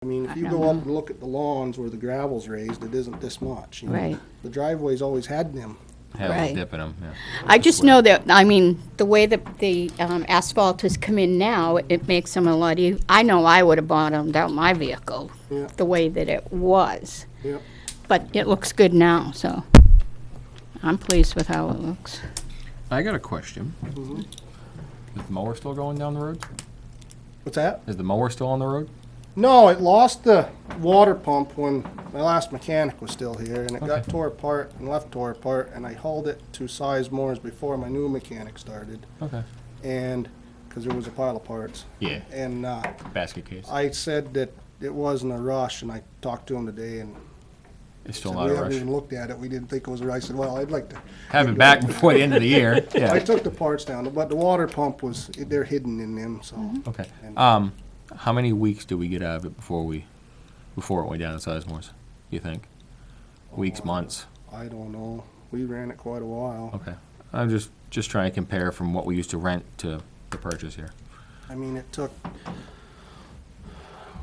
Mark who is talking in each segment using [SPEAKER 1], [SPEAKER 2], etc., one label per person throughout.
[SPEAKER 1] I mean, if you go up and look at the lawns where the gravel's raised, it isn't this much. You know?
[SPEAKER 2] Right.
[SPEAKER 1] The driveway's always had them.
[SPEAKER 3] Have
[SPEAKER 2] Right.
[SPEAKER 3] a dip in them, yeah.
[SPEAKER 2] I just know that, I mean, the way that the asphalt has come in now, it makes them a lot easier. I know I would have bottomed out my vehicle
[SPEAKER 1] Yeah.
[SPEAKER 2] the way that it was,
[SPEAKER 1] Yep.
[SPEAKER 2] but it looks good now, so I'm pleased with how it looks.
[SPEAKER 3] I got a question. Is the mower still going down the road?
[SPEAKER 1] What's that?
[SPEAKER 3] Is the mower still on the road?
[SPEAKER 1] No, it lost the water pump when my last mechanic was still here, and it got
[SPEAKER 3] Okay.
[SPEAKER 1] tore apart and left tore apart, and I hauled it to Sizemore's before my new mechanic started,
[SPEAKER 3] Okay.
[SPEAKER 1] and, because there was a pile of parts.
[SPEAKER 3] Yeah.
[SPEAKER 1] And
[SPEAKER 3] Basket case.
[SPEAKER 1] I said that it wasn't a rush, and I talked to him today, and
[SPEAKER 3] It's still
[SPEAKER 1] said,
[SPEAKER 3] not
[SPEAKER 1] we
[SPEAKER 3] a
[SPEAKER 1] haven't
[SPEAKER 3] rush.
[SPEAKER 1] even looked at it. We didn't think it was a rush. I said, well, I'd like to.
[SPEAKER 3] Have it back before the end of the year.
[SPEAKER 1] I
[SPEAKER 3] Yeah.
[SPEAKER 1] took the parts down, but the water pump was, they're hidden in them, so.
[SPEAKER 3] Okay.
[SPEAKER 1] And-
[SPEAKER 3] How many weeks did we get out of it before it went down to Sizemore's, you think? Weeks, months?
[SPEAKER 1] I don't know. We ran it quite a while.
[SPEAKER 3] Okay. I'm just trying to compare from what we used to rent to the purchase here.
[SPEAKER 1] I mean, it took,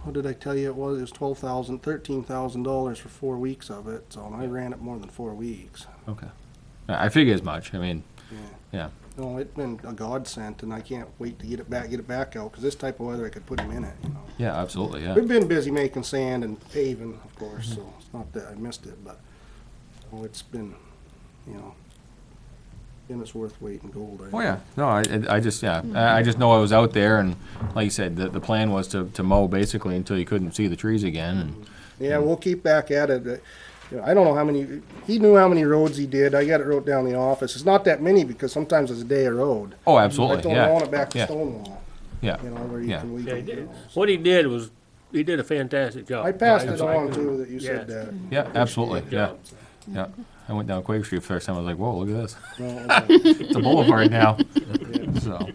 [SPEAKER 1] what did I tell you it was? It was $13,000 for 4 weeks of it, so I ran it more than 4 weeks.
[SPEAKER 3] Okay. I figure as much. I mean,
[SPEAKER 1] Yeah.
[SPEAKER 3] yeah.
[SPEAKER 1] No, it's been a godsend, and I can't wait to get it back out, because this type of weather, I could put him in it, you know.
[SPEAKER 3] Yeah, absolutely, yeah.
[SPEAKER 1] We've been busy making sand and paving, of course, so it's not that I missed it, but, oh, it's been, you know, and it's worth weight in gold. I
[SPEAKER 3] Oh, yeah. No, I just, yeah. I just know I was out there, and like you said, the plan was to mow basically until you couldn't see the trees again, and
[SPEAKER 1] Yeah, we'll keep back at it. You know, I don't know how many, he knew how many roads he did. I got it wrote down in the office. It's not that many because sometimes it's a day of road.
[SPEAKER 3] oh,
[SPEAKER 1] I
[SPEAKER 3] absolutely,
[SPEAKER 1] told him I want
[SPEAKER 3] yeah.
[SPEAKER 1] it back to
[SPEAKER 3] Yeah.
[SPEAKER 1] Stonewall,
[SPEAKER 3] Yeah,
[SPEAKER 1] you know, where you
[SPEAKER 3] Yeah.
[SPEAKER 1] can leave
[SPEAKER 4] Yeah,
[SPEAKER 1] it. You know.
[SPEAKER 4] what he did was, he did a fantastic job.
[SPEAKER 1] I passed
[SPEAKER 4] Yeah,
[SPEAKER 1] it on too, that you said
[SPEAKER 4] Yeah.
[SPEAKER 1] that.
[SPEAKER 3] yeah, absolutely, yeah,
[SPEAKER 4] job.
[SPEAKER 3] yeah. I went down Quake Street first time, I was like, whoa, look at this.
[SPEAKER 1] No,
[SPEAKER 3] It's a boulevard now. So,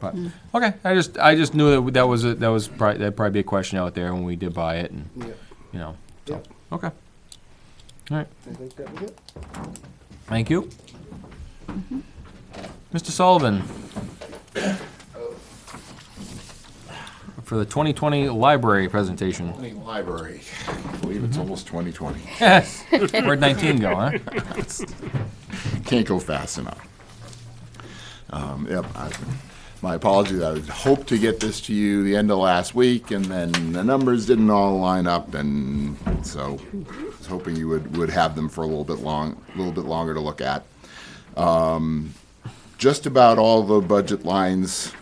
[SPEAKER 3] but, okay, I just knew that'd probably be a question out there when we did buy it, and,
[SPEAKER 1] yeah,
[SPEAKER 3] you know, so,
[SPEAKER 1] Yep.
[SPEAKER 3] okay. All right,
[SPEAKER 1] I think that was it.
[SPEAKER 3] thank you. Mr. Sullivan. For the 2020 library presentation.
[SPEAKER 5] Library. I believe it's almost 2020.
[SPEAKER 3] Yes. Where'd 19 go, huh?
[SPEAKER 5] Can't go fast enough. Yep. My apologies. I would hope to get this to you the end of last week, and then the numbers didn't all line up, and so I was hoping you would have them for a little bit longer to look at. Just about all the budget lines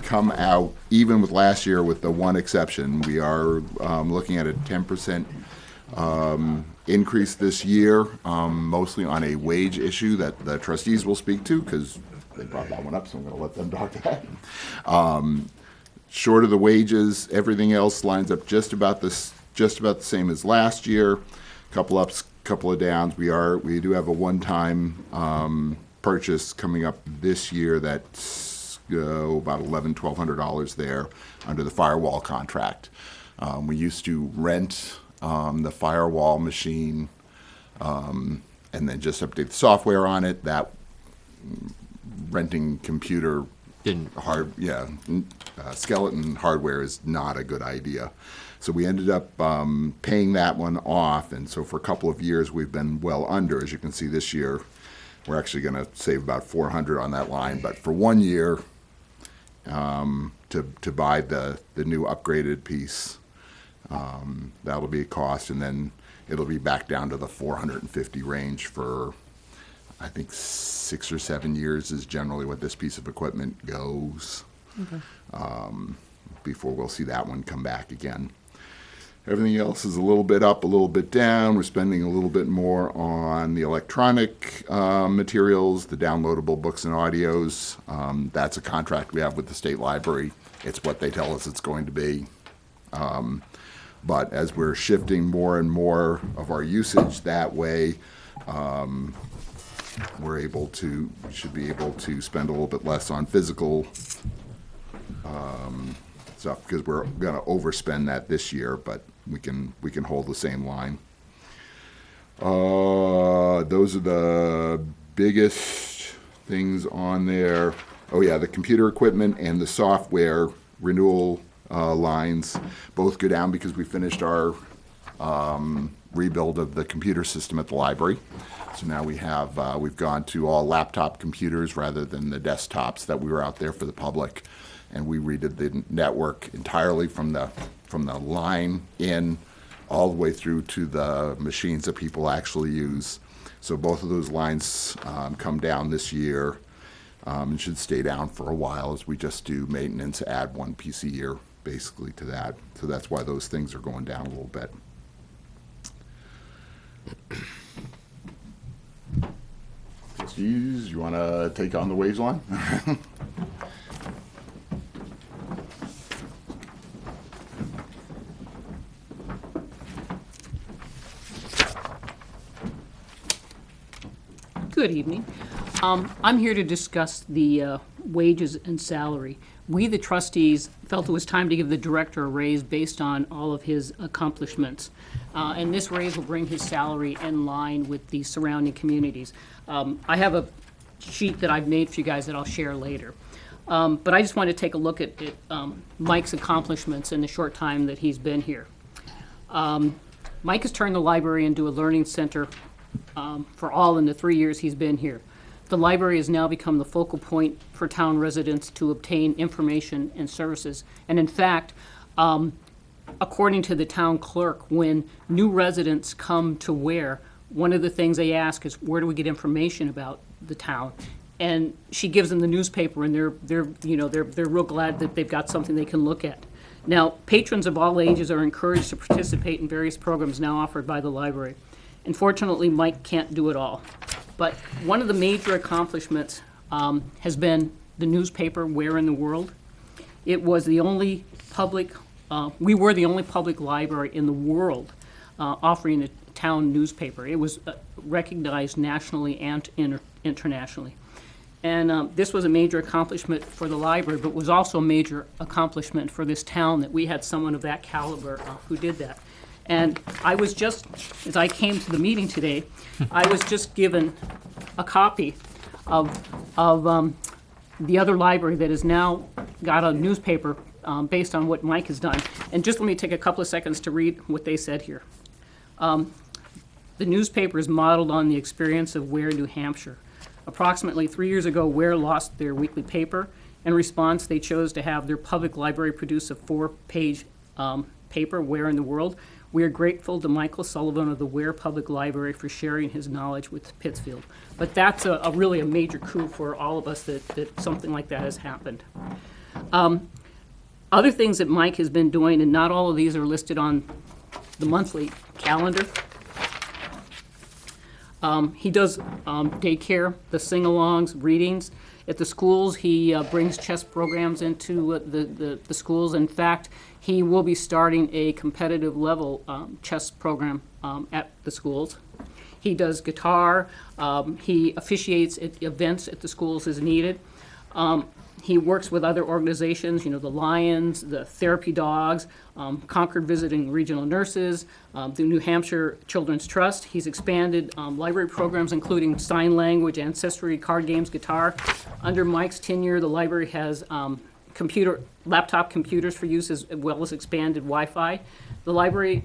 [SPEAKER 5] come out, even with last year, with the one exception. We are looking at a 10% increase this year, mostly on a wage issue that the trustees will speak to, because they brought that one up, so I'm going to let them talk to that. Short of the wages, everything else lines up just about the same as last year. Couple ups, couple of downs. We do have a one-time purchase coming up this year that's about $1,100-$1,200 there under the firewall contract. We used to rent the firewall machine and then just update the software on it. That renting computer skeleton hardware is not a good idea. So we ended up paying that one off, and so for a couple of years we've been well under. As you can see, this year we're actually going to save about $400 on that line, but for 1 year to buy the new upgraded piece, that'll be a cost, and then it'll be back down to the 450 range for, I think, 6 or 7 years is generally what this piece of equipment goes. Okay. Before we'll see that one come back again. Everything else is a little bit up, a little bit down. We're spending a little bit more on the electronic materials, the downloadable books and audios. That's a contract we have with the state library. It's what they tell us it's going to be. But as we're shifting more and more of our usage that way, should be able to spend a little bit less on physical stuff, because we're going to overspend that this year, but we can hold the same line. Those are the biggest things on there. Oh yeah, the computer equipment and the software renewal lines. Both go down because we finished our rebuild of the computer system at the library. So now we've gone to all laptop computers rather than the desktops that we were out there for the public. And we redid the network entirely from the line in all the way through to the machines that people actually use. So both of those lines come down this year and should stay down for a while as we just do maintenance, add one piece a year basically to that. So that's why those things are going down a little bit. Trustees, you want to take on the waves line?
[SPEAKER 6] Good evening. I'm here to discuss the wages and salary. We, the trustees, felt it was time to give the director a raise based on all of his accomplishments. And this raise will bring his salary in line with the surrounding communities. I have a sheet that I've made for you guys that I'll share later. But I just want to take a look at Mike's accomplishments in the short time that he's been here. Mike has turned the library into a learning center for all in the 3 years he's been here. The library has now become the focal point for town residents to obtain information and services. And in fact, according to the town clerk, when new residents come to Ware, one of the things they ask is, where do we get information about the town? And she gives them the newspaper, and they're real glad that they've got something they can look at. Now, patrons of all ages are encouraged to participate in various programs now offered by the library. Unfortunately, Mike can't do it all. But one of the major accomplishments has been the newspaper, Where in the World. It was the only public, we were the only public library in the world offering a town newspaper. It was recognized nationally and internationally. And this was a major accomplishment for the library, but was also a major accomplishment for this town that we had someone of that caliber who did that. And I was just, as I came to the meeting today, I was just given a copy of the other library that has now got a newspaper based on what Mike has done. And just let me take a couple of seconds to read what they said here. The newspaper is modeled on the experience of Ware, New Hampshire. Approximately 3 years ago, Ware lost their weekly paper. In response, they chose to have their public library produce a 4-page paper, Where in the World. We are grateful to Michael Sullivan of the Ware Public Library for sharing his knowledge with Pittsfield. But that's really a major coup for all of us that something like that has happened. Other things that Mike has been doing, and not all of these are listed on the monthly calendar. He does daycare, the sing-alongs, readings. At the schools, he brings chess programs into the schools. In fact, he will be starting a competitive level chess program at the schools. He does guitar. He officiates at events at the schools as needed. He works with other organizations, the Lions, the Therapy Dogs, Concord Visiting Regional Nurses, the New Hampshire Children's Trust. He's expanded library programs, including sign language, ancestry, card games, guitar. Under Mike's tenure, the library has laptop computers for use, as well as expanded Wi-Fi. The library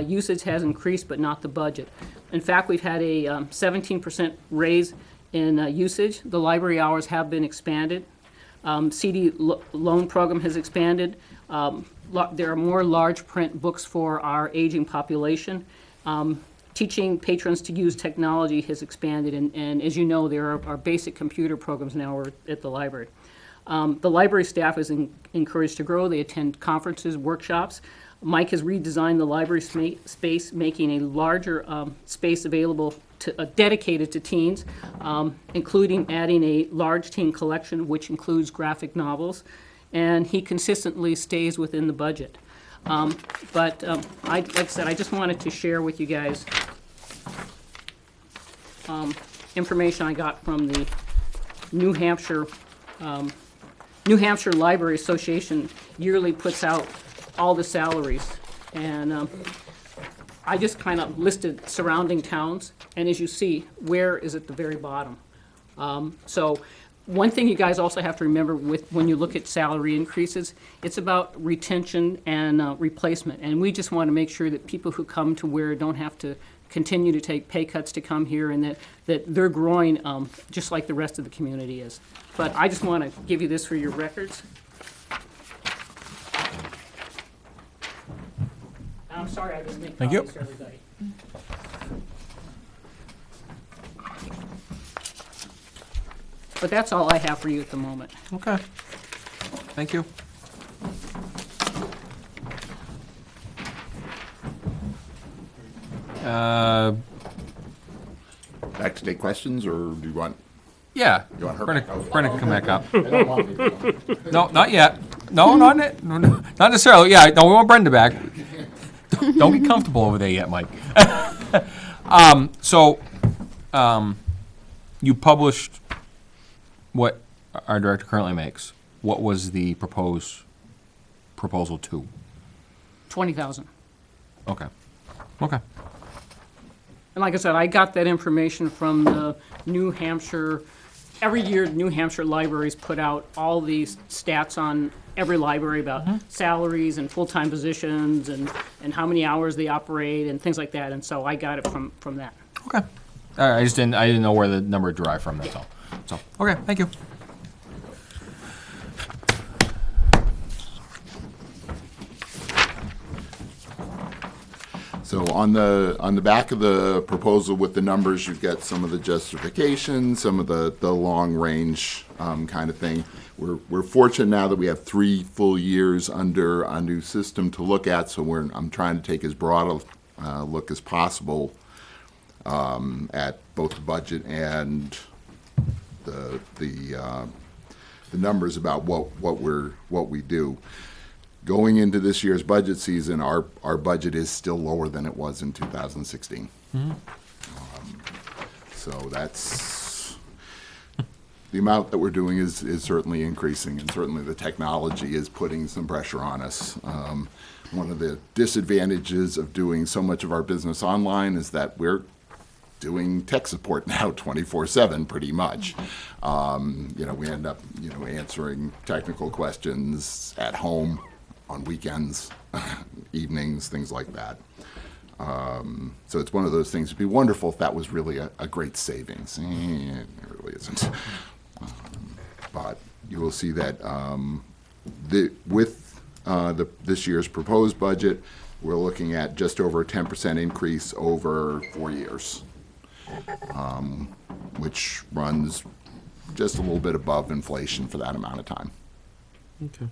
[SPEAKER 6] usage has increased, but not the budget. In fact, we've had a 17% raise in usage. The library hours have been expanded. CD loan program has expanded. There are more large print books for our aging population. Teaching patrons to use technology has expanded, and as you know, there are basic computer programs now at the library. The library staff is encouraged to grow. They attend conferences, workshops. Mike has redesigned the library space, making a larger space available dedicated to teens, including adding a large teen collection, which includes graphic novels, and he consistently stays within the budget. Like I said, I just wanted to share with you guys information I got from the New Hampshire Library Association. Yearly puts out all the salaries, and I just kind of listed surrounding towns, and as you see, Ware is at the very bottom. So One thing you guys also have to remember when you look at salary increases, it's about retention and replacement. And we just want to make sure that people who come to Ware don't have to continue to take pay cuts to come here, and that they're growing just like the rest of the community is. But I just want to give you this for your records. I'm sorry I didn't make
[SPEAKER 3] Thank you.
[SPEAKER 6] copies for everybody. But that's all I have for you at the moment.
[SPEAKER 3] Okay. Thank you.
[SPEAKER 5] Back to take questions, or do you want?
[SPEAKER 3] Yeah.
[SPEAKER 5] You want her
[SPEAKER 3] Brenna,
[SPEAKER 5] back? Okay.
[SPEAKER 3] Brenna can come back up.
[SPEAKER 5] I don't want me to.
[SPEAKER 3] No, not yet. No, not yet. No, not necessarily. Yeah, no, we want Brenda back. Don't get comfortable over there yet, Mike. You published what our director currently makes. What was the proposal to?
[SPEAKER 6] 20,000.
[SPEAKER 3] Okay. Okay.
[SPEAKER 6] And like I said, I got that information from the New Hampshire. Every year, New Hampshire libraries put out all these stats on every library about salaries and full-time positions and how many hours they operate and things like that. And so I got it from that.
[SPEAKER 3] Okay. All right, I didn't know where the number derived from, that's all. So, okay, thank you.
[SPEAKER 5] So on the back of the proposal with the numbers, you've got some of the justification, some of the long range kind of thing. We're fortunate now that we have 3 full years under a new system to look at. So I'm trying to take as broad a look as possible at both the budget and the numbers about what we do. Going into this year's budget season, our budget is still lower than it was in 2016. So that's, the amount that we're doing is certainly increasing, and certainly the technology is putting some pressure on us. One of the disadvantages of doing so much of our business online is that we're doing tech support now 24/7 pretty much. We end up, answering technical questions at home, on weekends, evenings, things like that. So it's one of those things. It'd be wonderful if that was really a great savings. It really isn't. But you will see that with this year's proposed budget, we're looking at just over a 10% increase over 4 years, which runs just a little bit above inflation for that amount of time.
[SPEAKER 3] Okay.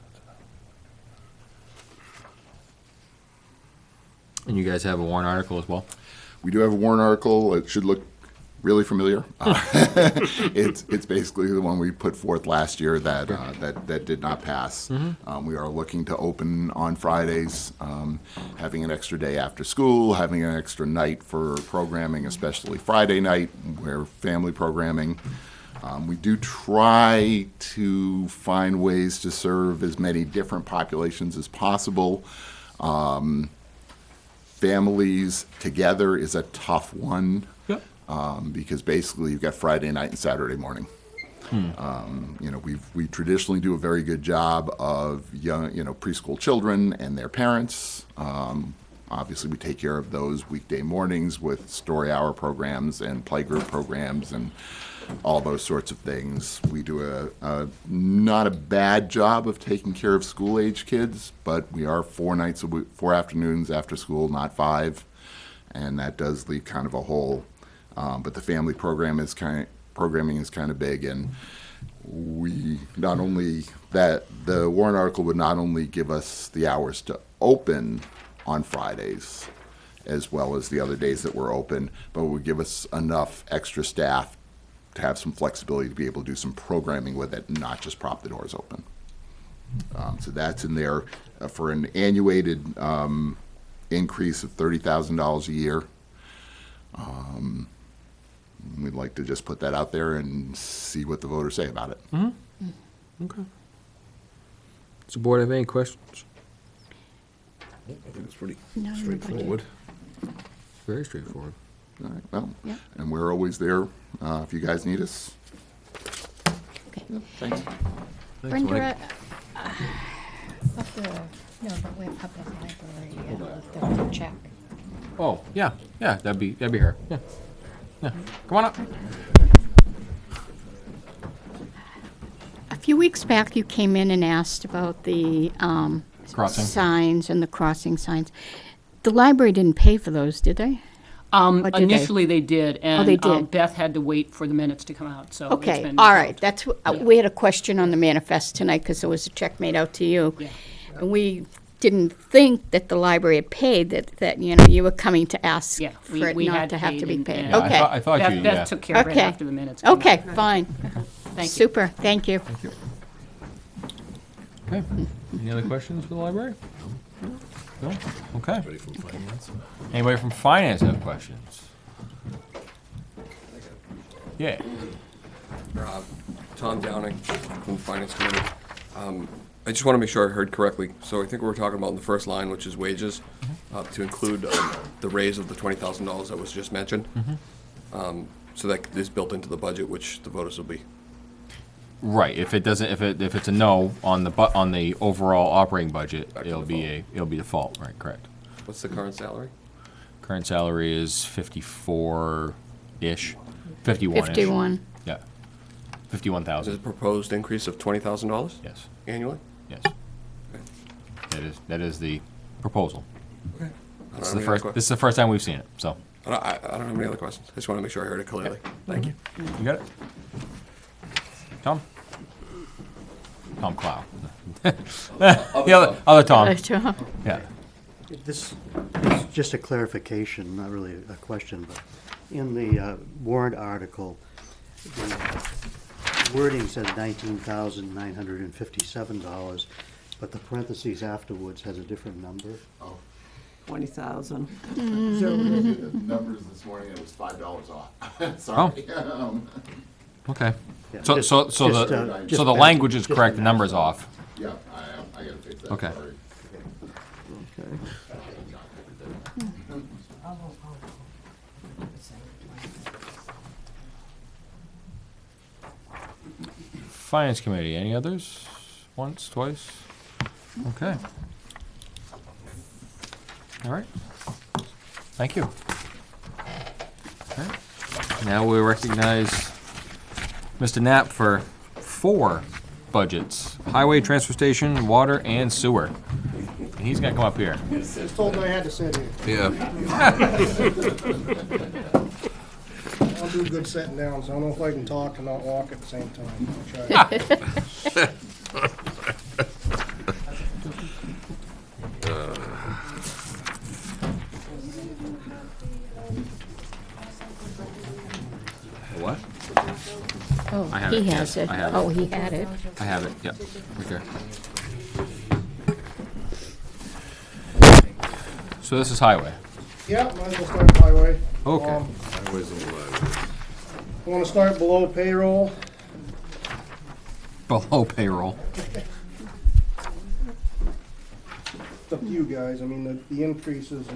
[SPEAKER 3] And you guys have a warrant article as well?
[SPEAKER 5] We do have a warrant article. It should look really familiar. It's basically the one we put forth last year that did not pass. We are looking to open on Fridays, having an extra day after school, having an extra night for programming, especially Friday night, where family programming. We do try to find ways to serve as many different populations as possible. Families together is a tough one.
[SPEAKER 3] Yep.
[SPEAKER 5] Because basically you've got Friday night and Saturday morning. We traditionally do a very good job of young, preschool children and their parents. Obviously, we take care of those weekday mornings with story hour programs and playgroup programs and all those sorts of things. We do not a bad job of taking care of school-age kids, but we are 4 nights a week, 4 afternoons after school, not 5, and that does leave kind of a hole. But the family programming is kind of big, and we not only that the warrant article would not only give us the hours to open on Fridays, as well as the other days that we're open, but would give us enough extra staff to have some flexibility to be able to do some programming with it, and not just prop the doors open. So that's in there for an annuated increase of $30,000 a year. We'd like to just put that out there and see what the voters say about it.
[SPEAKER 3] Okay. Does the board have any questions?
[SPEAKER 1] I think it's pretty
[SPEAKER 2] No,
[SPEAKER 1] straightforward.
[SPEAKER 3] Very straightforward.
[SPEAKER 5] All right, well,
[SPEAKER 2] Yeah.
[SPEAKER 5] and we're always there if you guys need us.
[SPEAKER 2] Okay.
[SPEAKER 7] Thanks.
[SPEAKER 2] Brenda, of the, no, but we're public library, the check.
[SPEAKER 3] Oh, yeah, that'd be her. Yeah. Come on up.
[SPEAKER 2] A few weeks back, you came in and asked about the
[SPEAKER 3] Crossing.
[SPEAKER 2] signs and the crossing signs. The library didn't pay for those, did they? Or did they?
[SPEAKER 6] Initially, they did, and
[SPEAKER 2] they did.
[SPEAKER 6] Beth had to wait for the minutes to come out, so it's
[SPEAKER 2] Okay,
[SPEAKER 6] been
[SPEAKER 2] all right.
[SPEAKER 6] resolved.
[SPEAKER 2] That's, we had a question on the manifest tonight because there was a check made out to you.
[SPEAKER 6] Yeah.
[SPEAKER 2] And we didn't think that the library had paid, that, you know, you were coming to ask
[SPEAKER 6] Yeah,
[SPEAKER 2] for it
[SPEAKER 6] we
[SPEAKER 2] not
[SPEAKER 6] had
[SPEAKER 2] to have to be
[SPEAKER 6] paid
[SPEAKER 2] paid.
[SPEAKER 6] and-
[SPEAKER 3] Yeah,
[SPEAKER 2] Okay,
[SPEAKER 3] I thought you, yeah.
[SPEAKER 6] Beth took care of it
[SPEAKER 2] Okay.
[SPEAKER 6] after the minutes came out.
[SPEAKER 2] okay, fine.
[SPEAKER 6] Thank you.
[SPEAKER 2] Super, thank you.
[SPEAKER 3] Okay. Any other questions for the library? No? Okay.
[SPEAKER 7] Anybody from finance?
[SPEAKER 3] Anybody from finance have questions? Yeah.
[SPEAKER 8] Tom Downing from the Finance Committee. I just want to make sure I heard correctly. So I think we're talking about in the first line, which is wages, to include the raise of the $20,000 that was just mentioned. So that is built into the budget, which the voters will be.
[SPEAKER 3] Right. If it doesn't, if it's a no on the overall operating budget, it'll be a default. Right. Correct.
[SPEAKER 8] What's the current salary?
[SPEAKER 3] Current salary is 54-ish, 51-ish.
[SPEAKER 2] 51.
[SPEAKER 3] Yeah.
[SPEAKER 8] Is it
[SPEAKER 3] 51,000.
[SPEAKER 8] a proposed increase of $20,000
[SPEAKER 3] Yes.
[SPEAKER 8] annually?
[SPEAKER 3] Yes. That is the proposal.
[SPEAKER 8] Okay.
[SPEAKER 3] This is the first time we've seen it. So
[SPEAKER 8] I don't have any other questions. I just want to make sure I heard it clearly. Thank you.
[SPEAKER 3] you got it. Tom. Tom Clow. the other Tom. Yeah.
[SPEAKER 9] This is just a clarification, not really a question, but in the warrant article, the wording says $19,957, but the parentheses afterwards has a different number.
[SPEAKER 10] 20,000.
[SPEAKER 5] Numbers this morning, it was $5 off. Sorry.
[SPEAKER 3] Okay.
[SPEAKER 9] Yeah,
[SPEAKER 3] So
[SPEAKER 9] just-
[SPEAKER 3] so
[SPEAKER 9] just,
[SPEAKER 3] the
[SPEAKER 9] just
[SPEAKER 3] so the
[SPEAKER 9] back-
[SPEAKER 3] language is
[SPEAKER 9] just
[SPEAKER 3] correct. The
[SPEAKER 9] an
[SPEAKER 3] number's
[SPEAKER 9] asphalt.
[SPEAKER 3] off.
[SPEAKER 5] Yeah, I gotta fix that,
[SPEAKER 3] Okay.
[SPEAKER 5] sorry.
[SPEAKER 9] Okay.
[SPEAKER 3] Finance Committee. Any others? Once, twice. Okay. All right. Thank you. Okay. Now we recognize Mr. Knapp for 4 budgets: highway, transport station, water, and sewer. And he's gonna come up here.
[SPEAKER 1] Just told me I had to sit here.
[SPEAKER 7] Yeah.
[SPEAKER 1] I'll do good sitting down, so I don't know if I can talk and not walk at the same time. I'll try.
[SPEAKER 3] What?
[SPEAKER 2] Oh,
[SPEAKER 3] I have
[SPEAKER 2] he
[SPEAKER 3] it,
[SPEAKER 2] has
[SPEAKER 3] yes,
[SPEAKER 2] it.
[SPEAKER 3] I have it.
[SPEAKER 2] Oh, he had it.
[SPEAKER 3] I have it. Yep. Right there. So this is highway.
[SPEAKER 1] Yeah, might as well start with highway.
[SPEAKER 3] Okay.
[SPEAKER 7] Highways and libraries.
[SPEAKER 1] I want to start below payroll.
[SPEAKER 3] Below payroll.
[SPEAKER 1] It's up to you guys. I mean, the increases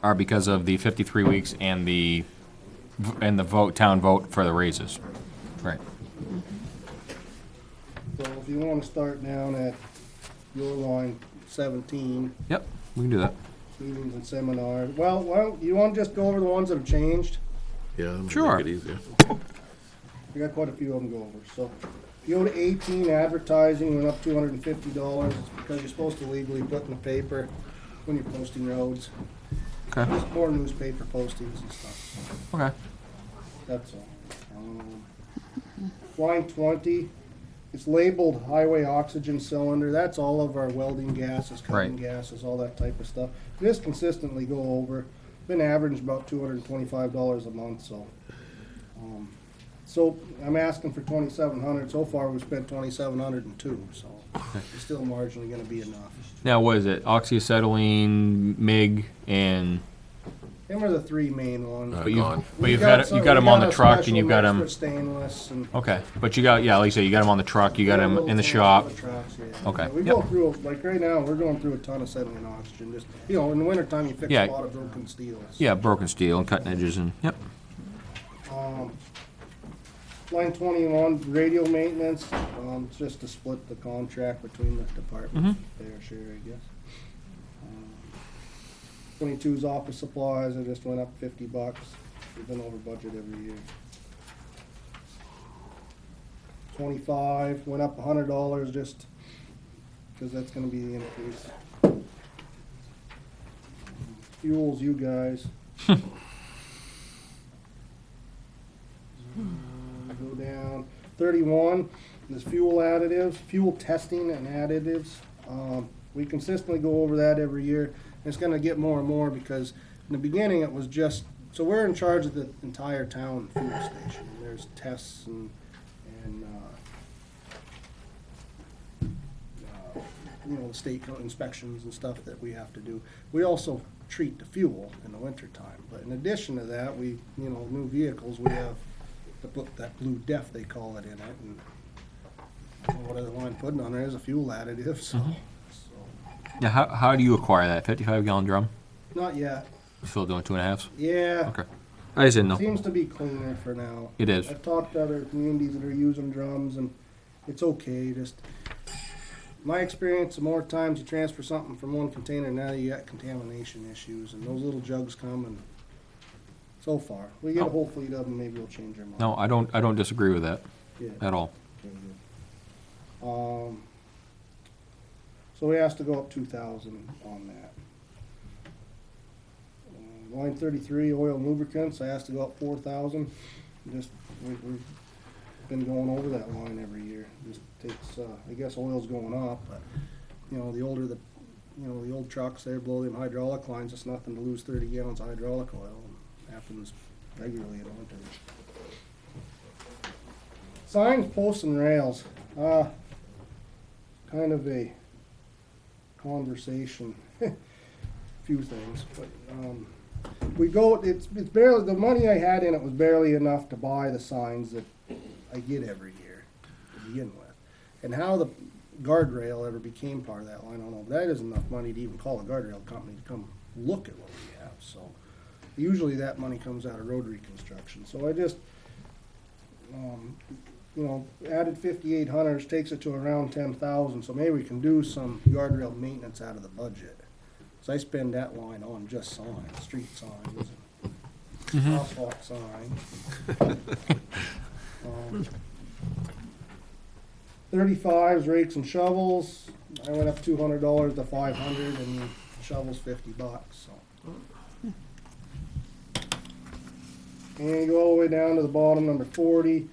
[SPEAKER 3] Are because of the 53 weeks and the town vote for the raises. Right.
[SPEAKER 1] so if you want to start down at your line 17,
[SPEAKER 3] Yep. We can do that.
[SPEAKER 1] meetings and seminars. Well, you want to just go over the ones that have changed?
[SPEAKER 7] Yeah, that'll
[SPEAKER 3] Sure.
[SPEAKER 7] make it easier.
[SPEAKER 1] We got quite a few of them to go over. So if you go to 18, advertising went up $250. It's because you're supposed to legally put in the paper when you're posting roads.
[SPEAKER 3] Okay.
[SPEAKER 1] Just more newspaper postings and stuff.
[SPEAKER 3] Okay.
[SPEAKER 1] That's all. Line 20, it's labeled highway oxygen cylinder. That's all of our welding gases, cutting
[SPEAKER 3] Right.
[SPEAKER 1] gases, all that type of stuff. Just consistently go over. Been averaging about $225 a month, so. So I'm asking for 2,700. So far, we've spent 2,702, so it's still marginally gonna be enough.
[SPEAKER 3] Now, what is it? Oxyacetylene, MIG, and
[SPEAKER 1] Them are the 3 main ones.
[SPEAKER 3] but you
[SPEAKER 7] Gone.
[SPEAKER 3] but you've got them on the truck and you've got them.
[SPEAKER 1] Stainless and.
[SPEAKER 3] Okay, but you got like you said, you got them on the truck. You got them in the shop. Okay,
[SPEAKER 1] We
[SPEAKER 3] yep.
[SPEAKER 1] go through, like right now, we're going through a ton of acetylene oxygen, just, in the wintertime, you fix
[SPEAKER 3] Yeah.
[SPEAKER 1] a lot of broken steels.
[SPEAKER 3] Yeah, broken steel and cutting edges and yep.
[SPEAKER 1] Line 21, radio maintenance, it's just to split the contract between the departments, fair share, I guess. 22's office supplies, I just went up $50. We've been over budget every year. 25 went up $100 just because that's going to be the increase. Fuels, you guys. Go down. 31 is fuel additives, fuel testing and additives. We consistently go over that every year. It's going to get more and more because in the beginning it was just, so we're in charge of the entire town fuel station. There's tests and state inspections and stuff that we have to do. We also treat the fuel in the wintertime. But in addition to that, we, new vehicles, we have to put that blue def, they call it, in it. And what other line putting on there is a fuel additive, so.
[SPEAKER 3] Yeah, how do you acquire that 55-gallon drum?
[SPEAKER 1] Not yet.
[SPEAKER 3] Still doing 2.5s?
[SPEAKER 1] Yeah.
[SPEAKER 3] Okay. I just didn't know.
[SPEAKER 1] Seems to be cleaner for now.
[SPEAKER 3] It is.
[SPEAKER 1] I've talked to other communities that are using drums, and it's okay, just, my experience, the more times you transfer something from one container, now you got contamination issues, and those little jugs come, and so far, we get a whole fleet of them, maybe we'll change our mind.
[SPEAKER 3] No, I don't disagree with that
[SPEAKER 1] Yeah.
[SPEAKER 3] at all.
[SPEAKER 1] Okay, good. So we asked to go up 2,000 on that. Line 33, oil and lubricants, I asked to go up 4,000. Just, we've been going over that line every year. Just takes, I guess oil's going up, but, the older the old trucks, they blow them hydraulic lines, it's nothing to lose 30 gallons of hydraulic oil. It happens regularly in the winter. Signs, posts, and rails. Kind of a conversation, few things, but it's barely, the money I had in it was barely enough to buy the signs that I get every year to begin with. And how the guardrail ever became part of that line, I don't know, but that isn't enough money to even call a guardrail company to come look at what we have, so usually that money comes out of road reconstruction, so I just added 5,800, takes it to around 10,000, so maybe we can do some guardrail maintenance out of the budget. So I spend that line on just signs, street signs, and asphalt signs. 35s, rakes and shovels, I went up $200 to 500, and shovels $50, so. And you go all the way down to the bottom, number 40.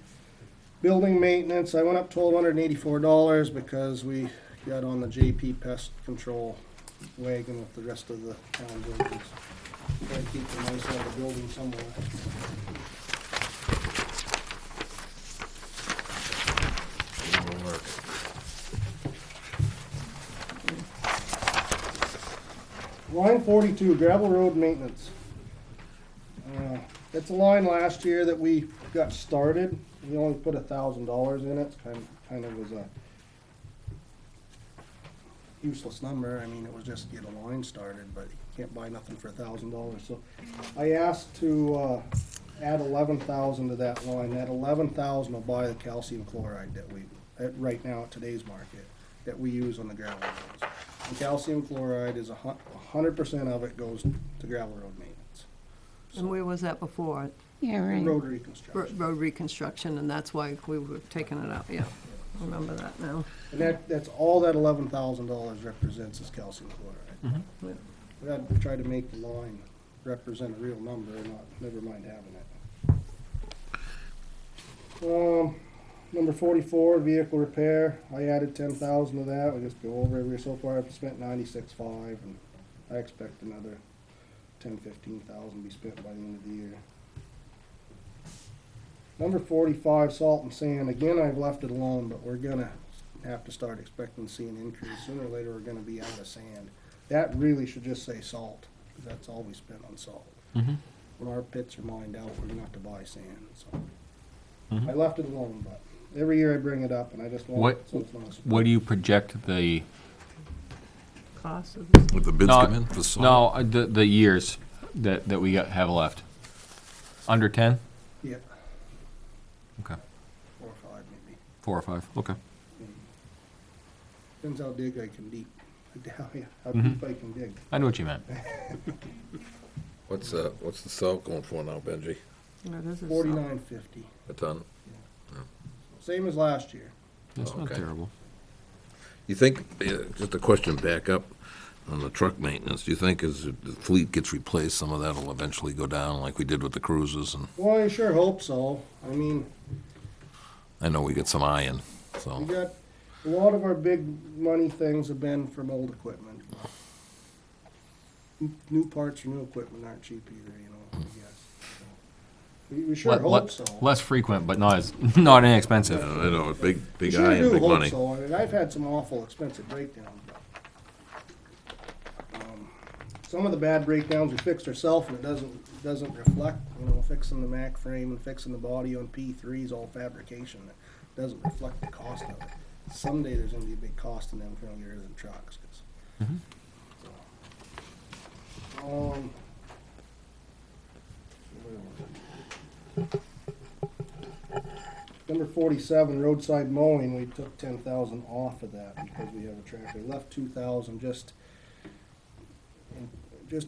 [SPEAKER 1] Building maintenance, I went up $1,284 because we got on the JP pest control wagon with the rest of the town buildings. Try to keep the nice out of the building somewhere. Line 42, gravel road maintenance. It's a line last year that we got started. We only put $1,000 in it. It's kind of was a useless number. I mean, it was just to get a line started, but you can't buy nothing for $1,000. So I asked to add 11,000 to that line. That 11,000 will buy the calcium chloride that we, right now at today's market, that we use on the gravel roads. And calcium chloride is 100% of it goes to gravel road maintenance.
[SPEAKER 10] And where was that before?
[SPEAKER 2] Yeah, right.
[SPEAKER 1] Road reconstruction.
[SPEAKER 10] Road reconstruction, and that's why we were taking it out, yeah. I remember that now.
[SPEAKER 1] And that's all that $11,000 represents is calcium chloride. We had to try to make the line represent a real number, never mind having it. Number 44, vehicle repair. I added 10,000 to that. We just go over every. So far, I've spent 96.5, and I expect another 10,000-15,000 to be spent by the end of the year. Number 45, salt and sand. Again, I've left it alone, but we're gonna have to start expecting to see an increase. Sooner or later, we're gonna be out of sand. That really should just say salt, because that's all we spend on salt. When our pits are mined out, we're gonna have to buy sand, so. I left it alone, but every year I bring it up, and I just want it so it's not a surprise.
[SPEAKER 3] What do you project the
[SPEAKER 10] Cost of this.
[SPEAKER 7] With the bids come in for salt?
[SPEAKER 3] no the years that we have left? Under 10?
[SPEAKER 1] Yeah.
[SPEAKER 3] Okay. 4 or 5, okay.
[SPEAKER 1] Depends how deep I can deep, how
[SPEAKER 3] Mm-hmm.
[SPEAKER 1] deep I can dig.
[SPEAKER 3] I know what you meant.
[SPEAKER 7] What's the salt going for now, Benji?
[SPEAKER 10] Yeah, this is
[SPEAKER 1] 49.50,
[SPEAKER 7] A ton?
[SPEAKER 1] same as last year.
[SPEAKER 3] That's not
[SPEAKER 7] Okay.
[SPEAKER 3] terrible.
[SPEAKER 7] You think, just a question back up on the truck maintenance, do you think as the fleet gets replaced, some of that will eventually go down like we did with the cruises? And
[SPEAKER 1] Well, I sure hope so. I mean,
[SPEAKER 7] I know we get some iron,
[SPEAKER 1] we
[SPEAKER 7] so,
[SPEAKER 1] got, a lot of our big money things have been from old equipment. New parts for new equipment aren't cheap either, you know, I guess. We sure hope so.
[SPEAKER 3] Less frequent, but not as, not inexpensive.
[SPEAKER 7] I know, big
[SPEAKER 1] We sure
[SPEAKER 7] iron,
[SPEAKER 1] do
[SPEAKER 7] big
[SPEAKER 1] hope
[SPEAKER 7] money.
[SPEAKER 1] so. I mean, I've had some awful expensive breakdowns, but, some of the bad breakdowns we fixed ourselves and it doesn't reflect, you know, fixing the Mac frame and fixing the body on P3 is all fabrication. It doesn't reflect the cost of it. Someday there's gonna be a big cost in them if we don't get rid of the trucks, 'cause, Number 47, roadside mowing, we took 10,000 off of that because we have a tractor. Left 2,000 just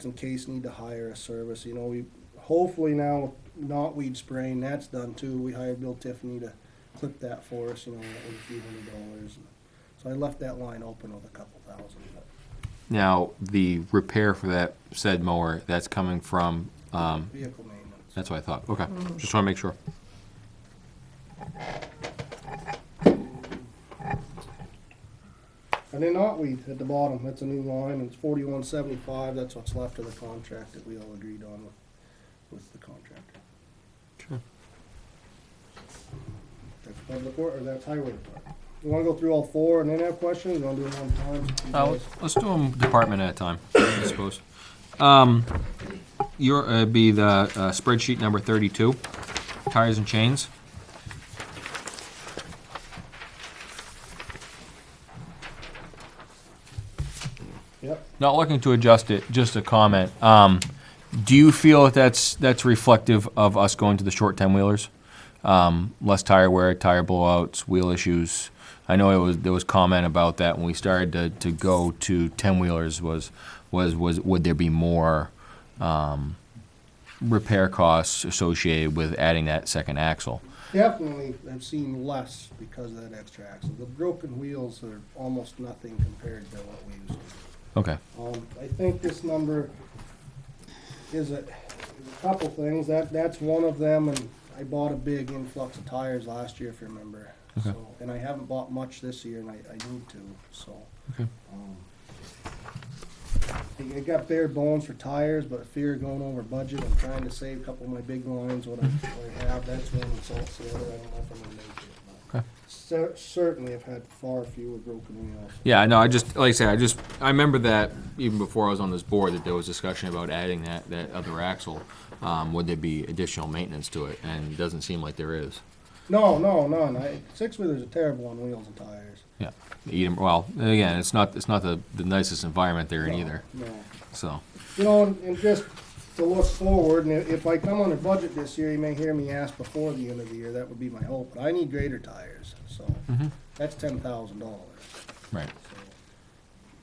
[SPEAKER 1] in case need to hire a service. You know, we hopefully now knotweed spraying, that's done too. We hired Bill Tiffany to clip that for us, you know, that was a few $100. So I left that line open with a couple thousand. But
[SPEAKER 3] Now, the repair for that said mower, that's coming from,
[SPEAKER 1] vehicle maintenance.
[SPEAKER 3] that's what I thought, okay. Just want to make sure.
[SPEAKER 1] And then knotweed at the bottom, that's a new line, it's 4175, that's what's left of the contract that we all agreed on with the contractor.
[SPEAKER 3] Sure.
[SPEAKER 1] That's public work, or that's highway department. You wanna go through all four and then have questions, you wanna do it one time? You guys-
[SPEAKER 3] Let's do them department at a time, I suppose. Be the spreadsheet number 32, tires and chains.
[SPEAKER 1] Yep,
[SPEAKER 3] Not looking to adjust it, just a comment. Do you feel that that's reflective of us going to the short 10-wheelers? Less tire wear, tire blowouts, wheel issues. I know there was comment about that when we started to go to 10-wheelers was would there be more repair costs associated with adding that second axle?
[SPEAKER 1] definitely I've seen less because of that extra axle. The broken wheels are almost nothing compared to what we used to do.
[SPEAKER 3] Okay.
[SPEAKER 1] I think this number is a couple things. That's one of them, and I bought a big influx of tires last year, if you remember.
[SPEAKER 3] Okay.
[SPEAKER 1] So, and I haven't bought much this year, and I need to, so.
[SPEAKER 3] Okay.
[SPEAKER 1] I got bare bones for tires, but fear of going over budget. I'm trying to save a couple of my big lines, what I have. That's one, and salt's the other. I don't know if I'm gonna make it. but
[SPEAKER 3] Okay.
[SPEAKER 1] Certainly have had far fewer broken wheels.
[SPEAKER 3] Yeah, no, I just, like I said, I remember that even before I was on this board, that there was discussion about adding that other axle. Would there be additional maintenance to it? And it doesn't seem like there is.
[SPEAKER 1] No, none. Six-wheelers are terrible on wheels and tires.
[SPEAKER 3] Yeah. Eat 'em- well, again, it's not the nicest environment they're in either,
[SPEAKER 1] No.
[SPEAKER 3] so.
[SPEAKER 1] You know, and just to look forward, and if I come on a budget this year, you may hear me ask before the end of the year, that would be my hope, but I need greater tires, so that's $10,000.
[SPEAKER 3] Right.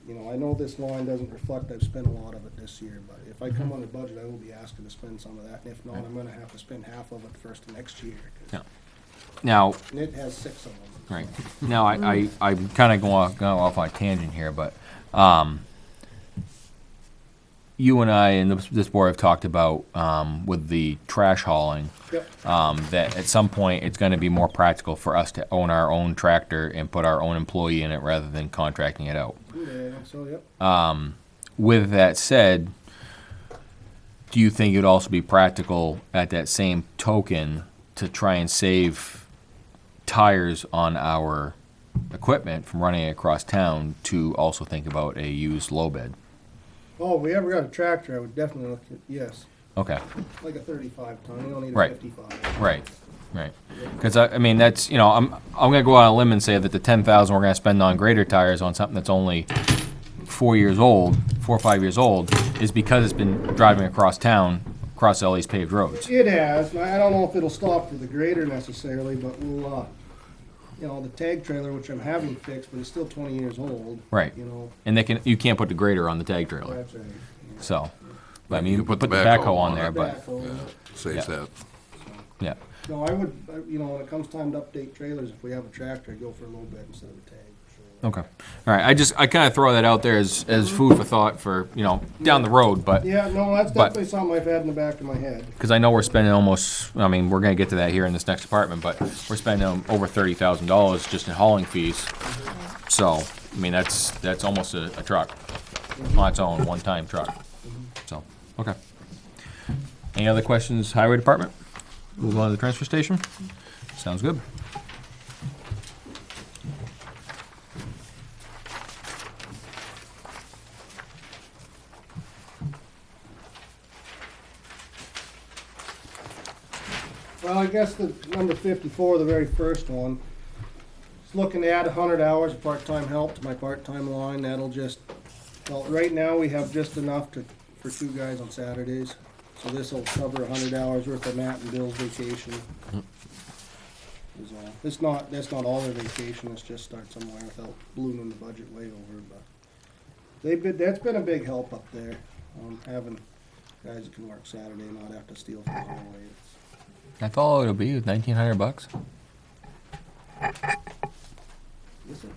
[SPEAKER 1] You know, I know this line doesn't reflect I've spent a lot of it this year, but if I come on a budget, I will be asking to spend some of that, and if not, I'm gonna have to spend half of it first of next year. 'cause-
[SPEAKER 3] Yeah. Now,
[SPEAKER 1] And it has 6 of them.
[SPEAKER 3] right. Now, I'm kind of going off on a tangent here, but you and I and this board have talked about with the trash hauling
[SPEAKER 1] Yep.
[SPEAKER 3] that at some point it's going to be more practical for us to own our own tractor and put our own employee in it rather than contracting it out.
[SPEAKER 1] Yeah, so, yep.
[SPEAKER 3] With that said, do you think it'd also be practical at that same token to try and save tires on our equipment from running across town to also think about a used low bed?
[SPEAKER 1] Oh, if we ever got a tractor, I would definitely look at, yes,
[SPEAKER 3] Okay,
[SPEAKER 1] like a 35 ton, you don't need a
[SPEAKER 3] Right.
[SPEAKER 1] 55.
[SPEAKER 3] right. Because I mean, that's, you know, I'm gonna go out on a limb and say that the 10,000 we're gonna spend on grader tires on something that's only 4 or 5 years old, is because it's been driving across town, across all these paved roads.
[SPEAKER 1] It has. I don't know if it'll stop for the grader necessarily, but you know, the tag trailer, which I'm having fixed, but it's still 20 years old.
[SPEAKER 3] Right.
[SPEAKER 1] You know,
[SPEAKER 3] And you can't put the grader on the tag trailer.
[SPEAKER 1] that's right.
[SPEAKER 3] So, but I mean,
[SPEAKER 7] You
[SPEAKER 3] you
[SPEAKER 7] can
[SPEAKER 3] put
[SPEAKER 7] put
[SPEAKER 3] the
[SPEAKER 7] the
[SPEAKER 3] backhoe
[SPEAKER 7] backhoe
[SPEAKER 3] on
[SPEAKER 7] on
[SPEAKER 3] there,
[SPEAKER 7] it.
[SPEAKER 3] but,
[SPEAKER 1] Backhoe.
[SPEAKER 7] Saves
[SPEAKER 3] Yeah.
[SPEAKER 7] that.
[SPEAKER 3] yeah.
[SPEAKER 1] No, I would, you know, when it comes time to update trailers, if we have a tractor, I'd go for a little bit instead of a tag. So,
[SPEAKER 3] Okay. All right. I kind of throw that out there as food for thought for, down the road, but,
[SPEAKER 1] yeah, no, that's
[SPEAKER 3] But-
[SPEAKER 1] definitely something I've had in the back of my head.
[SPEAKER 3] because I know we're spending almost, I mean, we're going to get to that here in this next department, but we're spending over $30,000 just in hauling fees. So, I mean, that's almost a truck on its own, one-time truck. So, okay. Any other questions, Highway Department? Move on to the transfer station? Sounds good.
[SPEAKER 1] Well, I guess the number 54, the very first one, is looking to add 100 hours of part-time help to my part-time line. That'll just, well, right now we have just enough for 2 guys on Saturdays. So this will cover 100 hours worth of Matt and Bill's vacation. That's not all their vacation, it's just start somewhere without ballooning the budget way over, but that's been a big help up there, having guys that can work Saturday and not have to steal from the highway.
[SPEAKER 3] That's all it'll be, with $1,900.
[SPEAKER 1] Listen,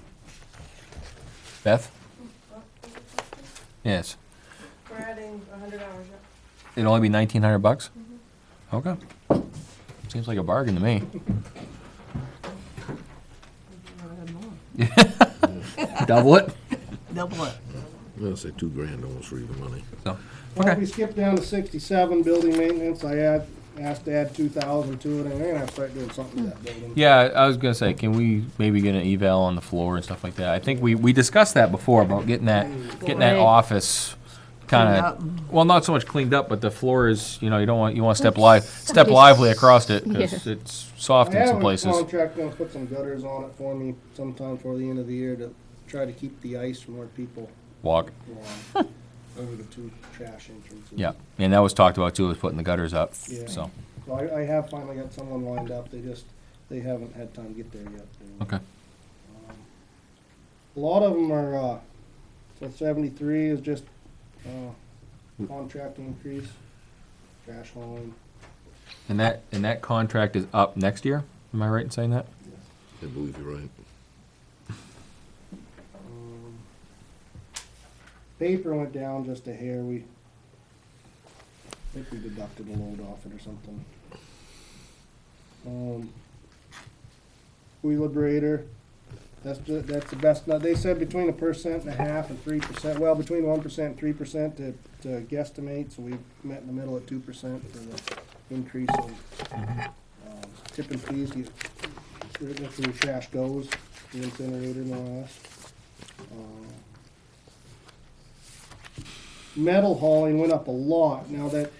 [SPEAKER 3] Beth? Yes.
[SPEAKER 10] We're adding 100 hours, yeah.
[SPEAKER 3] It'll only be $1,900? Okay. Seems like a bargain to me. Double it?
[SPEAKER 10] Double it.
[SPEAKER 7] I'm gonna say $2,000 almost for even money.
[SPEAKER 3] So,
[SPEAKER 1] well,
[SPEAKER 3] okay.
[SPEAKER 1] we skipped down to 67, building maintenance, asked to add 2,000 to it, and we're gonna have to start doing something to that building.
[SPEAKER 3] Yeah, I was gonna say, can we maybe get an eval on the floor and stuff like that? I think we discussed that before about getting that
[SPEAKER 10] Right.
[SPEAKER 3] office kind
[SPEAKER 10] Cleaned
[SPEAKER 3] of, well, not so much cleaned up, but the floor is, you want to step lively across it because
[SPEAKER 2] Yeah.
[SPEAKER 3] it's soft in some
[SPEAKER 1] I have a
[SPEAKER 3] places.
[SPEAKER 1] contract gonna put some gutters on it for me sometime before the end of the year to try to keep the ice from where people
[SPEAKER 3] Walk.
[SPEAKER 1] walk over the 2 trash entrances.
[SPEAKER 3] Yeah, and that was talked about too, was putting the gutters up.
[SPEAKER 1] Yeah.
[SPEAKER 3] So,
[SPEAKER 1] So I have finally got someone lined up, they haven't had time to get there yet.
[SPEAKER 3] okay.
[SPEAKER 1] A lot of them are, so 73 is just, contract increase, trash hauling.
[SPEAKER 3] And that contract is up next year? Am I right in saying that?
[SPEAKER 7] I believe you're right.
[SPEAKER 1] Paper went down just a hair, I think we deducted a load off it or something. Wheel liberator, that's the best, now, they said between 1.5% and 3%, well, between 1% and 3% to guesstimate, so we met in the middle at 2% for the increase of, tipping fees, that's where your trash goes, the incinerator more or less. Metal hauling went up a lot. Now that,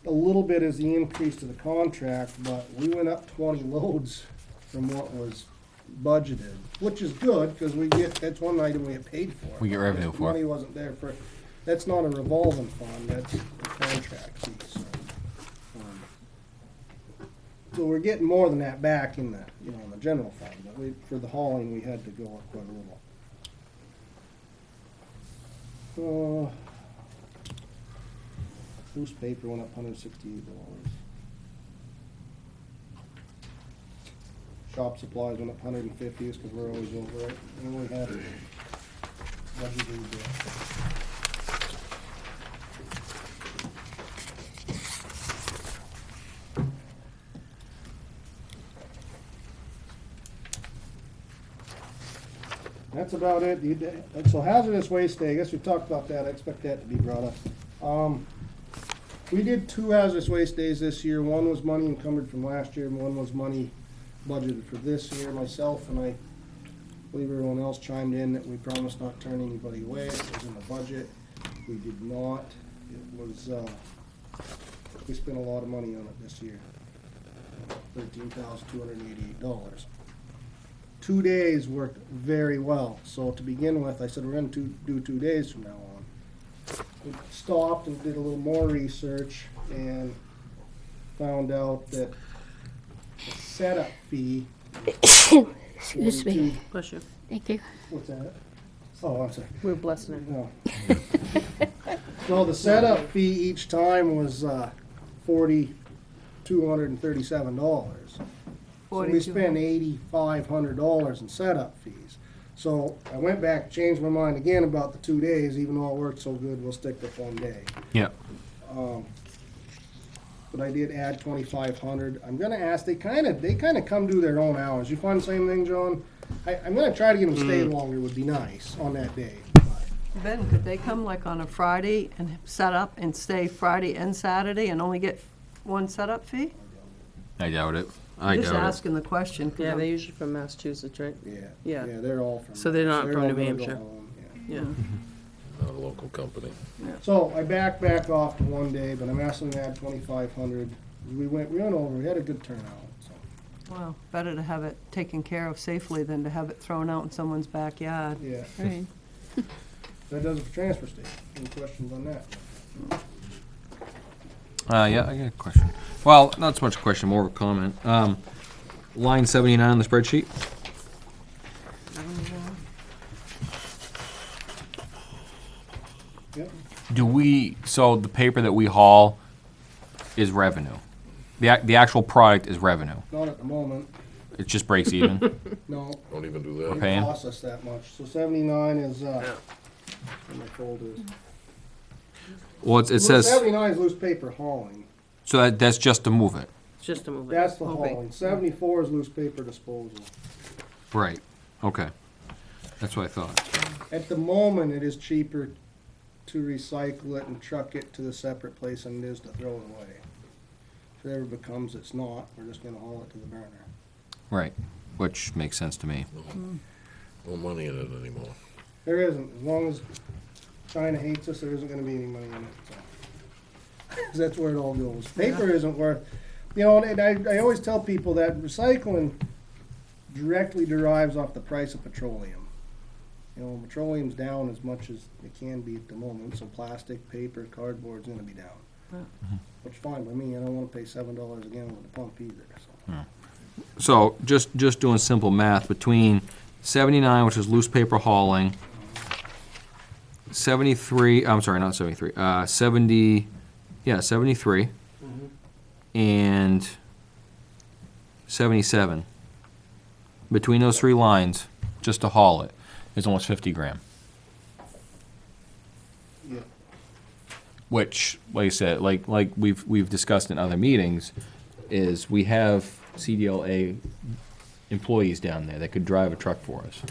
[SPEAKER 1] a little bit is the increase to the contract, but we went up 20 loads from what was budgeted, which is good, because that's one item we get paid for.
[SPEAKER 3] We get revenue for.
[SPEAKER 1] Money wasn't there that's not a revolving fund, that's a contract fee, so. So we're getting more than that back in the, in the general fund, but for the hauling, we had to go up quite a little. Newspaper went up $168. Shop supplies went up $150, because we're always over it. We only had budgeted, that's about it. So hazardous waste day, I guess we talked about that, I expect that to be brought up. We did 2 hazardous waste days this year. One was money encumbered from last year, and one was money budgeted for this year. Myself and I believe everyone else chimed in that we promised not to turn anybody away. It was in the budget. We did not. It was, we spent a lot of money on it this year. $13,288. 2 days worked very well. So to begin with, I said we're going to do 2 days from now on. We stopped and did a little more research and found out that the setup fee
[SPEAKER 2] Excuse me.
[SPEAKER 10] Bless you.
[SPEAKER 2] Thank you.
[SPEAKER 1] What's that? Oh, I'm sorry.
[SPEAKER 10] We're blessing it.
[SPEAKER 1] No. So the setup fee each time was $4,237. So we spent $8,500 in setup fees. So I went back, changed my mind again about the 2 days, even though it worked so good, we'll stick with 1 day.
[SPEAKER 3] Yep.
[SPEAKER 1] But I did add 2,500. I'm gonna ask, they kinda come do their own hours. You find the same thing, John? I'm gonna try to get them to stay longer, would be nice on that day.
[SPEAKER 10] Ben, could they come like on a Friday and set up and stay Friday and Saturday and only get one setup fee?
[SPEAKER 3] I doubt it. I
[SPEAKER 10] Just
[SPEAKER 3] doubt it.
[SPEAKER 10] asking the question. 'cause
[SPEAKER 11] Yeah,
[SPEAKER 10] I'm-
[SPEAKER 11] they're usually from Massachusetts, right?
[SPEAKER 1] Yeah,
[SPEAKER 11] Yeah.
[SPEAKER 1] yeah, they're all from.
[SPEAKER 11] So they're not from
[SPEAKER 1] all
[SPEAKER 11] New
[SPEAKER 1] gonna go
[SPEAKER 11] Hampshire.
[SPEAKER 1] home, yeah.
[SPEAKER 11] Yeah.
[SPEAKER 7] Not a local company.
[SPEAKER 1] So I back off to 1 day, but I'm asking to add 2,500. We went over, we had a good turnout, so.
[SPEAKER 10] Well, better to have it taken care of safely than to have it thrown out in someone's backyard.
[SPEAKER 1] Yeah,
[SPEAKER 2] Right.
[SPEAKER 1] that does it for transfer station. Any questions on that?
[SPEAKER 3] Yeah, I got a question. Well, not so much a question, more of a comment. Line 79 on the spreadsheet.
[SPEAKER 1] Yep,
[SPEAKER 3] So the paper that we haul is revenue. The actual product is revenue.
[SPEAKER 1] not at the moment,
[SPEAKER 3] It just breaks even.
[SPEAKER 1] no.
[SPEAKER 7] Don't even do
[SPEAKER 1] It
[SPEAKER 7] that.
[SPEAKER 3] Paying?
[SPEAKER 1] costs us that much. So 79 is, in my folders.
[SPEAKER 3] Well, it says,
[SPEAKER 1] 79 is loose paper hauling.
[SPEAKER 3] so that's just to move it.
[SPEAKER 11] It's just a movie.
[SPEAKER 1] That's the
[SPEAKER 10] Okay.
[SPEAKER 1] hauling. 74 is loose paper disposal.
[SPEAKER 3] Right. Okay. That's what I thought.
[SPEAKER 1] At the moment, it is cheaper to recycle it and truck it to the separate place than it is to throw it away. If it ever becomes it's not, we're just gonna haul it to the burner.
[SPEAKER 3] Right. Which makes sense to me.
[SPEAKER 7] No money in it anymore.
[SPEAKER 1] There isn't, as long as China hates us, there isn't gonna be any money in it, so. 'Cause that's where it all goes. Paper isn't worth, you know, and I always tell people that recycling directly derives off the price of petroleum. You know, petroleum's down as much as it can be at the moment, so plastic, paper, cardboard's gonna be down. Which is fine by me, I don't wanna pay $7 a gallon at the pump either, so.
[SPEAKER 3] So just doing simple math, between 79, which is loose paper hauling, 73, I'm sorry, not 73, 73, and 77. Between those three lines, just to haul it, is almost 50 grand.
[SPEAKER 1] Yeah.
[SPEAKER 3] Which, like I said, like we've discussed in other meetings, is we have CDLA employees down there that could drive a truck for us.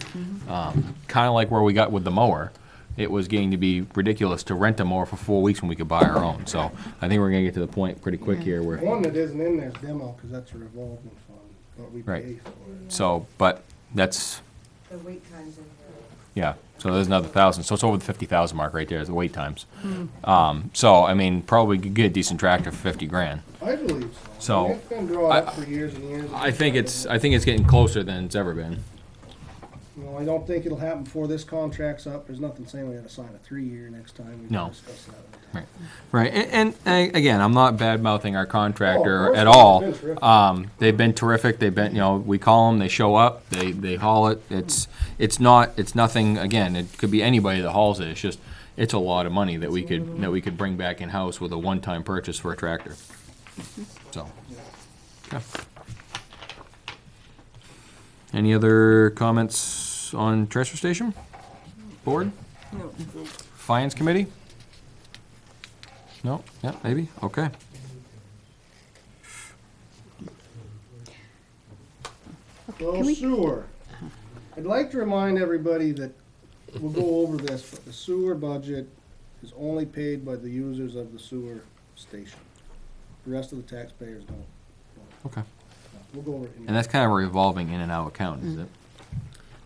[SPEAKER 3] Kind of like where we got with the mower. It was getting to be ridiculous to rent a mower for 4 weeks when we could buy our own. So I think we're gonna get to the point pretty quick here where,
[SPEAKER 1] One that isn't in there is demo, cause that's a revolving fund, what we
[SPEAKER 3] Right.
[SPEAKER 1] pay for it.
[SPEAKER 3] so, but that's,
[SPEAKER 12] The wait times in there.
[SPEAKER 3] yeah, so there's another 1,000. So it's over the 50,000 mark right there, is the wait times. So, I mean, probably could get a decent tractor for 50 grand.
[SPEAKER 1] I believe so.
[SPEAKER 3] So,
[SPEAKER 1] I mean, it's been drawn up for years and years.
[SPEAKER 3] I think it's getting closer than it's ever been.
[SPEAKER 1] You know, I don't think it'll happen before this contract's up. There's nothing saying we gotta sign a 3-year next time. We
[SPEAKER 3] No.
[SPEAKER 1] can discuss that at the time.
[SPEAKER 3] Right, and again, I'm not bad-mouthing our contractor
[SPEAKER 1] Oh, of
[SPEAKER 3] at
[SPEAKER 1] course
[SPEAKER 3] all.
[SPEAKER 1] not. They've been terrific.
[SPEAKER 3] They've been terrific, they've been, you know, we call them, they show up, they haul it. It's nothing, again, it could be anybody that hauls it, it's a lot of money that we could bring back in-house with a one-time purchase for a tractor. So, yeah. Any other comments on transfer station? Board? Finance committee? No? Yeah, maybe? Okay.
[SPEAKER 1] Well, sewer. I'd like to remind everybody that, we'll go over this, but the sewer budget is only paid by the users of the sewer station. The rest of the taxpayers don't.
[SPEAKER 3] Okay.
[SPEAKER 1] We'll go over it.
[SPEAKER 3] And that's kind of a revolving in and out account, is it?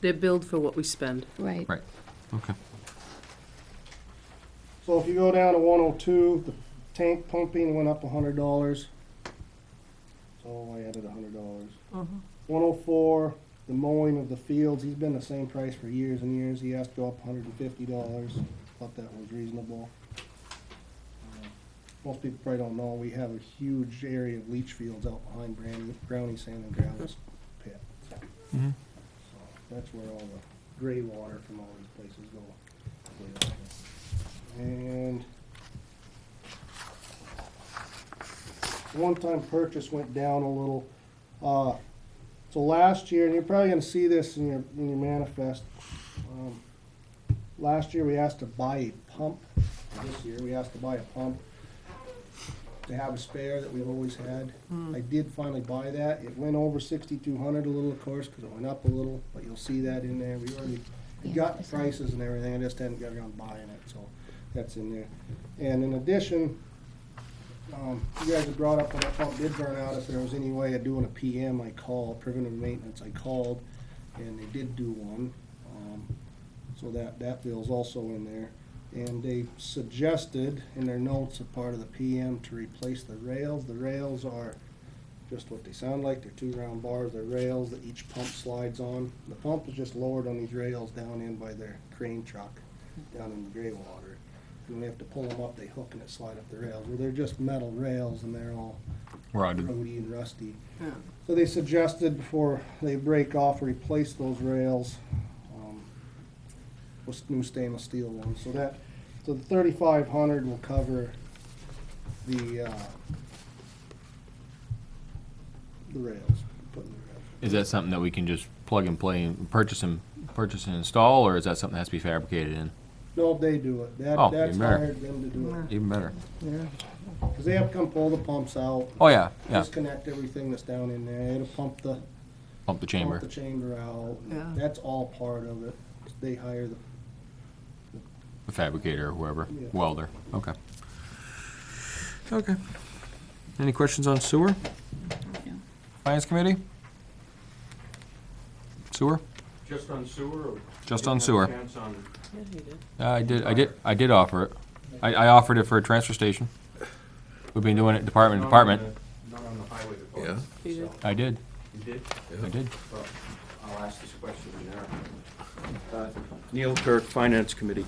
[SPEAKER 11] They're billed for what we spend.
[SPEAKER 2] Right.
[SPEAKER 3] Right. Okay.
[SPEAKER 1] So if you go down to 102, the tank pumping went up $100. So I added $100. 104, the mowing of the fields, he's been the same price for years and years. He has to go up $150. Thought that was reasonable. Most people probably don't know, we have a huge area of leach fields out behind Brownie Sand and Gravel's pit. So That's where all the gray water from all these places go. And one-time purchase went down a little. So last year, and you're probably gonna see this in your manifest. Last year, we asked to buy a pump. This year, we asked to buy a pump to have a spare that we've always had. I did finally buy that. It went over 6,200 a little, of course, because it went up a little, but you'll see that in there. We already got the prices and everything, I just hadn't got around buying it, so that's in there. And in addition, you guys have brought up when that pump did burn out, if there was any way of doing a PM, I called, preventive maintenance, I called, and they did do one. So that bill's also in there. And they suggested in their notes a part of the PM to replace the rails. The rails are just what they sound like. They're 2 round bars. They're rails that each pump slides on. The pump is just lowered on these rails down in by their crane truck, down in the gray water. And when they have to pull them up, they hook and it slide up the rails. Well, they're just metal rails and they're all
[SPEAKER 3] Rotted.
[SPEAKER 1] roady and rusty.
[SPEAKER 11] Yeah.
[SPEAKER 1] So they suggested before they break off, replace those rails with new stainless steel ones. So the 3,500 will cover the rails, putting the rails.
[SPEAKER 3] Is that something that we can just plug and play and purchase and install, or is that something that has to be fabricated in?
[SPEAKER 1] No, they do it.
[SPEAKER 3] Oh,
[SPEAKER 1] That's
[SPEAKER 3] even better.
[SPEAKER 1] hired them to do it.
[SPEAKER 3] Even better.
[SPEAKER 1] Because they have to come pull the pumps out.
[SPEAKER 3] Oh, yeah, yeah.
[SPEAKER 1] Disconnect everything that's down in there. They had to pump the
[SPEAKER 3] Chamber.
[SPEAKER 1] Pump the chamber out.
[SPEAKER 10] Yeah.
[SPEAKER 1] That's all part of it. They hire
[SPEAKER 3] The fabricator or whoever,
[SPEAKER 1] Yeah.
[SPEAKER 3] welder, okay. Okay. Any questions on sewer? Finance committee? Sewer?
[SPEAKER 12] Just on sewer or?
[SPEAKER 3] Just
[SPEAKER 12] you
[SPEAKER 3] on
[SPEAKER 12] didn't have a
[SPEAKER 3] sewer.
[SPEAKER 12] chance on-
[SPEAKER 11] Yeah, he did.
[SPEAKER 3] I did offer it. I offered it for a transfer station. We've been doing it department to
[SPEAKER 12] Not on
[SPEAKER 3] department.
[SPEAKER 12] the- Not on the highway department.
[SPEAKER 11] He did.
[SPEAKER 3] I did,
[SPEAKER 12] You did?
[SPEAKER 3] I did.
[SPEAKER 12] Well, I'll ask this question there. Neil Kirk, Finance Committee.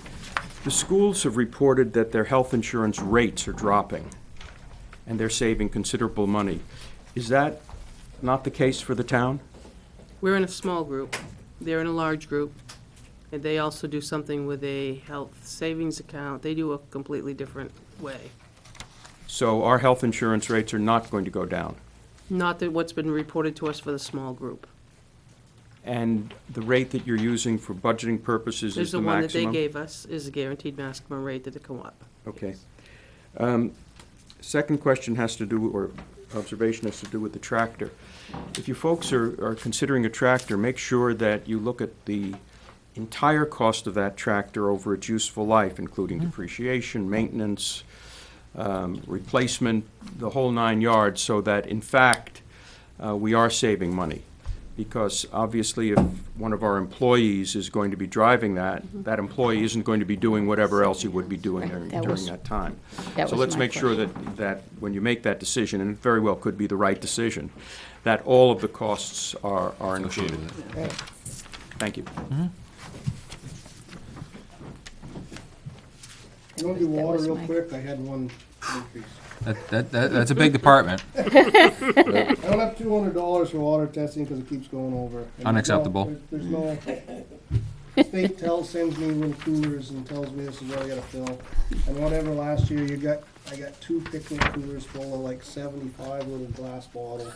[SPEAKER 12] The schools have reported that their health insurance rates are dropping, and they're saving considerable money. Is that not the case for the town?
[SPEAKER 11] We're in a small group. They're in a large group. And they also do something with a health savings account. They do a completely different way.
[SPEAKER 12] So our health insurance rates are not going to go down?
[SPEAKER 11] Not that what's been reported to us for the small group.
[SPEAKER 12] And the rate that you're using for budgeting purposes
[SPEAKER 11] There's
[SPEAKER 12] is
[SPEAKER 11] the
[SPEAKER 12] the
[SPEAKER 11] one that
[SPEAKER 12] maximum?
[SPEAKER 11] they gave us is a guaranteed maximum rate that it come up.
[SPEAKER 12] Okay. Second question has to do, or observation has to do with the tractor. If you folks are considering a tractor, make sure that you look at the entire cost of that tractor over its useful life, including depreciation, maintenance, replacement, the whole 9 yards, so that in fact, we are saving money. Because obviously, if one of our employees is going to be driving that, that employee isn't going to be doing whatever else he would be doing during that time.
[SPEAKER 2] That
[SPEAKER 12] So
[SPEAKER 2] was
[SPEAKER 12] let's
[SPEAKER 2] my
[SPEAKER 12] make sure that when you make that decision, and it very well could be the right decision, that all of the costs are included. Thank you.
[SPEAKER 1] You want to do
[SPEAKER 2] That
[SPEAKER 1] water
[SPEAKER 2] was
[SPEAKER 1] real
[SPEAKER 2] my-
[SPEAKER 1] quick? I had one increase.
[SPEAKER 3] That's a big department.
[SPEAKER 1] I don't have $200 for water testing because it keeps going over. And there's no-
[SPEAKER 3] Unacceptable.
[SPEAKER 1] There's no, state sends me little coolers and tells me this is what I gotta fill. And whatever last year I got 2 picnic coolers full of like 75 little glass bottles.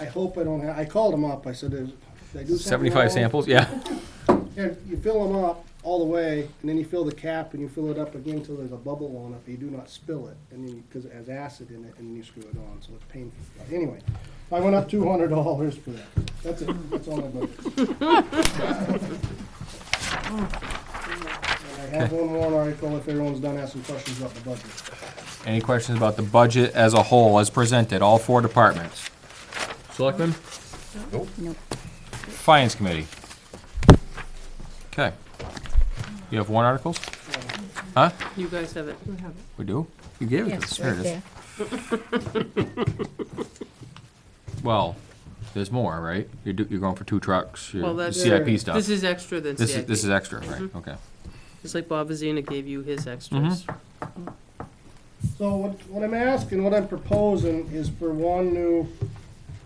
[SPEAKER 1] I hope I don't have, I called them up, I said, did I do something
[SPEAKER 3] 75
[SPEAKER 1] wrong?"
[SPEAKER 3] samples, yeah.
[SPEAKER 1] Yeah, you fill them up all the way, and then you fill the cap, and you fill it up again until there's a bubble on it, but you do not spill it, and then, because it has acid in it, and then you screw it on, so it's painful. But anyway, I went up $200 for that. That's it, that's all my budget. And I have one more article, if everyone's done asking questions about the budget.
[SPEAKER 3] Any questions about the budget as a whole, as presented, all 4 departments? Selectmen?
[SPEAKER 2] Nope.
[SPEAKER 3] Finance committee? Okay. You have warrant articles? Huh?
[SPEAKER 11] You guys have it.
[SPEAKER 3] We do? You gave it to
[SPEAKER 2] Yes,
[SPEAKER 3] us. There
[SPEAKER 2] right
[SPEAKER 3] it is.
[SPEAKER 2] there.
[SPEAKER 3] Well, there's more, right? You're going for 2 trucks, your
[SPEAKER 11] Well, that's-
[SPEAKER 3] CIP stuff.
[SPEAKER 11] This is extra than CIP.
[SPEAKER 3] This is extra, right? Okay.
[SPEAKER 11] Just like Bob Vazina gave you his extras.
[SPEAKER 1] So what I'm asking, what I'm proposing is for one new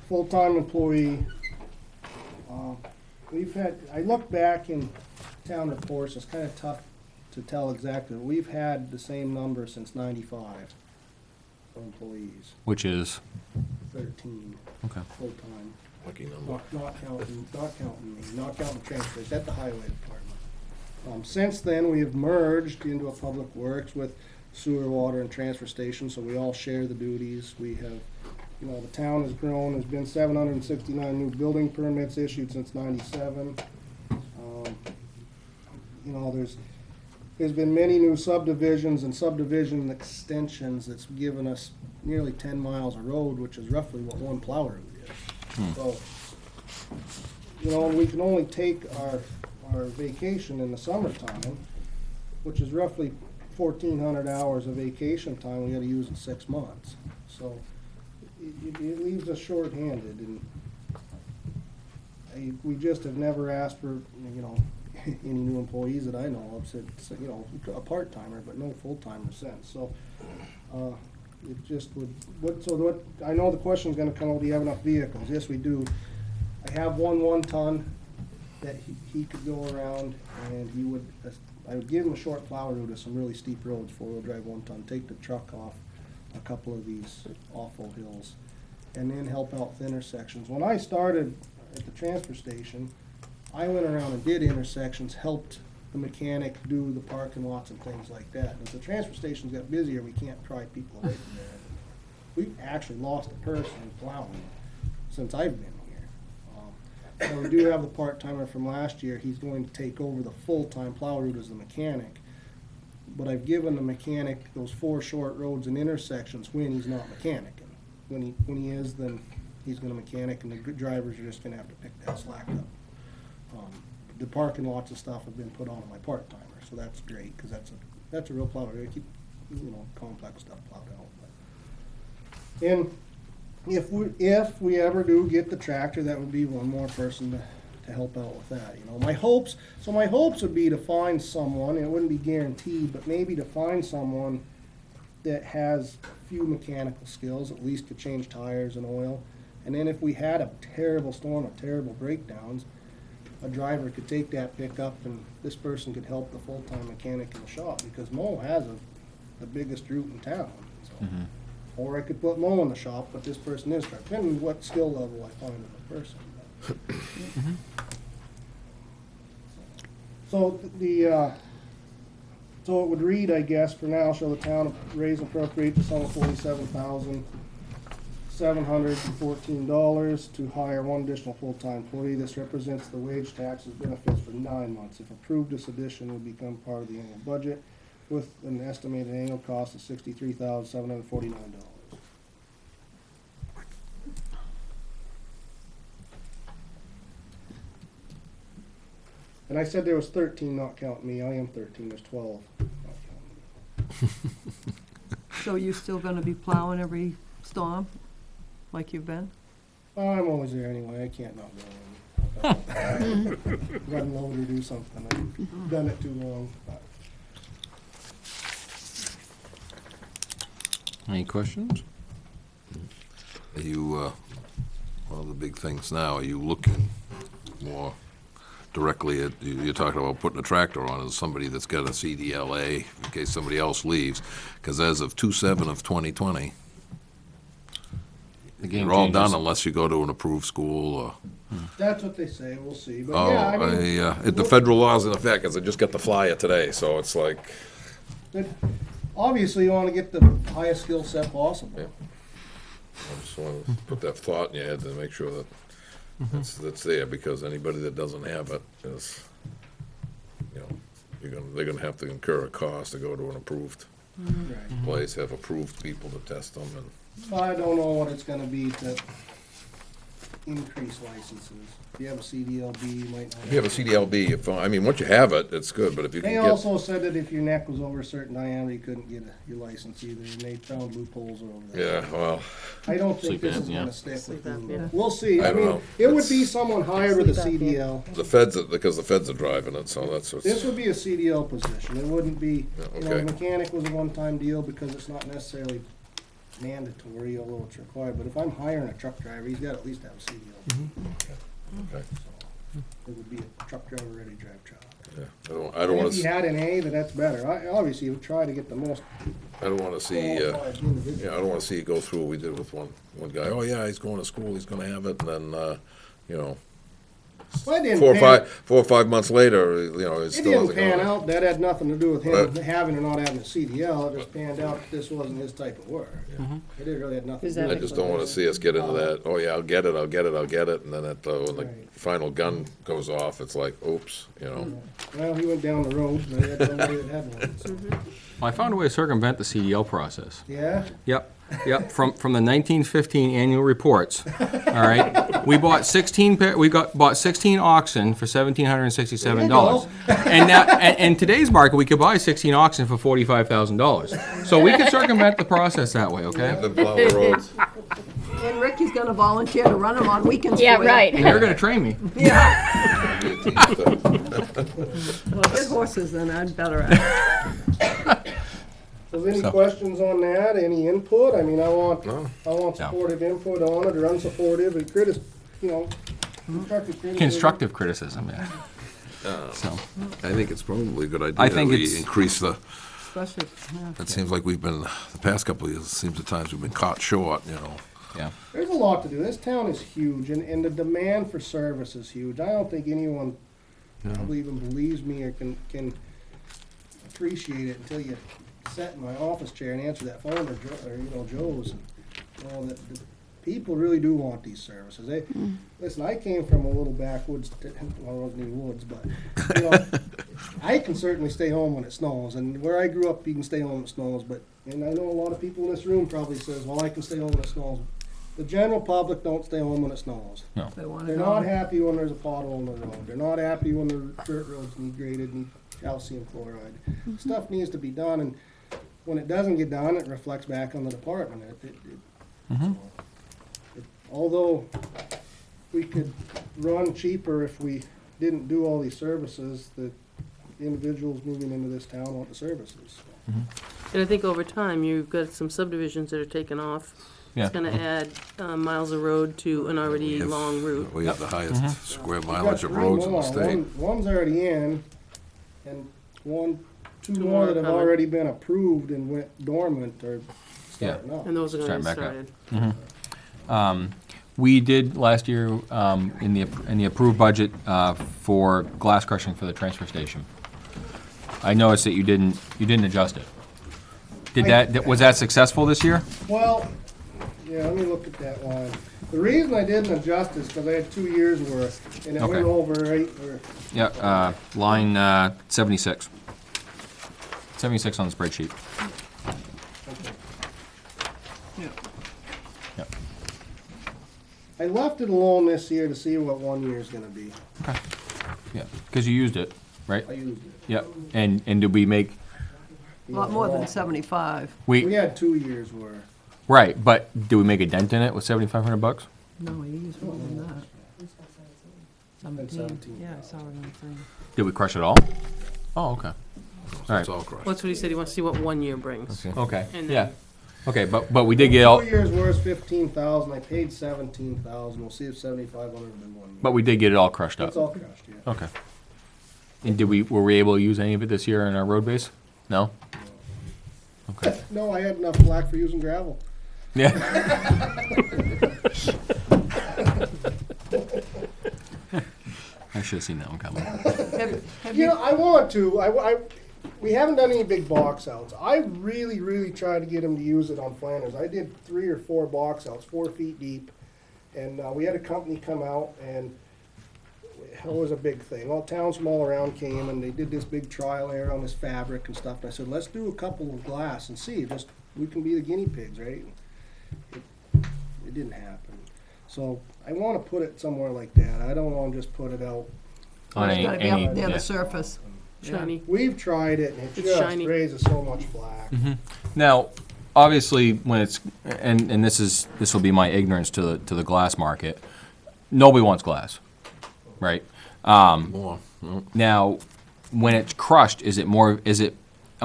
[SPEAKER 1] full-time employee, we've had, I look back in town reports, it's kind of tough to tell exactly. We've had the same number since '95 for employees,
[SPEAKER 3] Which is,
[SPEAKER 1] 13
[SPEAKER 3] okay.
[SPEAKER 1] full-time.
[SPEAKER 7] Lucky number.
[SPEAKER 1] Not counting me, not counting transfers, at the highway department. Since then, we have merged into a public works with sewer, water, and transfer station, so we all share the duties. We have, you know, the town has grown, there's been 769 new building permits issued since '97. You know, there's been many new subdivisions and subdivision extensions that's given us nearly 10 miles of road, which is roughly what one plow route is. So, you know, we can only take our vacation in the summertime, which is roughly 1,400 hours of vacation time we gotta use in 6 months. So it leaves us short-handed, and we just have never asked for, you know, any new employees that I know of, said, you know, a part-timer, but no full-timer since. So, it just would, I know the question's gonna come, do you have enough vehicles? Yes, we do. I have one ton that he could go around, and he would, I would give him a short plow route to some really steep roads, 4-wheel drive 1 ton, take the truck off a couple of these awful hills, and then help out with intersections. When I started at the transfer station, I went around and did intersections, helped the mechanic do the parking lots and things like that. And as the transfer stations got busier, we can't pry people away from there. We've actually lost a person plowing since I've been here. So we do have the part-timer from last year. He's going to take over the full-time plow route as the mechanic. But I've given the mechanic those 4 short roads and intersections when he's not mechanicking. When he is, then he's gonna mechanic, and the drivers are just gonna have to pick that slack up. The parking lots and stuff have been put on my part-timer, so that's great, because that's a real plow. I keep, you know, complex stuff plowed out. But. And if we ever do get the tractor, that would be one more person to help out with that. You know, my hopes would be to find someone. It wouldn't be guaranteed, but maybe to find someone that has a few mechanical skills, at least to change tires and oil. And then if we had a terrible storm, or terrible breakdowns, a driver could take that pickup, and this person could help the full-time mechanic in the shop, because Mo has the biggest route in town. So.
[SPEAKER 3] Mm-hmm.
[SPEAKER 1] Or I could put Mo in the shop, but this person is, depending on what skill level I find in the person. So so it would read, I guess, for now, shall the town raise and appropriate the sum of $47,714 to hire 1 additional full-time employee. This represents the wage taxes benefits for 9 months. If approved, this addition would become part of the annual budget with an estimated annual cost of $63,749. And I said there was 13, not counting me. I am 13. There's 12, not counting me.
[SPEAKER 10] So you're still gonna be plowing every storm, like you've been?
[SPEAKER 1] I'm always there anyway. I can't not go. Run load or do something. I've done it too long.
[SPEAKER 3] Any questions?
[SPEAKER 7] Are you, one of the big things now, are you looking more directly at, you're talking about putting a tractor on as somebody that's got a CDLA in case somebody else leaves? Because as of 2/7 of 2020,
[SPEAKER 3] The game
[SPEAKER 7] you're all
[SPEAKER 3] changes.
[SPEAKER 7] done unless you go to an approved school or.
[SPEAKER 1] That's what they say. We'll see. But
[SPEAKER 7] Oh,
[SPEAKER 1] yeah, I mean,
[SPEAKER 7] the federal law's in effect, because I just got the flyer today, so it's like.
[SPEAKER 1] but obviously you want to get the highest skill set possible.
[SPEAKER 7] Yeah. I just want to put that thought in your head to make sure that that's there, because anybody that doesn't have it is, you know, they're gonna have to incur a cost to go to an approved
[SPEAKER 1] Right.
[SPEAKER 7] place, have approved people to test them, and
[SPEAKER 1] So I don't know what it's gonna be to increase licenses. If you have a CDLB, you might not.
[SPEAKER 7] if you have a CDLB, I mean, once you have it, it's good, but if you
[SPEAKER 1] They
[SPEAKER 7] can get.
[SPEAKER 1] also said that if your neck was over a certain diameter, you couldn't get your license either, and they found loopholes over there.
[SPEAKER 7] Yeah, well,
[SPEAKER 1] I don't think
[SPEAKER 3] Sleep
[SPEAKER 1] this is
[SPEAKER 3] apnea.
[SPEAKER 1] gonna stick with
[SPEAKER 11] Sleep
[SPEAKER 1] them.
[SPEAKER 11] apnea.
[SPEAKER 1] We'll see.
[SPEAKER 7] I
[SPEAKER 1] I
[SPEAKER 7] don't
[SPEAKER 1] mean,
[SPEAKER 7] know.
[SPEAKER 1] it would be
[SPEAKER 7] It's-
[SPEAKER 1] someone hired with a
[SPEAKER 11] Sleep apnea.
[SPEAKER 1] CDL.
[SPEAKER 7] because the feds are driving it, so that's what's.
[SPEAKER 1] This would be a CDL position. It wouldn't be,
[SPEAKER 7] Yeah,
[SPEAKER 1] you know,
[SPEAKER 7] okay.
[SPEAKER 1] mechanic was a one-time deal because it's not necessarily mandatory, although it's required. But if I'm hiring a truck driver, he's got to at least have a CDL.
[SPEAKER 7] Okay.
[SPEAKER 1] it would be a truck driver ready to drive truck.
[SPEAKER 7] Yeah, I don't wanna,
[SPEAKER 1] If you had an A, then that's better. Obviously, you would try to get the most
[SPEAKER 7] I don't wanna see,
[SPEAKER 1] qualified individual.
[SPEAKER 7] yeah, I don't wanna see it go through what we did with one guy. Oh, yeah, he's going to school, he's gonna have it, and then, you know,
[SPEAKER 1] Well, it didn't
[SPEAKER 7] 4 or 5 months later, you know, it
[SPEAKER 1] It
[SPEAKER 7] still
[SPEAKER 1] didn't
[SPEAKER 7] hasn't
[SPEAKER 1] pan
[SPEAKER 7] gone.
[SPEAKER 1] out, that had nothing to do with him
[SPEAKER 7] But-
[SPEAKER 1] having or not having a CDL, it just panned out that this wasn't his type of work.
[SPEAKER 7] Mm-hmm.
[SPEAKER 1] It really had nothing
[SPEAKER 11] Is
[SPEAKER 1] to do
[SPEAKER 11] that
[SPEAKER 7] I
[SPEAKER 1] with
[SPEAKER 7] just
[SPEAKER 1] it.
[SPEAKER 7] don't wanna see us get into that, oh, yeah, I'll get it, and then when the
[SPEAKER 1] Right.
[SPEAKER 7] final gun goes off, it's like, oops, you know.
[SPEAKER 1] Well, he went down the road, but he had somebody that had one, so.
[SPEAKER 3] I found a way to circumvent the CDL process.
[SPEAKER 1] Yeah,
[SPEAKER 3] Yep, from the 1915 annual reports, all right? We bought 16 bought 16 oxen for $1,767. And now, in today's market, we could buy 16 oxen for $45,000. So we could circumvent the process that way, okay?
[SPEAKER 7] Then plow the roads.
[SPEAKER 10] And Ricky's gonna volunteer to run them on weekends for you.
[SPEAKER 2] Yeah, right.
[SPEAKER 3] They're gonna train me.
[SPEAKER 10] Yeah. Well, his horses, then I'd better at.
[SPEAKER 1] so any
[SPEAKER 3] So-
[SPEAKER 1] questions on that, any input? I mean, I want
[SPEAKER 7] No.
[SPEAKER 1] supportive input on it, or unsupportive, and constructive criticism.
[SPEAKER 3] Constructive criticism, yeah. So,
[SPEAKER 7] I think it's probably a good idea
[SPEAKER 3] I
[SPEAKER 7] that
[SPEAKER 3] think
[SPEAKER 7] we
[SPEAKER 3] it's-
[SPEAKER 7] increase the,
[SPEAKER 10] Especially, yeah.
[SPEAKER 7] it seems like we've been, the past couple of years, it seems at times we've been caught short, you know.
[SPEAKER 3] yeah.
[SPEAKER 1] There's a lot to do. This town is huge, and the demand for service is huge. I don't think anyone probably even believes me or can appreciate it until you sit in my office chair and answer that phone or Joe's. The people really do want these services. Listen, I came from a little backwoods, well, it wasn't even woods, but I can certainly stay home when it snows, and where I grew up, you can stay home when it snows. And I know a lot of people in this room probably says, well, I can stay home when it snows. The general public don't stay home when it snows.
[SPEAKER 10] They wanna
[SPEAKER 1] They're
[SPEAKER 10] go.
[SPEAKER 1] not happy when there's a pothole in the road. They're not happy when the dirt roads need graded, need calcium chloride. Stuff needs to be done, and when it doesn't get done, it reflects back on the department. Although we could run cheaper if we didn't do all these services, the individuals moving into this town want the services.
[SPEAKER 11] And I think over time, you've got some subdivisions that are taken off.
[SPEAKER 3] Yeah.
[SPEAKER 11] It's gonna add miles of road to an already
[SPEAKER 7] Yes.
[SPEAKER 11] long route.
[SPEAKER 7] We have the highest square
[SPEAKER 1] We've got
[SPEAKER 7] mileage of
[SPEAKER 1] three
[SPEAKER 7] roads in the
[SPEAKER 1] more.
[SPEAKER 7] state.
[SPEAKER 1] One's already in, and two
[SPEAKER 11] Two
[SPEAKER 1] more
[SPEAKER 11] more
[SPEAKER 1] that have
[SPEAKER 11] coming.
[SPEAKER 1] already been approved and went dormant are starting up.
[SPEAKER 11] And those are gonna
[SPEAKER 3] Starting
[SPEAKER 11] get
[SPEAKER 3] back up.
[SPEAKER 11] started.
[SPEAKER 3] We did last year, in the approved budget, for glass crushing for the transfer station. I noticed that you didn't adjust it. Was that successful this year?
[SPEAKER 1] Well, yeah, let me look at that line. The reason I didn't adjust is because I had 2 years worth, and it
[SPEAKER 3] Okay.
[SPEAKER 1] went over, right, or,
[SPEAKER 3] Yeah, line 76. 76 on the spreadsheet. Yep.
[SPEAKER 1] I left it alone this year to see what 1 year's gonna be.
[SPEAKER 3] Yeah, because you used it, right?
[SPEAKER 1] I used it.
[SPEAKER 3] Yep. And did we make,
[SPEAKER 10] A lot more than 75.
[SPEAKER 1] We had 2 years worth.
[SPEAKER 3] right, but did we make a dent in it with $7,500?
[SPEAKER 10] No, he used more than that.
[SPEAKER 1] 17.
[SPEAKER 10] Yeah, I saw it on the thing.
[SPEAKER 3] Did we crush it all? Oh, okay. All right.
[SPEAKER 7] It's all crushed.
[SPEAKER 11] Well, that's what he said, he wants to see what 1 year brings.
[SPEAKER 3] Okay,
[SPEAKER 11] And
[SPEAKER 3] yeah.
[SPEAKER 11] then-
[SPEAKER 3] Okay, but we did get all,
[SPEAKER 1] 2 years worth, 15,000, I paid 17,000, we'll see if 7,500 will be 1 year.
[SPEAKER 3] but we did get it all crushed up.
[SPEAKER 1] It's all crushed, yeah.
[SPEAKER 3] Okay. And were we able to use any of it this year in our road base? No? Okay.
[SPEAKER 1] No, I had enough flack for using gravel.
[SPEAKER 3] Yeah. I should have seen that one coming.
[SPEAKER 10] Have
[SPEAKER 1] You
[SPEAKER 10] you,
[SPEAKER 1] know, I want to. We haven't done any big box outs. I really, really tried to get him to use it on Flanders. I did 3 or 4 box outs, 4 feet deep, and we had a company come out, and it was a big thing. All towns from all around came, and they did this big trial error on this fabric and stuff. And I said, let's do a couple of glass and see. Just we can be the guinea pigs, right? It didn't happen. So I want to put it somewhere like that. I don't want to just put it out.
[SPEAKER 3] On
[SPEAKER 10] it's gotta be up near
[SPEAKER 3] yeah.
[SPEAKER 10] the surface.
[SPEAKER 11] Shiny.
[SPEAKER 1] We've tried it, and it
[SPEAKER 11] It's
[SPEAKER 1] just
[SPEAKER 11] shiny.
[SPEAKER 1] raises so much flack.
[SPEAKER 3] Now, obviously, when it's, and this will be my ignorance to the glass market, nobody wants glass, right?
[SPEAKER 7] More. No.
[SPEAKER 3] Now, when it's crushed, I'm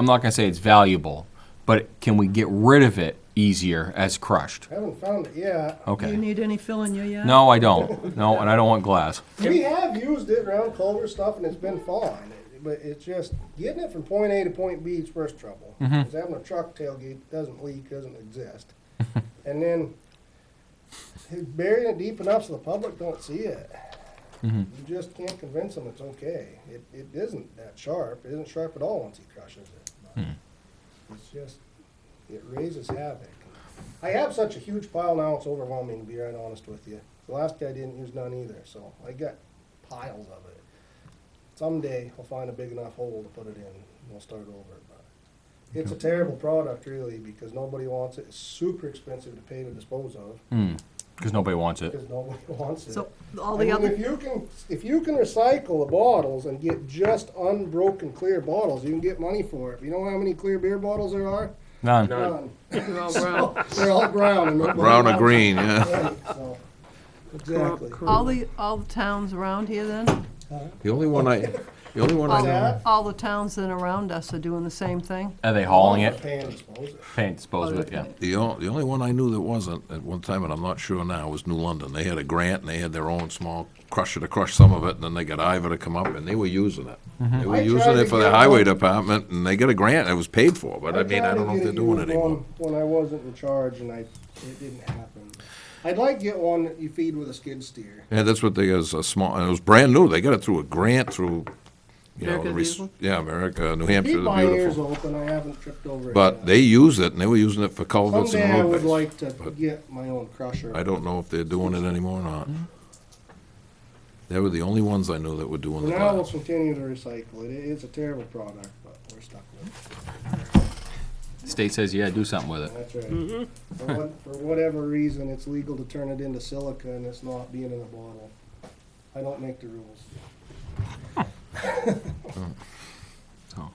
[SPEAKER 3] not gonna say it's valuable, but can we get rid of it easier as crushed?
[SPEAKER 1] Haven't found it yet.
[SPEAKER 10] Do
[SPEAKER 3] Okay.
[SPEAKER 10] you need any filling you yet?
[SPEAKER 3] No, I don't. No, and I don't want glass.
[SPEAKER 1] We have used it around culvert stuff and it's been fine, but it's just getting it from point A to point B is first trouble. Because having a truck tailgate doesn't leak, doesn't exist. And then burying it deep enough so the public don't see it. You just can't convince them it's okay. It isn't that sharp. It isn't sharp at all once he crushes it. But it's just, it raises havoc. I have such a huge pile now, it's overwhelming, to be right honest with you. The last guy didn't use none either, so I got piles of it. Someday I'll find a big enough hole to put it in, and we'll start over. But it's a terrible product, really, because nobody wants it. It's super expensive to pay to dispose of.
[SPEAKER 3] Because nobody wants it.
[SPEAKER 1] Because nobody wants it.
[SPEAKER 10] So all
[SPEAKER 1] I
[SPEAKER 10] the
[SPEAKER 1] mean,
[SPEAKER 10] other,
[SPEAKER 1] if you can recycle the bottles and get just unbroken clear bottles, you can get money for it. You know how many clear beer bottles there are?
[SPEAKER 3] None.
[SPEAKER 1] None.
[SPEAKER 11] They're all brown.
[SPEAKER 1] They're all brown. And nobody
[SPEAKER 7] Brown or
[SPEAKER 1] wants
[SPEAKER 7] green,
[SPEAKER 1] it.
[SPEAKER 7] yeah.
[SPEAKER 1] Right, so, exactly.
[SPEAKER 10] all the towns around here then?
[SPEAKER 7] The only one I know.
[SPEAKER 1] that?
[SPEAKER 10] All the towns then around us are doing the same thing?
[SPEAKER 3] Are they hauling it?
[SPEAKER 1] Pay and dispose it.
[SPEAKER 3] Pay and dispose of it, yeah.
[SPEAKER 7] The only one I knew that wasn't at one time, and I'm not sure now, was New London. They had a grant, and they had their own small crusher to crush some of it, and then they got Ivor to come up, and they were using it. They were
[SPEAKER 1] I
[SPEAKER 7] using
[SPEAKER 1] tried
[SPEAKER 7] it
[SPEAKER 1] to
[SPEAKER 7] for the
[SPEAKER 1] get
[SPEAKER 7] highway
[SPEAKER 1] one.
[SPEAKER 7] department, and they got a grant. It was paid for, but I mean, I
[SPEAKER 1] tried
[SPEAKER 7] don't
[SPEAKER 1] to
[SPEAKER 7] know if
[SPEAKER 1] get
[SPEAKER 7] they're
[SPEAKER 1] a
[SPEAKER 7] doing it
[SPEAKER 1] used one
[SPEAKER 7] anymore.
[SPEAKER 1] when I wasn't in charge, and it didn't happen. I'd like to get one that you feed with a skid steer.
[SPEAKER 7] Yeah, that's what they got, is a small, and it was brand new. They got it through a grant through, you know,
[SPEAKER 11] America the Beautiful?
[SPEAKER 7] yeah, America, New Hampshire,
[SPEAKER 1] Keep
[SPEAKER 7] the
[SPEAKER 1] my ears
[SPEAKER 7] beautiful.
[SPEAKER 1] open, I haven't tripped over it
[SPEAKER 7] But
[SPEAKER 1] yet.
[SPEAKER 7] they used it, and they were using it for culverts and
[SPEAKER 1] Someday I
[SPEAKER 7] road
[SPEAKER 1] would
[SPEAKER 7] base.
[SPEAKER 1] like to get my own crusher.
[SPEAKER 7] I don't know if they're doing it anymore or not. They were the only ones I knew that were doing the
[SPEAKER 1] Now we'll
[SPEAKER 7] glass.
[SPEAKER 1] continue to recycle it. It's a terrible product, but we're stuck with it.
[SPEAKER 3] State says, yeah, do something with it.
[SPEAKER 1] That's right. For whatever reason, it's legal to turn it into silica and it's not being in a bottle. I don't make the rules.
[SPEAKER 3] Oh.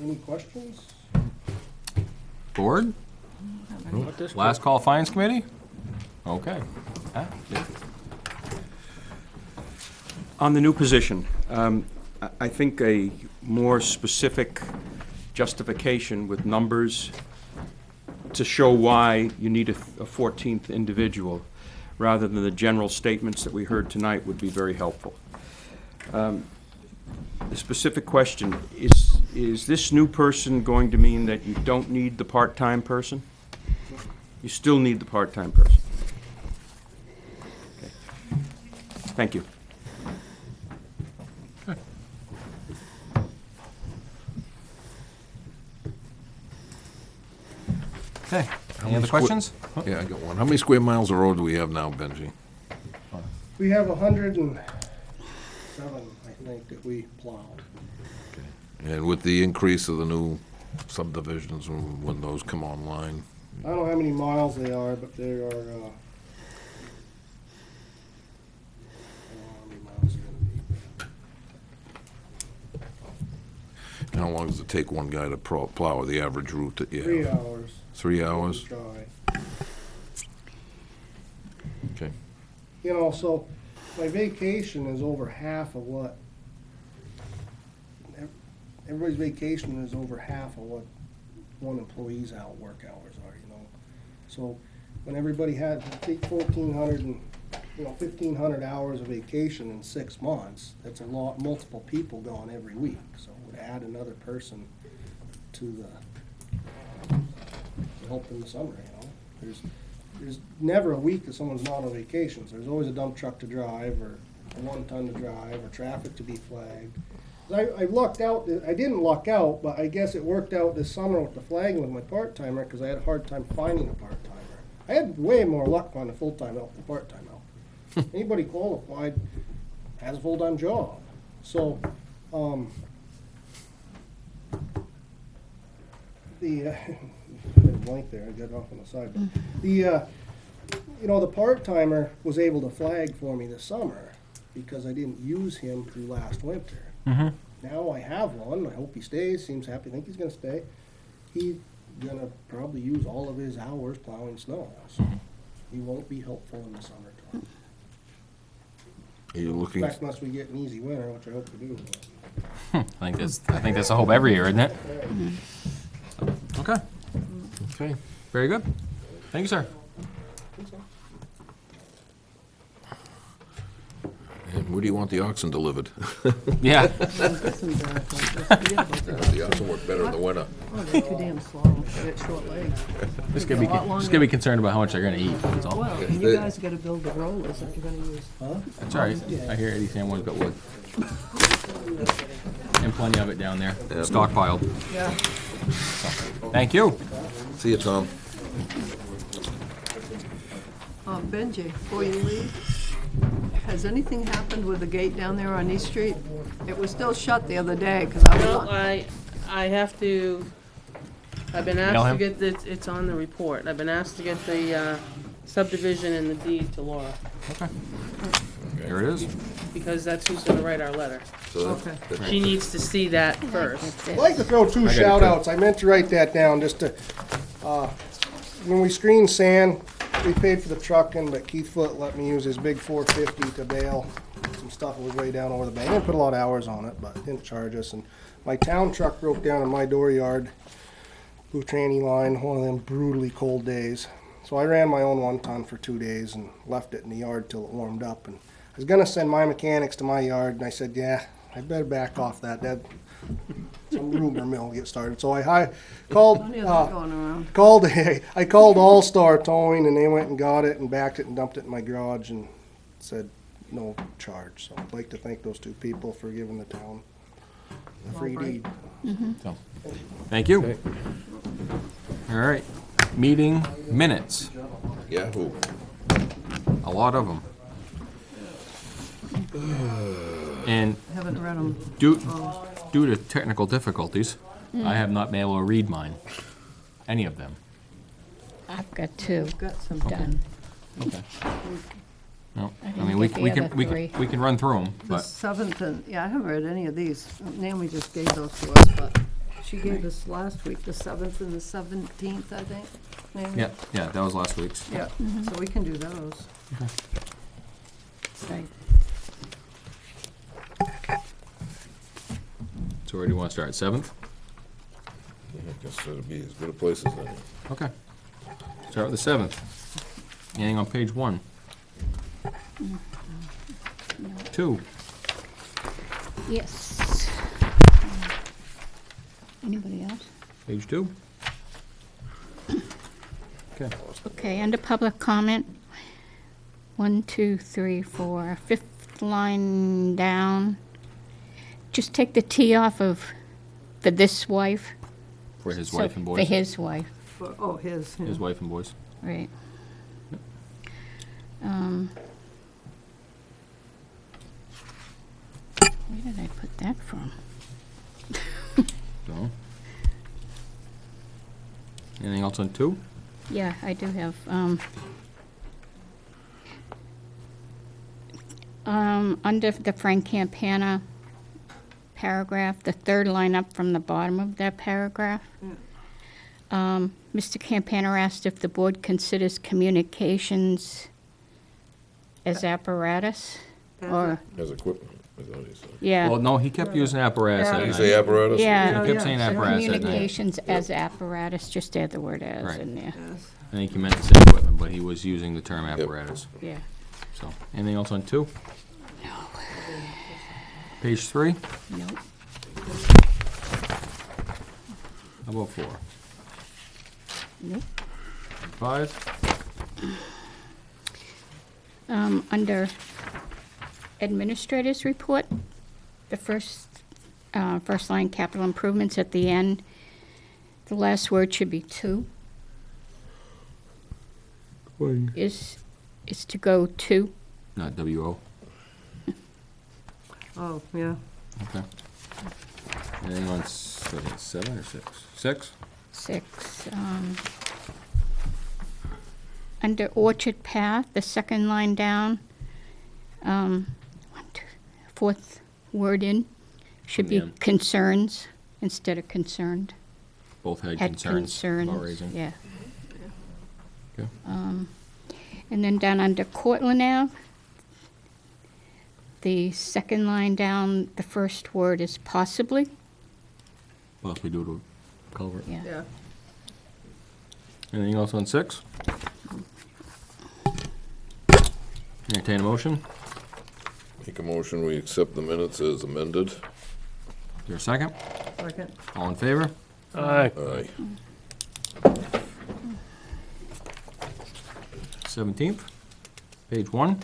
[SPEAKER 1] Any questions?
[SPEAKER 3] Board?
[SPEAKER 4] Not this
[SPEAKER 3] Last call, Finance Committee? Okay. Yeah.
[SPEAKER 12] On the new position, I think a more specific justification with numbers to show why you need a 14th individual, rather than the general statements that we heard tonight, would be very helpful. The specific question, is this new person going to mean that you don't need the part-time person? You still need the part-time person. Okay. Thank you.
[SPEAKER 3] Okay. Any other questions?
[SPEAKER 7] Yeah, I got one. How many square miles of road do we have now, Benji?
[SPEAKER 1] We have 107, I think, that we plowed.
[SPEAKER 7] And with the increase of the new subdivisions, when those come online,
[SPEAKER 1] I don't know how many miles they are, but they are, I don't know how many miles they're gonna be.
[SPEAKER 7] and how long does it take one guy to plow the average route that you have?
[SPEAKER 1] 3 hours.
[SPEAKER 7] 3 hours?
[SPEAKER 1] Try.
[SPEAKER 7] Okay.
[SPEAKER 1] You know, so my vacation is over half of what, everybody's vacation is over half of what one employee's work hours are, you know. So when everybody had, take 1,400 and, 1,500 hours of vacation in 6 months, that's a lot, multiple people gone every week. So it would add another person to help in the summer, you know. There's never a week that someone's not on vacation. So there's always a dump truck to drive, or a 1 ton to drive, or traffic to be flagged. I lucked out, I didn't luck out, but I guess it worked out this summer with the flagging with my part-timer, because I had a hard time finding a part-timer. I had way more luck finding a full-time help than part-time help. Anybody qualified has a full-time job. So, the, blank there, I got off on the side, but the part-timer was able to flag for me this summer because I didn't use him through last winter. Now I have one, I hope he stays, seems happy, I think he's gonna stay. He's gonna probably use all of his hours plowing snow, so he won't be helpful in the summertime.
[SPEAKER 7] Are you looking,
[SPEAKER 1] In fact, unless we get an easy winter, which I hope we do.
[SPEAKER 3] I think that's the hope every year, isn't it? Okay. Okay, very good. Thank you, sir.
[SPEAKER 7] And where do you want the oxen delivered?
[SPEAKER 3] Yeah.
[SPEAKER 7] The oxen work better in the winter.
[SPEAKER 10] Oh, they're too damn slow. They got short legs.
[SPEAKER 3] Just gonna be concerned about how much they're gonna eat, that's all.
[SPEAKER 10] Well, and you guys gotta build the rollers if you're gonna use.
[SPEAKER 3] That's all right. I hear Eddie saying one's got wood. And plenty of it down there, stockpiled.
[SPEAKER 10] Yeah.
[SPEAKER 3] Thank you.
[SPEAKER 7] See you, Tom.
[SPEAKER 10] Benji, before you leave, has anything happened with the gate down there on East Street? It was still shut the other day, because I was
[SPEAKER 11] No,
[SPEAKER 10] on.
[SPEAKER 11] I have to, I've been
[SPEAKER 3] Email
[SPEAKER 11] asked to
[SPEAKER 3] him?
[SPEAKER 11] get this, it's on the report. I've been asked to get the subdivision and the deed to Laura,
[SPEAKER 3] Okay. There it is.
[SPEAKER 11] because that's who's gonna write our letter.
[SPEAKER 7] So
[SPEAKER 10] Okay.
[SPEAKER 11] She needs to see that first.
[SPEAKER 1] I'd like to throw two
[SPEAKER 3] got it, too.
[SPEAKER 1] shout outs. I meant to write that down just to, when we screened sand, we paid for the trucking, but Keith Foot let me use his big 450 to bale some stuff that was way down over the bank. He didn't put a lot of hours on it, but didn't charge us. And my town truck broke down in my dooryard, blue tranny line, one of them brutally cold days. So I ran my own 1 ton for 2 days and left it in the yard till it warmed up. And I was gonna send my mechanics to my yard, and I said, yeah, I better back off that. Some rumor mill will get started. So I called,
[SPEAKER 10] Plenty of that going around.
[SPEAKER 1] I called All Star Towing, and they went and got it and backed it and dumped it in my garage and said no charge. So I'd like to thank those two people for giving the town a free
[SPEAKER 10] Albright.
[SPEAKER 1] deed.
[SPEAKER 3] So, thank you. All right, meeting minutes,
[SPEAKER 7] Yahoo.
[SPEAKER 3] a lot of them. And
[SPEAKER 10] Haven't read them.
[SPEAKER 3] due to technical difficulties, I have not been able to read mine, any of them.
[SPEAKER 2] I've got two
[SPEAKER 10] Got some.
[SPEAKER 2] done.
[SPEAKER 3] Okay. No, I
[SPEAKER 2] didn't
[SPEAKER 3] mean, we
[SPEAKER 2] get the
[SPEAKER 3] can,
[SPEAKER 2] other
[SPEAKER 3] we
[SPEAKER 2] three.
[SPEAKER 3] can, we can run through them,
[SPEAKER 10] The
[SPEAKER 3] but,
[SPEAKER 10] 7th and, yeah, I haven't read any of these. Naomi just gave those to us, but she gave us last week, the 7th and the 17th, I think. Naomi?
[SPEAKER 3] yeah, that was last week's.
[SPEAKER 10] Yeah, so we can do those.
[SPEAKER 2] Right.
[SPEAKER 3] So where do you want to start, 7th?
[SPEAKER 7] I guess that'd be as good a place as any.
[SPEAKER 3] Okay. Start with the 7th. Anything on page 1? 2.
[SPEAKER 2] Yes. Anybody else?
[SPEAKER 3] Page 2. Okay.
[SPEAKER 2] Okay, under public comment, 1, 2, 3, 4, 5th line down. Just take the T off of the this wife.
[SPEAKER 3] For his
[SPEAKER 2] So,
[SPEAKER 3] wife and boys.
[SPEAKER 2] For his wife,
[SPEAKER 10] Oh, his. yeah.
[SPEAKER 3] His wife and boys.
[SPEAKER 2] right. Where did I put that from?
[SPEAKER 3] So. Anything else on 2?
[SPEAKER 2] Yeah, I do have, under the Frank Campana paragraph, the third line up from the bottom of that paragraph. Mr. Campana asked if the board considers communications as apparatus, or,
[SPEAKER 7] As equipment, is what he said.
[SPEAKER 2] yeah.
[SPEAKER 3] Well, no, he kept using apparatus
[SPEAKER 10] Yeah.
[SPEAKER 3] at
[SPEAKER 7] Did you
[SPEAKER 3] night.
[SPEAKER 7] say apparatus?
[SPEAKER 2] Yeah.
[SPEAKER 3] He kept saying
[SPEAKER 10] Yeah,
[SPEAKER 3] apparatus at night.
[SPEAKER 2] Communications as apparatus, just add the word as
[SPEAKER 3] Right.
[SPEAKER 2] in there,
[SPEAKER 10] Yes.
[SPEAKER 3] I think he meant to say equipment, but he was using the term apparatus.
[SPEAKER 2] yeah.
[SPEAKER 3] So, anything else on 2? Page 3?
[SPEAKER 2] Nope.
[SPEAKER 3] How about 4?
[SPEAKER 2] Nope.
[SPEAKER 3] 5?
[SPEAKER 2] Under administrators report, the first line, capital improvements at the end, the last word should be to. Is to go to.
[SPEAKER 3] Not W-O.
[SPEAKER 10] Oh, yeah.
[SPEAKER 3] Okay. Anything on 7 or 6? 6?
[SPEAKER 2] 6. Under Orchard Path, the second line down, 4th word in, should
[SPEAKER 3] From the
[SPEAKER 2] be
[SPEAKER 3] end.
[SPEAKER 2] concerns instead of concerned.
[SPEAKER 3] Both had
[SPEAKER 2] Had
[SPEAKER 3] concerns about raising.
[SPEAKER 2] yeah.
[SPEAKER 3] Okay.
[SPEAKER 2] And then down under Cortland Ave, the second line down, the first word is possibly,
[SPEAKER 3] Possibly due to culvert.
[SPEAKER 2] yeah.
[SPEAKER 10] Yeah.
[SPEAKER 3] Anything else on 6? Entertain a motion.
[SPEAKER 7] Make a motion, we accept the minutes as amended.
[SPEAKER 3] Is there a second?
[SPEAKER 10] Second.
[SPEAKER 3] All in favor?
[SPEAKER 4] Aye.
[SPEAKER 7] Aye.
[SPEAKER 3] 17th, page 1.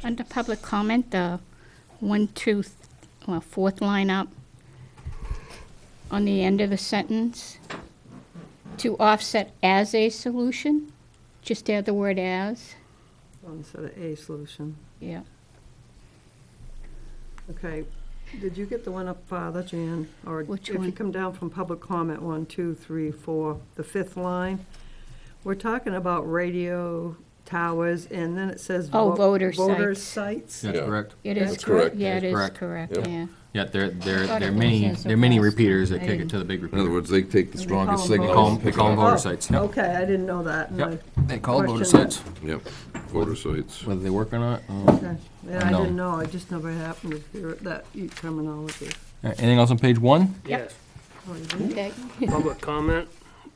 [SPEAKER 2] Under public comment, the fourth line up, on the end of the sentence, to offset as a solution, just add the word as.
[SPEAKER 10] Instead of a solution.
[SPEAKER 2] Yeah.
[SPEAKER 10] Okay, did you get the one up farther, Jan? Or
[SPEAKER 2] Which
[SPEAKER 10] if you
[SPEAKER 2] one?
[SPEAKER 10] come down from public comment, 1, 2, 3, 4, the 5th line, we're talking about radio towers, and then it says
[SPEAKER 2] Oh, voter
[SPEAKER 10] voter
[SPEAKER 2] sites.
[SPEAKER 10] sites.
[SPEAKER 3] That's
[SPEAKER 7] Yeah.
[SPEAKER 3] correct.
[SPEAKER 2] It is
[SPEAKER 7] That's
[SPEAKER 2] correct.
[SPEAKER 7] correct.
[SPEAKER 2] Yeah, it
[SPEAKER 3] That's
[SPEAKER 2] is
[SPEAKER 3] correct.
[SPEAKER 2] correct,
[SPEAKER 7] Yep.
[SPEAKER 2] yeah.
[SPEAKER 3] Yeah,
[SPEAKER 2] thought it
[SPEAKER 3] there are
[SPEAKER 2] was
[SPEAKER 3] many,
[SPEAKER 2] in so
[SPEAKER 3] there are many
[SPEAKER 2] fast.
[SPEAKER 3] repeaters that
[SPEAKER 10] I
[SPEAKER 3] kick it
[SPEAKER 10] didn't-
[SPEAKER 3] to the big
[SPEAKER 7] In other
[SPEAKER 3] repeater.
[SPEAKER 7] words, they take the
[SPEAKER 10] they
[SPEAKER 7] strongest
[SPEAKER 10] call 'em
[SPEAKER 7] signal.
[SPEAKER 3] They call
[SPEAKER 7] and
[SPEAKER 3] 'em- they
[SPEAKER 7] pick it
[SPEAKER 3] call 'em
[SPEAKER 7] up.
[SPEAKER 3] voter sites, yep.
[SPEAKER 10] Okay, I didn't know that. and
[SPEAKER 3] Yep,
[SPEAKER 10] I
[SPEAKER 3] they call it voter
[SPEAKER 10] questioned
[SPEAKER 3] sites.
[SPEAKER 7] Yep, voter sites.
[SPEAKER 3] Whether they work or not.
[SPEAKER 10] Okay. Yeah, I
[SPEAKER 3] Unknown.
[SPEAKER 10] didn't know, I just never happened to hear that terminology.
[SPEAKER 3] Anything else on page 1?
[SPEAKER 4] Yes.
[SPEAKER 10] Oh, you didn't?
[SPEAKER 2] Okay.
[SPEAKER 4] Public comment,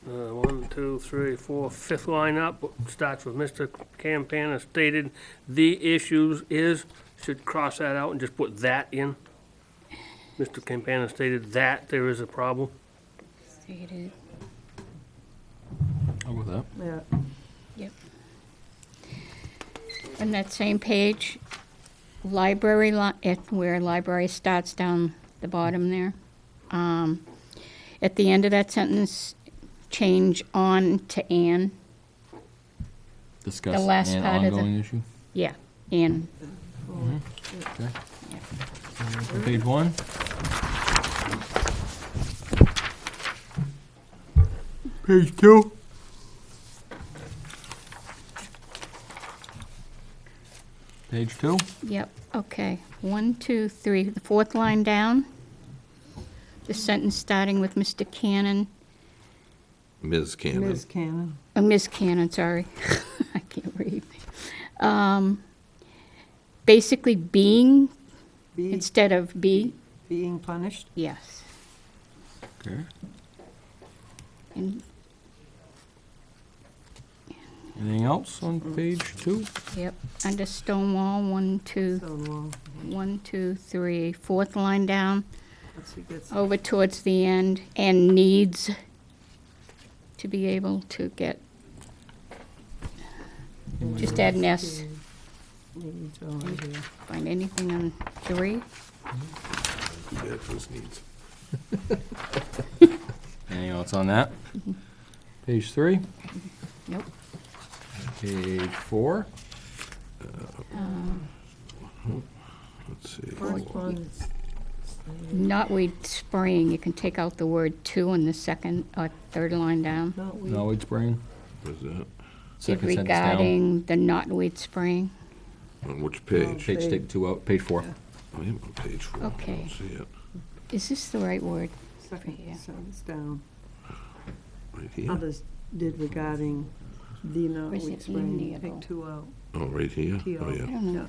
[SPEAKER 4] 1, 2, 3, 4, 5th line up, starts with Mr. Campana stated, the issues is, should cross that out and just put that in. Mr. Campana stated that there is a problem.
[SPEAKER 2] Stated,
[SPEAKER 3] I'll go with that.
[SPEAKER 10] Yeah.
[SPEAKER 2] yep. On that same page, library, where library starts down the bottom there. At the end of that sentence, change on to an.
[SPEAKER 3] Discuss
[SPEAKER 2] The last
[SPEAKER 3] an
[SPEAKER 2] part of the-
[SPEAKER 3] ongoing issue.
[SPEAKER 2] Yeah, an.
[SPEAKER 3] Okay. On page 1. Page 2. Page 2.
[SPEAKER 2] Yep, okay. 1, 2, 3, the fourth line down. The sentence starting with Mr. Cannon,
[SPEAKER 7] Ms. Cannon.
[SPEAKER 10] Ms. Cannon.
[SPEAKER 2] Ms. Cannon, sorry. I can't read. Basically being
[SPEAKER 10] Be,
[SPEAKER 2] instead of be,
[SPEAKER 10] being punished.
[SPEAKER 2] yes.
[SPEAKER 3] Okay.
[SPEAKER 2] And,
[SPEAKER 3] Anything else on page 2?
[SPEAKER 2] yep, under Stonewall, 1, 2,
[SPEAKER 10] Stonewall.
[SPEAKER 2] 1, 2, 3, fourth line down,
[SPEAKER 10] Once he gets
[SPEAKER 2] over towards the end, and needs to be able to get, just add an S.
[SPEAKER 10] needs over here.
[SPEAKER 2] Find anything on 3?
[SPEAKER 7] Yeah, those needs.
[SPEAKER 3] Anything else on that? Page 3.
[SPEAKER 2] Nope.
[SPEAKER 3] Page 4.
[SPEAKER 7] Let's see.
[SPEAKER 10] Correspondence.
[SPEAKER 2] Knotweed spraying, you can take out the word to in the second or third line down.
[SPEAKER 10] No, we,
[SPEAKER 3] No, it's spraying.
[SPEAKER 7] Where's that?
[SPEAKER 3] Second sentence down.
[SPEAKER 2] Regarding the knotweed spraying.
[SPEAKER 7] On which page?
[SPEAKER 3] Page, take 2 out. Page 4.
[SPEAKER 7] I am on page 4. I
[SPEAKER 2] Okay.
[SPEAKER 7] don't see it.
[SPEAKER 2] Is this the right word?
[SPEAKER 10] second
[SPEAKER 2] Yeah.
[SPEAKER 10] sentence down.
[SPEAKER 7] Right here?
[SPEAKER 10] Others did regarding the
[SPEAKER 2] Or is
[SPEAKER 10] knotweed
[SPEAKER 2] it
[SPEAKER 10] spraying.
[SPEAKER 2] amiable?
[SPEAKER 10] Take 2 out.
[SPEAKER 7] Oh, right here?
[SPEAKER 10] T.O.
[SPEAKER 7] Oh,
[SPEAKER 2] I
[SPEAKER 7] yeah.
[SPEAKER 2] don't know.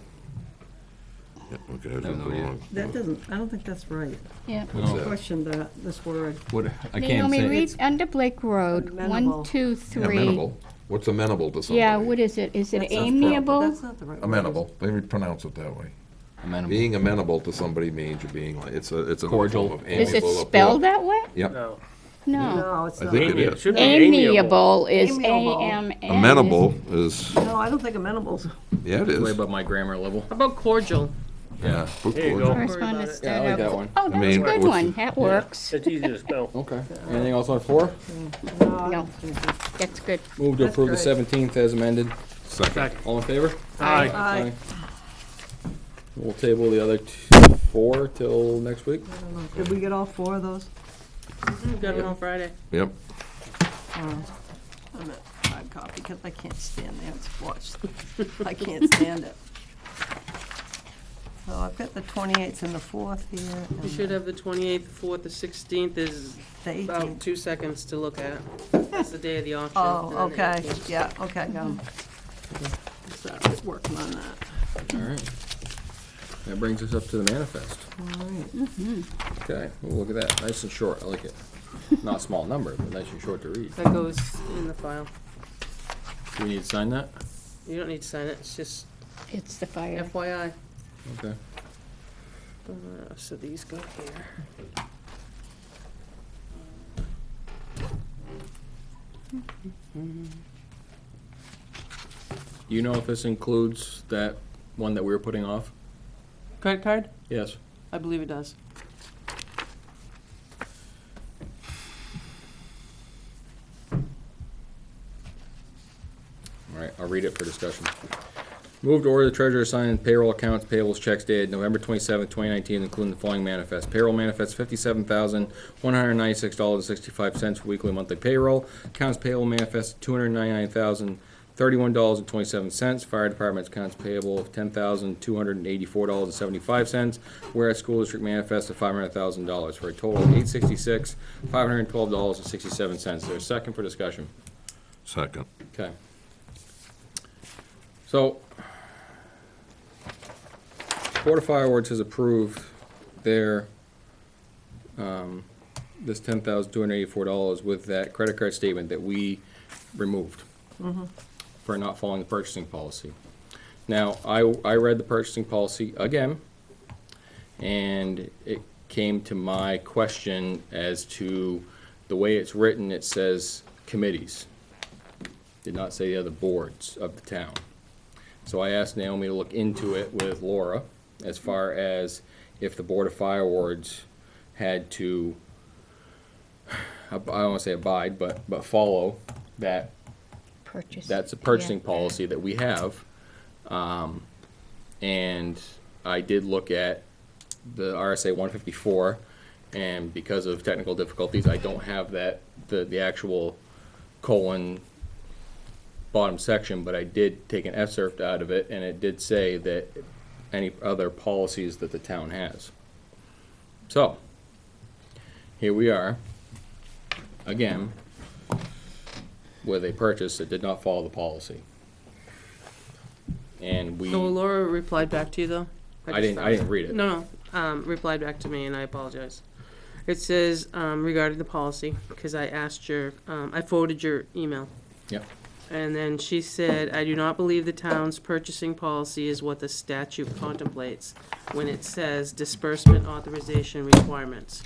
[SPEAKER 7] Yeah, okay, I was
[SPEAKER 3] I don't
[SPEAKER 7] on the
[SPEAKER 3] know yet.
[SPEAKER 7] wrong.
[SPEAKER 10] That doesn't, I don't think that's right.
[SPEAKER 2] Yeah.
[SPEAKER 3] What's
[SPEAKER 10] I
[SPEAKER 3] that?
[SPEAKER 10] questioned that, this word.
[SPEAKER 3] What, I can't
[SPEAKER 2] Naomi,
[SPEAKER 3] say.
[SPEAKER 2] read under Blake Road,
[SPEAKER 10] Amenable.
[SPEAKER 2] 1, 2, 3.
[SPEAKER 7] Amenable? What's amenable to somebody?
[SPEAKER 2] Yeah, what is it? Is it
[SPEAKER 10] That's not-
[SPEAKER 2] amiable?
[SPEAKER 10] That's not the right word.
[SPEAKER 7] Amenable, they would pronounce it that way.
[SPEAKER 3] Amenable.
[SPEAKER 7] Being amenable to somebody means you're being like, it's a
[SPEAKER 3] Cordial.
[SPEAKER 7] form of
[SPEAKER 2] Is it
[SPEAKER 7] amiable
[SPEAKER 2] spelled that way?
[SPEAKER 7] Yep.
[SPEAKER 4] No.
[SPEAKER 2] No.
[SPEAKER 10] No, it's
[SPEAKER 7] I
[SPEAKER 10] not.
[SPEAKER 7] think it
[SPEAKER 4] It
[SPEAKER 7] is.
[SPEAKER 4] should be amiable.
[SPEAKER 2] Amiable is
[SPEAKER 10] Amiable.
[SPEAKER 2] A-M-N.
[SPEAKER 7] Amenable is,
[SPEAKER 10] No, I don't think amenable's.
[SPEAKER 7] yeah, it
[SPEAKER 3] Way
[SPEAKER 7] is.
[SPEAKER 3] above my grammar level.
[SPEAKER 11] How about cordial?
[SPEAKER 7] Yeah. put
[SPEAKER 4] There you
[SPEAKER 7] cordial.
[SPEAKER 4] go.
[SPEAKER 2] Correspondence.
[SPEAKER 3] Yeah, I like that one.
[SPEAKER 2] Oh,
[SPEAKER 7] I
[SPEAKER 2] that's a
[SPEAKER 7] mean,
[SPEAKER 2] good
[SPEAKER 7] what's
[SPEAKER 2] one.
[SPEAKER 7] the-
[SPEAKER 2] That works.
[SPEAKER 4] It's easy to spell.
[SPEAKER 3] Okay. Anything else on 4?
[SPEAKER 2] No, that's good.
[SPEAKER 3] Move to
[SPEAKER 10] That's
[SPEAKER 3] approve the
[SPEAKER 10] great.
[SPEAKER 3] 17th as amended.
[SPEAKER 7] Second.
[SPEAKER 3] All in favor?
[SPEAKER 4] Aye.
[SPEAKER 10] Aye.
[SPEAKER 3] We'll table the other 4 till next week.
[SPEAKER 10] I don't know. Did we get all 4 of those?
[SPEAKER 11] Got it on Friday.
[SPEAKER 7] Yep.
[SPEAKER 10] I'm at hard copy because I can't stand there and watch. I can't stand it. So I've got the 28th and the 4th here.
[SPEAKER 11] You
[SPEAKER 10] and
[SPEAKER 11] should have the 28th, 4th, the 16th is
[SPEAKER 10] the
[SPEAKER 11] about
[SPEAKER 10] 18th.
[SPEAKER 11] 2 seconds to look at. That's the day of the auction.
[SPEAKER 10] Oh,
[SPEAKER 11] and then the
[SPEAKER 10] okay,
[SPEAKER 11] 18th.
[SPEAKER 10] yeah, okay, Start working on that.
[SPEAKER 3] All right. That brings us up to the manifest.
[SPEAKER 10] All right.
[SPEAKER 3] Okay, we'll look at that. Nice and short. I like it. Not a small number, but nice and short to read.
[SPEAKER 11] That goes in the file.
[SPEAKER 3] Do we need to sign that?
[SPEAKER 11] You don't need to sign it, it's just
[SPEAKER 2] It's the fire.
[SPEAKER 11] FYI.
[SPEAKER 3] Okay.
[SPEAKER 11] So these go here.
[SPEAKER 3] You know if this includes that one that we were putting off?
[SPEAKER 11] Credit card?
[SPEAKER 3] Yes.
[SPEAKER 11] I believe it does.
[SPEAKER 3] All right, I'll read it for discussion. Move to order the treasurer sign payroll accounts payables checks dated November 27th, 2019, including the following manifest. Payroll manifest $57,196.65 for weekly and monthly payroll. Accounts payable manifest $299,031.27. Fire department's accounts payable of $10,284.75. Whereas school district manifest of $500,000 for a total of $866,512.67. There's a second for discussion.
[SPEAKER 7] Second.
[SPEAKER 3] Okay. So, Board of Fireworks has approved their, this $10,284 with that credit card statement that we removed for not following the purchasing policy. Now, I read the purchasing policy again, and it came to my question as to the way it's written. It says committees. Did not say the other boards of the town. So I asked Naomi to look into it with Laura as far as if the Board of Fire Wards had to, I don't want to say abide, but follow that.
[SPEAKER 2] Purchase.
[SPEAKER 3] That's a purchasing policy that we have. And I did look at the RSA 154, and because of technical difficulties, I don't have that, the actual colon bottom section, but I did take an excerpt out of it, and it did say that any other policies that the town has. So, here we are, again, with a purchase that did not follow the policy. And we,
[SPEAKER 11] So Laura replied back to you, though?
[SPEAKER 3] I didn't read it.
[SPEAKER 11] No, replied back to me, and I apologize. It says, regarding the policy, because I asked I forwarded your email.
[SPEAKER 3] Yep.
[SPEAKER 11] And then she said, I do not believe the town's purchasing policy is what the statute contemplates when it says disbursement authorization requirements.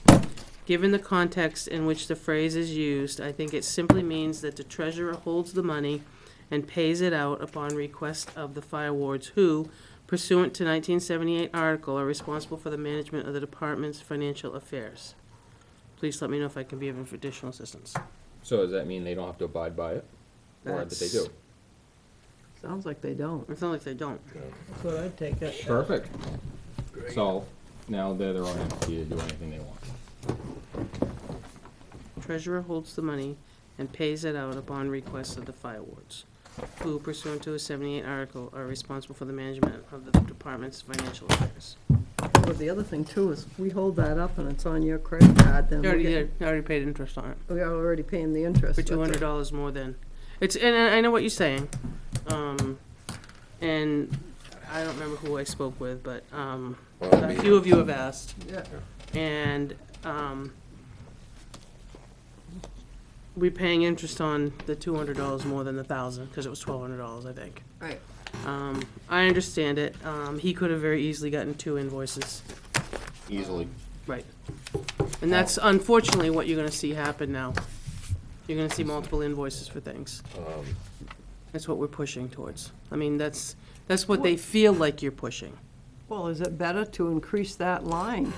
[SPEAKER 11] Given the context in which the phrase is used, I think it simply means that the treasurer holds the money and pays it out upon request of the fire wards who, pursuant to 1978 article, are responsible for the management of the department's financial affairs. Please let me know if I can be of additional assistance.
[SPEAKER 3] So does that mean they don't have to abide by it? Or that they do?
[SPEAKER 10] Sounds like they don't.
[SPEAKER 11] It sounds like they don't.
[SPEAKER 10] That's what I'd take it.
[SPEAKER 3] Perfect. So, now they're their own entity to do anything they want.
[SPEAKER 11] Treasurer holds the money and pays it out upon request of the fire wards, who pursuant to a 78 article are responsible for the management of the department's financial affairs.
[SPEAKER 10] But the other thing too is, we hold that up and it's on your credit card, then
[SPEAKER 11] You already
[SPEAKER 10] we
[SPEAKER 11] did, you already paid interest on it,
[SPEAKER 10] we are already paying the interest.
[SPEAKER 11] for
[SPEAKER 10] but the-
[SPEAKER 11] $200 more than, it's, and I know what you're saying. And I don't remember who I spoke with, but, a few of you have asked.
[SPEAKER 10] Yeah.
[SPEAKER 11] And, we're paying interest on the $200 more than the $1,000, because it was $1,200, I think.
[SPEAKER 10] Right.
[SPEAKER 11] I understand it. He could have very easily gotten 2 invoices.
[SPEAKER 3] Easily.
[SPEAKER 11] Right. And that's unfortunately what you're gonna see happen now. You're gonna see multiple invoices for things. That's what we're pushing towards. I mean, that's what they feel like you're pushing.
[SPEAKER 10] Well, is it better to increase that line?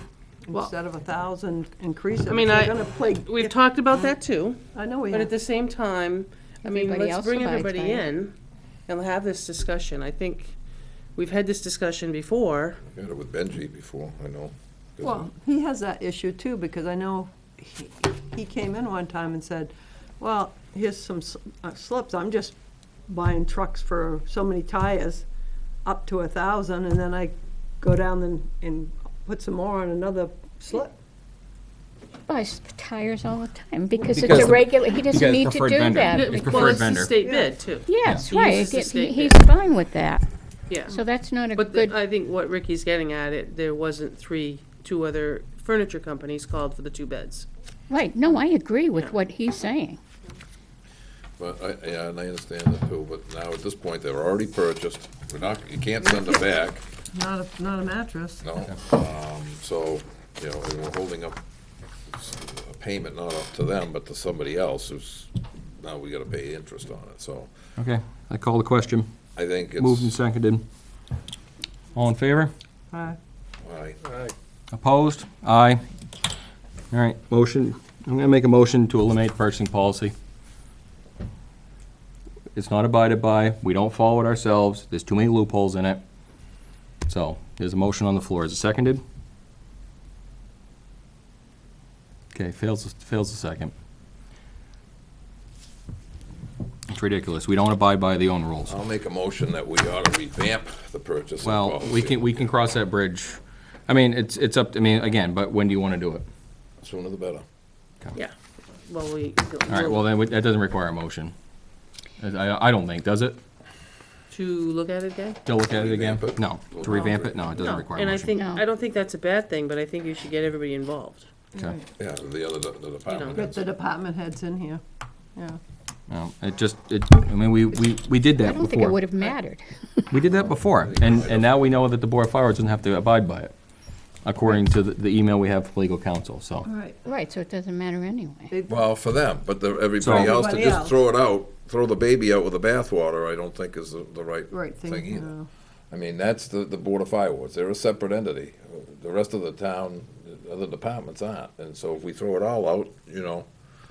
[SPEAKER 11] Well-
[SPEAKER 10] Instead of 1,000, increase it?
[SPEAKER 11] I mean,
[SPEAKER 10] If you're gonna play-
[SPEAKER 11] We've talked about that too,
[SPEAKER 10] I know we
[SPEAKER 11] but at
[SPEAKER 10] have.
[SPEAKER 11] the same time, I mean,
[SPEAKER 2] Everybody
[SPEAKER 11] let's
[SPEAKER 2] else
[SPEAKER 11] bring
[SPEAKER 2] abides
[SPEAKER 11] everybody
[SPEAKER 2] by it.
[SPEAKER 11] in and have this discussion. I think we've had this discussion before.
[SPEAKER 7] Had it with Benji before, I know.
[SPEAKER 10] Well, he has that issue too, because I know he came in one time and said, well, here's some slips, I'm just buying trucks for so many tires, up to 1,000, and then I go down and put some more on another slip.
[SPEAKER 2] Buys tires all the time because
[SPEAKER 3] Because
[SPEAKER 2] it's a regular, he doesn't
[SPEAKER 3] because
[SPEAKER 2] need to
[SPEAKER 3] preferred
[SPEAKER 2] do
[SPEAKER 3] vendor.
[SPEAKER 2] that.
[SPEAKER 3] It's
[SPEAKER 11] Well,
[SPEAKER 3] preferred
[SPEAKER 11] it's the
[SPEAKER 3] vendor.
[SPEAKER 11] state bid too.
[SPEAKER 2] Yes,
[SPEAKER 11] He
[SPEAKER 2] right,
[SPEAKER 11] uses the state
[SPEAKER 2] he's
[SPEAKER 11] bid.
[SPEAKER 2] fine with that.
[SPEAKER 11] Yeah.
[SPEAKER 2] So that's not a
[SPEAKER 11] But
[SPEAKER 2] good,
[SPEAKER 11] I think what Ricky's getting at, there wasn't two other furniture companies called for the 2 beds.
[SPEAKER 2] Right, no, I agree with what he's saying.
[SPEAKER 7] But yeah, and I understand that too, but now at this point, they're already purchased. You can't send them back,
[SPEAKER 10] Not a mattress.
[SPEAKER 7] no. So, and we're holding up a payment not up to them, but to somebody else who's, now we gotta pay interest on it, so
[SPEAKER 3] Okay, I call the question.
[SPEAKER 7] I think
[SPEAKER 3] Moved and
[SPEAKER 7] it's,
[SPEAKER 3] seconded. All in favor?
[SPEAKER 10] Aye.
[SPEAKER 3] Opposed? Aye. All right, motion, I'm gonna make a motion to eliminate purchasing policy. It's not abided by, we don't follow it ourselves, there's too many loopholes in it. So, there's a motion on the floor, is it seconded? Okay, fails the second. It's ridiculous, we don't abide by the own rules.
[SPEAKER 7] I'll make a motion that we ought to revamp the purchasing
[SPEAKER 3] Well,
[SPEAKER 7] policy.
[SPEAKER 3] we can cross that bridge. I mean, it's up, again, but when do you wanna do it?
[SPEAKER 7] Sooner the better.
[SPEAKER 11] Yeah, well, we.
[SPEAKER 3] All right, well, then, that doesn't require a motion. I don't think, does it?
[SPEAKER 11] To look at it again?
[SPEAKER 3] To look at it again?
[SPEAKER 7] Revamp it?
[SPEAKER 3] No. To revamp it? No, it doesn't
[SPEAKER 11] No,
[SPEAKER 3] require a
[SPEAKER 11] and I
[SPEAKER 3] motion.
[SPEAKER 11] think,
[SPEAKER 2] No.
[SPEAKER 11] I don't think that's a bad thing, but I think you should get everybody involved.
[SPEAKER 3] Okay.
[SPEAKER 7] Yeah, the department
[SPEAKER 10] Get
[SPEAKER 7] heads.
[SPEAKER 10] the department heads in here, yeah.
[SPEAKER 3] No, we did
[SPEAKER 2] I
[SPEAKER 3] that
[SPEAKER 2] don't think it
[SPEAKER 3] before.
[SPEAKER 2] would have mattered.
[SPEAKER 3] We did that before, and now we know that the Board of Fire doesn't have to abide by it, according to the email we have from legal counsel, so.
[SPEAKER 10] All right.
[SPEAKER 2] Right, so it doesn't matter anyway.
[SPEAKER 7] Well, for them, but everybody
[SPEAKER 3] So-
[SPEAKER 7] else, to
[SPEAKER 10] Everybody
[SPEAKER 7] just
[SPEAKER 10] else.
[SPEAKER 7] throw it out, throw the baby out with the bathwater, I don't think is the right
[SPEAKER 10] Right
[SPEAKER 7] thing
[SPEAKER 10] thing,
[SPEAKER 7] either.
[SPEAKER 10] no.
[SPEAKER 7] I mean, that's the Board of Fire Wards, they're a separate entity. The rest of the town, other departments aren't, and so if we throw it all out,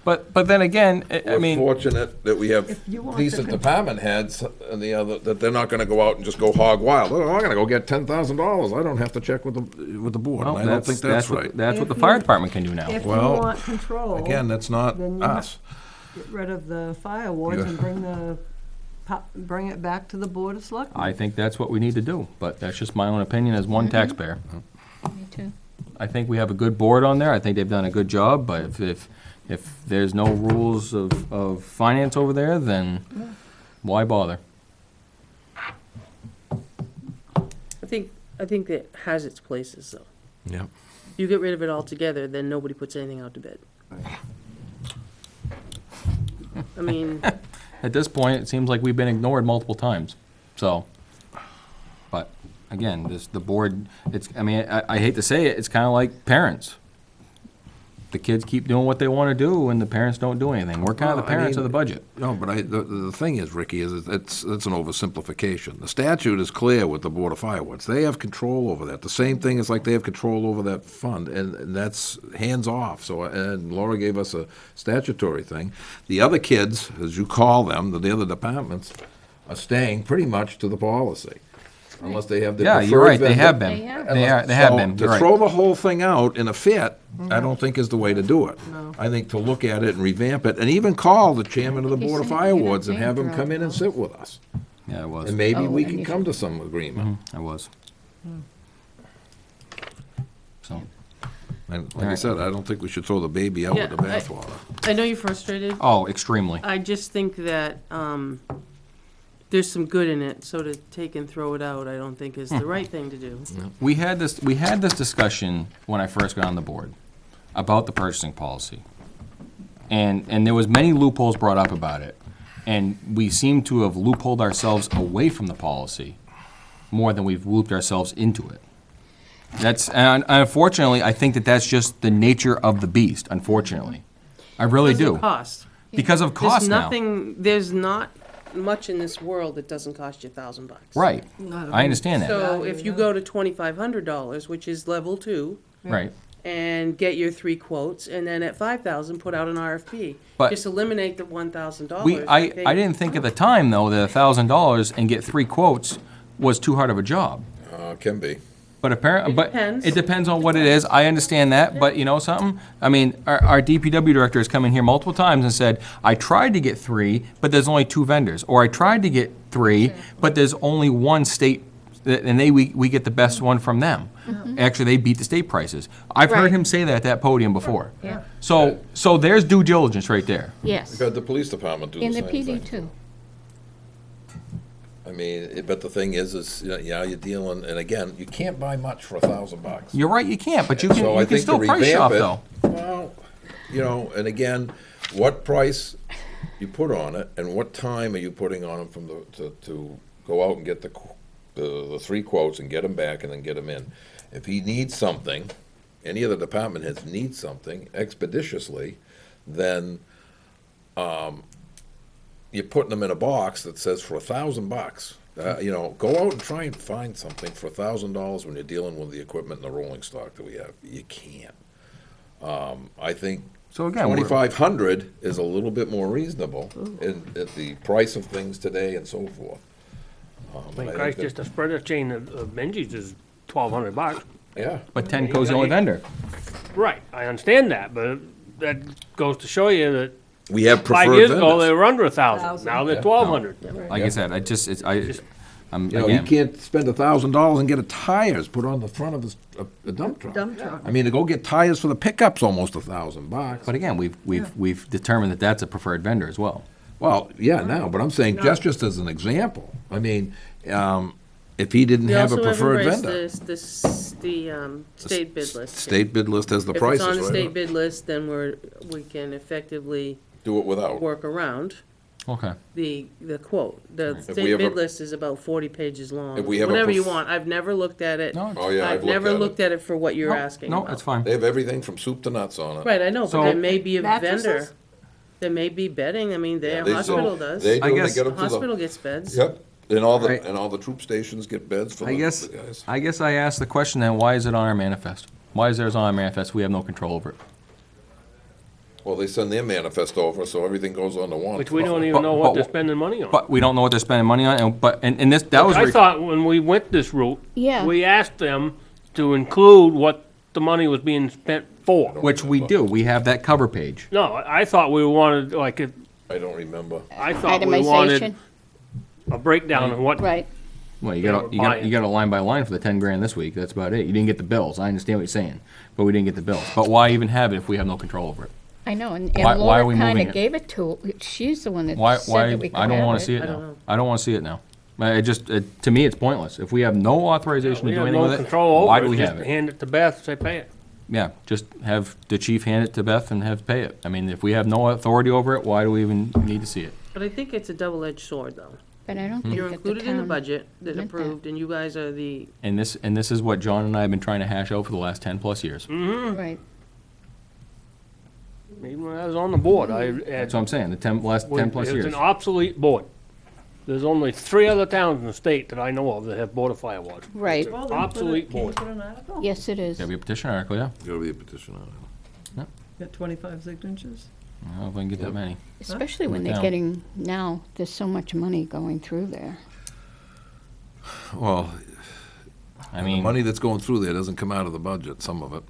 [SPEAKER 3] But then again, I
[SPEAKER 7] we're
[SPEAKER 3] mean,
[SPEAKER 7] fortunate that we have
[SPEAKER 10] If you want
[SPEAKER 7] decent
[SPEAKER 10] to
[SPEAKER 7] department heads and the other, that they're not gonna go out and just go hog wild. Oh, I'm gonna go get $10,000, I don't have to check with the board,
[SPEAKER 3] well,
[SPEAKER 7] and I don't think that's
[SPEAKER 3] what-
[SPEAKER 7] right.
[SPEAKER 3] That's what the
[SPEAKER 10] If
[SPEAKER 3] fire
[SPEAKER 10] you-
[SPEAKER 3] department can do now.
[SPEAKER 10] If you
[SPEAKER 7] Well,
[SPEAKER 10] want control.
[SPEAKER 7] Again, that's not
[SPEAKER 10] Then you
[SPEAKER 7] us.
[SPEAKER 10] Get rid of the fire wards
[SPEAKER 7] Yeah.
[SPEAKER 10] and bring it back to the Board of Selectmen.
[SPEAKER 3] I think that's what we need to do, but that's just my own opinion as one taxpayer.
[SPEAKER 2] Me too.
[SPEAKER 3] I think we have a good board on there, I think they've done a good job, but if there's no rules of finance over there, then why bother?
[SPEAKER 11] I think that has its places, though.
[SPEAKER 7] Yep.
[SPEAKER 11] You get rid of it altogether, then nobody puts anything out to bid. I mean,
[SPEAKER 3] At this point, it seems like we've been ignored multiple times, so. But, again, the board, I hate to say it, it's kinda like parents. The kids keep doing what they wanna do, and the parents don't do anything. We're kinda the
[SPEAKER 7] Well, I
[SPEAKER 3] parents of
[SPEAKER 7] mean,
[SPEAKER 3] the budget.
[SPEAKER 7] No, but the thing is, Ricky, is it's an oversimplification. The statute is clear with the Board of Fire Wards. They have control over that. The same thing is like they have control over that fund, and that's hands off. So, and Laura gave us a statutory thing. The other kids, as you call them, the other departments, are staying pretty much to the policy. Unless they have the
[SPEAKER 3] Yeah,
[SPEAKER 7] preferred
[SPEAKER 3] you're right, they
[SPEAKER 7] vendor.
[SPEAKER 3] have been.
[SPEAKER 2] They have.
[SPEAKER 3] They have
[SPEAKER 7] So,
[SPEAKER 3] been, you're
[SPEAKER 7] To
[SPEAKER 3] right.
[SPEAKER 7] throw the whole thing out in a fit, I don't think is the way to do it. I think to look at it and revamp it, and even call the chairman of the
[SPEAKER 2] He's
[SPEAKER 7] Board of
[SPEAKER 2] saying
[SPEAKER 7] Fire
[SPEAKER 2] you're not
[SPEAKER 7] Wards and have him
[SPEAKER 2] paying
[SPEAKER 7] come
[SPEAKER 2] for
[SPEAKER 7] in and
[SPEAKER 2] it,
[SPEAKER 7] sit with us.
[SPEAKER 3] Yeah, it was.
[SPEAKER 7] And maybe
[SPEAKER 2] Oh,
[SPEAKER 7] we
[SPEAKER 2] and
[SPEAKER 7] can
[SPEAKER 2] you
[SPEAKER 7] come
[SPEAKER 2] should-
[SPEAKER 7] to some agreement.
[SPEAKER 3] I was. So,
[SPEAKER 7] And like I said, I don't think we should throw the baby out with the
[SPEAKER 11] Yeah,
[SPEAKER 7] bathwater.
[SPEAKER 11] I know you're frustrated.
[SPEAKER 3] oh, extremely.
[SPEAKER 11] I just think that, there's some good in it, so to take and throw it out, I don't think is the right thing to do.
[SPEAKER 3] We had this discussion when I first got on the board about the purchasing policy. And there was many loopholes brought up about it. And we seem to have loopholed ourselves away from the policy more than we've looped ourselves into it. And unfortunately, I think that's just the nature of the beast, unfortunately. I really
[SPEAKER 11] Because of
[SPEAKER 3] do.
[SPEAKER 11] cost.
[SPEAKER 3] Because of cost now.
[SPEAKER 11] There's not much in this world that doesn't cost you $1,000.
[SPEAKER 3] Right.
[SPEAKER 10] Not a
[SPEAKER 3] I understand that.
[SPEAKER 11] So if you go to $2,500, which is level 2,
[SPEAKER 3] Right.
[SPEAKER 11] and get your 3 quotes, and then at 5,000, put out an RFP.
[SPEAKER 3] But-
[SPEAKER 11] Just eliminate the $1,000.
[SPEAKER 3] I didn't think at the time, though, that $1,000 and get 3 quotes was too hard of a job.
[SPEAKER 7] Can be.
[SPEAKER 3] But apparently,
[SPEAKER 11] It
[SPEAKER 3] but
[SPEAKER 11] depends.
[SPEAKER 3] it depends on what it is. I understand that, but you know something? I mean, our DPW director has come in here multiple times and said, I tried to get 3, but there's only 2 vendors. Or I tried to get 3, but there's only one state, and we get the best one from them. Actually, they beat the state prices. I've heard
[SPEAKER 2] Right.
[SPEAKER 3] him say that at that podium before.
[SPEAKER 2] Yeah.
[SPEAKER 3] So there's due diligence right there.
[SPEAKER 2] Yes.
[SPEAKER 7] We've had the police department do the
[SPEAKER 2] In
[SPEAKER 7] same
[SPEAKER 2] the
[SPEAKER 7] thing.
[SPEAKER 2] PD too.
[SPEAKER 7] I mean, but the thing is, you're dealing, and again, you can't buy much for $1,000.
[SPEAKER 3] You're right, you can't, but you can
[SPEAKER 7] So I
[SPEAKER 3] still
[SPEAKER 7] think to
[SPEAKER 3] price shop,
[SPEAKER 7] revamp
[SPEAKER 3] though.
[SPEAKER 7] it, well, you know, and again, what price you put on it, and what time are you putting on them from to go out and get the 3 quotes and get them back and then get them in. If he needs something, any of the department heads need something expeditiously, then you're putting them in a box that says for $1,000. You know, go out and try and find something for $1,000 when you're dealing with the equipment and the rolling stock that we have. You can't. I think
[SPEAKER 3] So again,
[SPEAKER 7] 2,500 is a little bit more reasonable at the price of things today and so forth.
[SPEAKER 4] I
[SPEAKER 7] I
[SPEAKER 4] mean,
[SPEAKER 7] think
[SPEAKER 4] Christ,
[SPEAKER 7] that-
[SPEAKER 4] just a spreader chain of Benji's is $1,200.
[SPEAKER 7] Yeah.
[SPEAKER 3] but Tenco's the only vendor.
[SPEAKER 4] Right, I understand that, but that goes to show you that
[SPEAKER 7] We have
[SPEAKER 4] 5
[SPEAKER 7] preferred
[SPEAKER 4] years ago, they
[SPEAKER 7] vendors.
[SPEAKER 4] were under 1,000. Now they're
[SPEAKER 7] Yeah.
[SPEAKER 4] 1,200.
[SPEAKER 3] Like I said, I'm,
[SPEAKER 7] You know, you
[SPEAKER 3] again,
[SPEAKER 7] can't spend $1,000 and get a tires put on the front of a dump truck.
[SPEAKER 10] Dump truck.
[SPEAKER 7] I mean, to go get tires for the pickup's almost $1,000.
[SPEAKER 3] but again, we've determined that that's a preferred vendor as well.
[SPEAKER 7] Well, yeah, now, but I'm saying just as an example. I mean, if he didn't
[SPEAKER 11] We
[SPEAKER 7] have a
[SPEAKER 11] also have
[SPEAKER 7] preferred
[SPEAKER 11] embraced
[SPEAKER 7] vendor.
[SPEAKER 11] the state bid list.
[SPEAKER 7] State bid list has the
[SPEAKER 11] If it's
[SPEAKER 7] prices,
[SPEAKER 11] on the
[SPEAKER 7] right?
[SPEAKER 11] state bid list, then we can effectively
[SPEAKER 7] Do it without.
[SPEAKER 11] work around
[SPEAKER 3] Okay.
[SPEAKER 11] the quote. The
[SPEAKER 7] If we
[SPEAKER 11] state
[SPEAKER 7] have
[SPEAKER 11] bid
[SPEAKER 7] a-
[SPEAKER 11] list is about 40 pages long.
[SPEAKER 7] If we have a
[SPEAKER 11] Whatever you
[SPEAKER 7] pref-
[SPEAKER 11] want. I've never looked at it.
[SPEAKER 3] No,
[SPEAKER 7] Oh, yeah,
[SPEAKER 11] I've never looked at it for what you're asking
[SPEAKER 3] No,
[SPEAKER 11] about.
[SPEAKER 3] it's fine.
[SPEAKER 7] They have everything from soup to nuts on it.
[SPEAKER 11] Right, I know,
[SPEAKER 3] So-
[SPEAKER 11] but there may be a
[SPEAKER 10] Mattresses?
[SPEAKER 11] vendor. There may be bedding. I mean,
[SPEAKER 7] Yeah,
[SPEAKER 11] their
[SPEAKER 7] they-
[SPEAKER 11] hospital does.
[SPEAKER 7] They
[SPEAKER 3] I
[SPEAKER 7] do, they
[SPEAKER 3] guess-
[SPEAKER 7] get them to
[SPEAKER 11] Hospital
[SPEAKER 7] the,
[SPEAKER 11] gets beds.
[SPEAKER 7] yep, and all
[SPEAKER 3] Right.
[SPEAKER 7] the troop stations get beds for
[SPEAKER 3] I
[SPEAKER 7] the
[SPEAKER 3] guess,
[SPEAKER 7] the guys.
[SPEAKER 3] I guess I asked the question then, why is it on our manifest? Why is theirs on our manifest? We have no control over it.
[SPEAKER 7] Well, they send their manifest over, so everything goes on the one.
[SPEAKER 4] Which we don't
[SPEAKER 3] But-
[SPEAKER 4] even know what
[SPEAKER 3] but-
[SPEAKER 4] they're spending money on.
[SPEAKER 3] But we don't know what they're spending money on, and this, that was.
[SPEAKER 4] I thought when we went this route,
[SPEAKER 2] Yeah.
[SPEAKER 4] we asked them to include what the money was being spent for.
[SPEAKER 3] Which we do, we have that cover page.
[SPEAKER 4] No, I thought we wanted,
[SPEAKER 7] I don't remember.
[SPEAKER 4] I thought we wanted
[SPEAKER 2] Itemization,
[SPEAKER 4] a breakdown of what,
[SPEAKER 2] right.
[SPEAKER 3] Well, you
[SPEAKER 4] Yeah,
[SPEAKER 3] got,
[SPEAKER 4] we're
[SPEAKER 3] you got,
[SPEAKER 4] buying.
[SPEAKER 3] you got a line by line for the 10 grand this week, that's about it. You didn't get the bills, I understand what you're saying, but we didn't get the bills. But why even have it if we have no control over it?
[SPEAKER 2] I know, and
[SPEAKER 3] Why are
[SPEAKER 2] Laura
[SPEAKER 3] we
[SPEAKER 2] kind
[SPEAKER 3] moving
[SPEAKER 2] of
[SPEAKER 3] it?
[SPEAKER 2] gave it to, she's the one that
[SPEAKER 3] Why,
[SPEAKER 2] said that we could
[SPEAKER 3] I don't
[SPEAKER 2] have
[SPEAKER 3] wanna
[SPEAKER 2] it.
[SPEAKER 3] see it
[SPEAKER 11] I don't
[SPEAKER 3] now.
[SPEAKER 11] know.
[SPEAKER 3] I don't wanna see it now. To me, it's pointless. If we have no authorization
[SPEAKER 4] we
[SPEAKER 3] to do
[SPEAKER 4] have
[SPEAKER 3] anything
[SPEAKER 4] no
[SPEAKER 3] with it,
[SPEAKER 4] control
[SPEAKER 3] why
[SPEAKER 4] over
[SPEAKER 3] do
[SPEAKER 4] it,
[SPEAKER 3] we
[SPEAKER 4] just
[SPEAKER 3] have it?
[SPEAKER 4] hand it to Beth, say pay it.
[SPEAKER 3] Yeah, just have the chief hand it to Beth and have pay it. I mean, if we have no authority over it, why do we even need to see it?
[SPEAKER 11] But I think it's a double-edged sword, though.
[SPEAKER 2] But I don't think
[SPEAKER 11] You're
[SPEAKER 2] that the
[SPEAKER 11] included in the
[SPEAKER 2] town
[SPEAKER 11] budget that's
[SPEAKER 2] meant that.
[SPEAKER 11] approved, and you guys are the,
[SPEAKER 3] And this is what John and I have been trying to hash out for the last 10+ years.
[SPEAKER 2] Right.
[SPEAKER 4] Even when I was on the board, I had.
[SPEAKER 3] That's what I'm saying, the last 10+
[SPEAKER 4] It's
[SPEAKER 3] years.
[SPEAKER 4] an obsolete board. There's only 3 other towns in the state that I know of that have Board of Fire wards.
[SPEAKER 2] Right.
[SPEAKER 4] It's an
[SPEAKER 10] Well, then put it-
[SPEAKER 4] obsolete
[SPEAKER 10] can you
[SPEAKER 4] board.
[SPEAKER 10] put an article?
[SPEAKER 2] Yes, it is.
[SPEAKER 3] Gotta be a petition article, yeah.
[SPEAKER 7] Gotta be a petition on it.
[SPEAKER 10] Got 25 signatures?
[SPEAKER 3] I don't know if I can get that many.
[SPEAKER 2] Especially when
[SPEAKER 3] In the
[SPEAKER 2] they're
[SPEAKER 3] town.
[SPEAKER 2] getting, now, there's so much money going through there.
[SPEAKER 7] Well,
[SPEAKER 3] I
[SPEAKER 7] the
[SPEAKER 3] mean,
[SPEAKER 7] money that's going through there doesn't come out of the budget, some of it.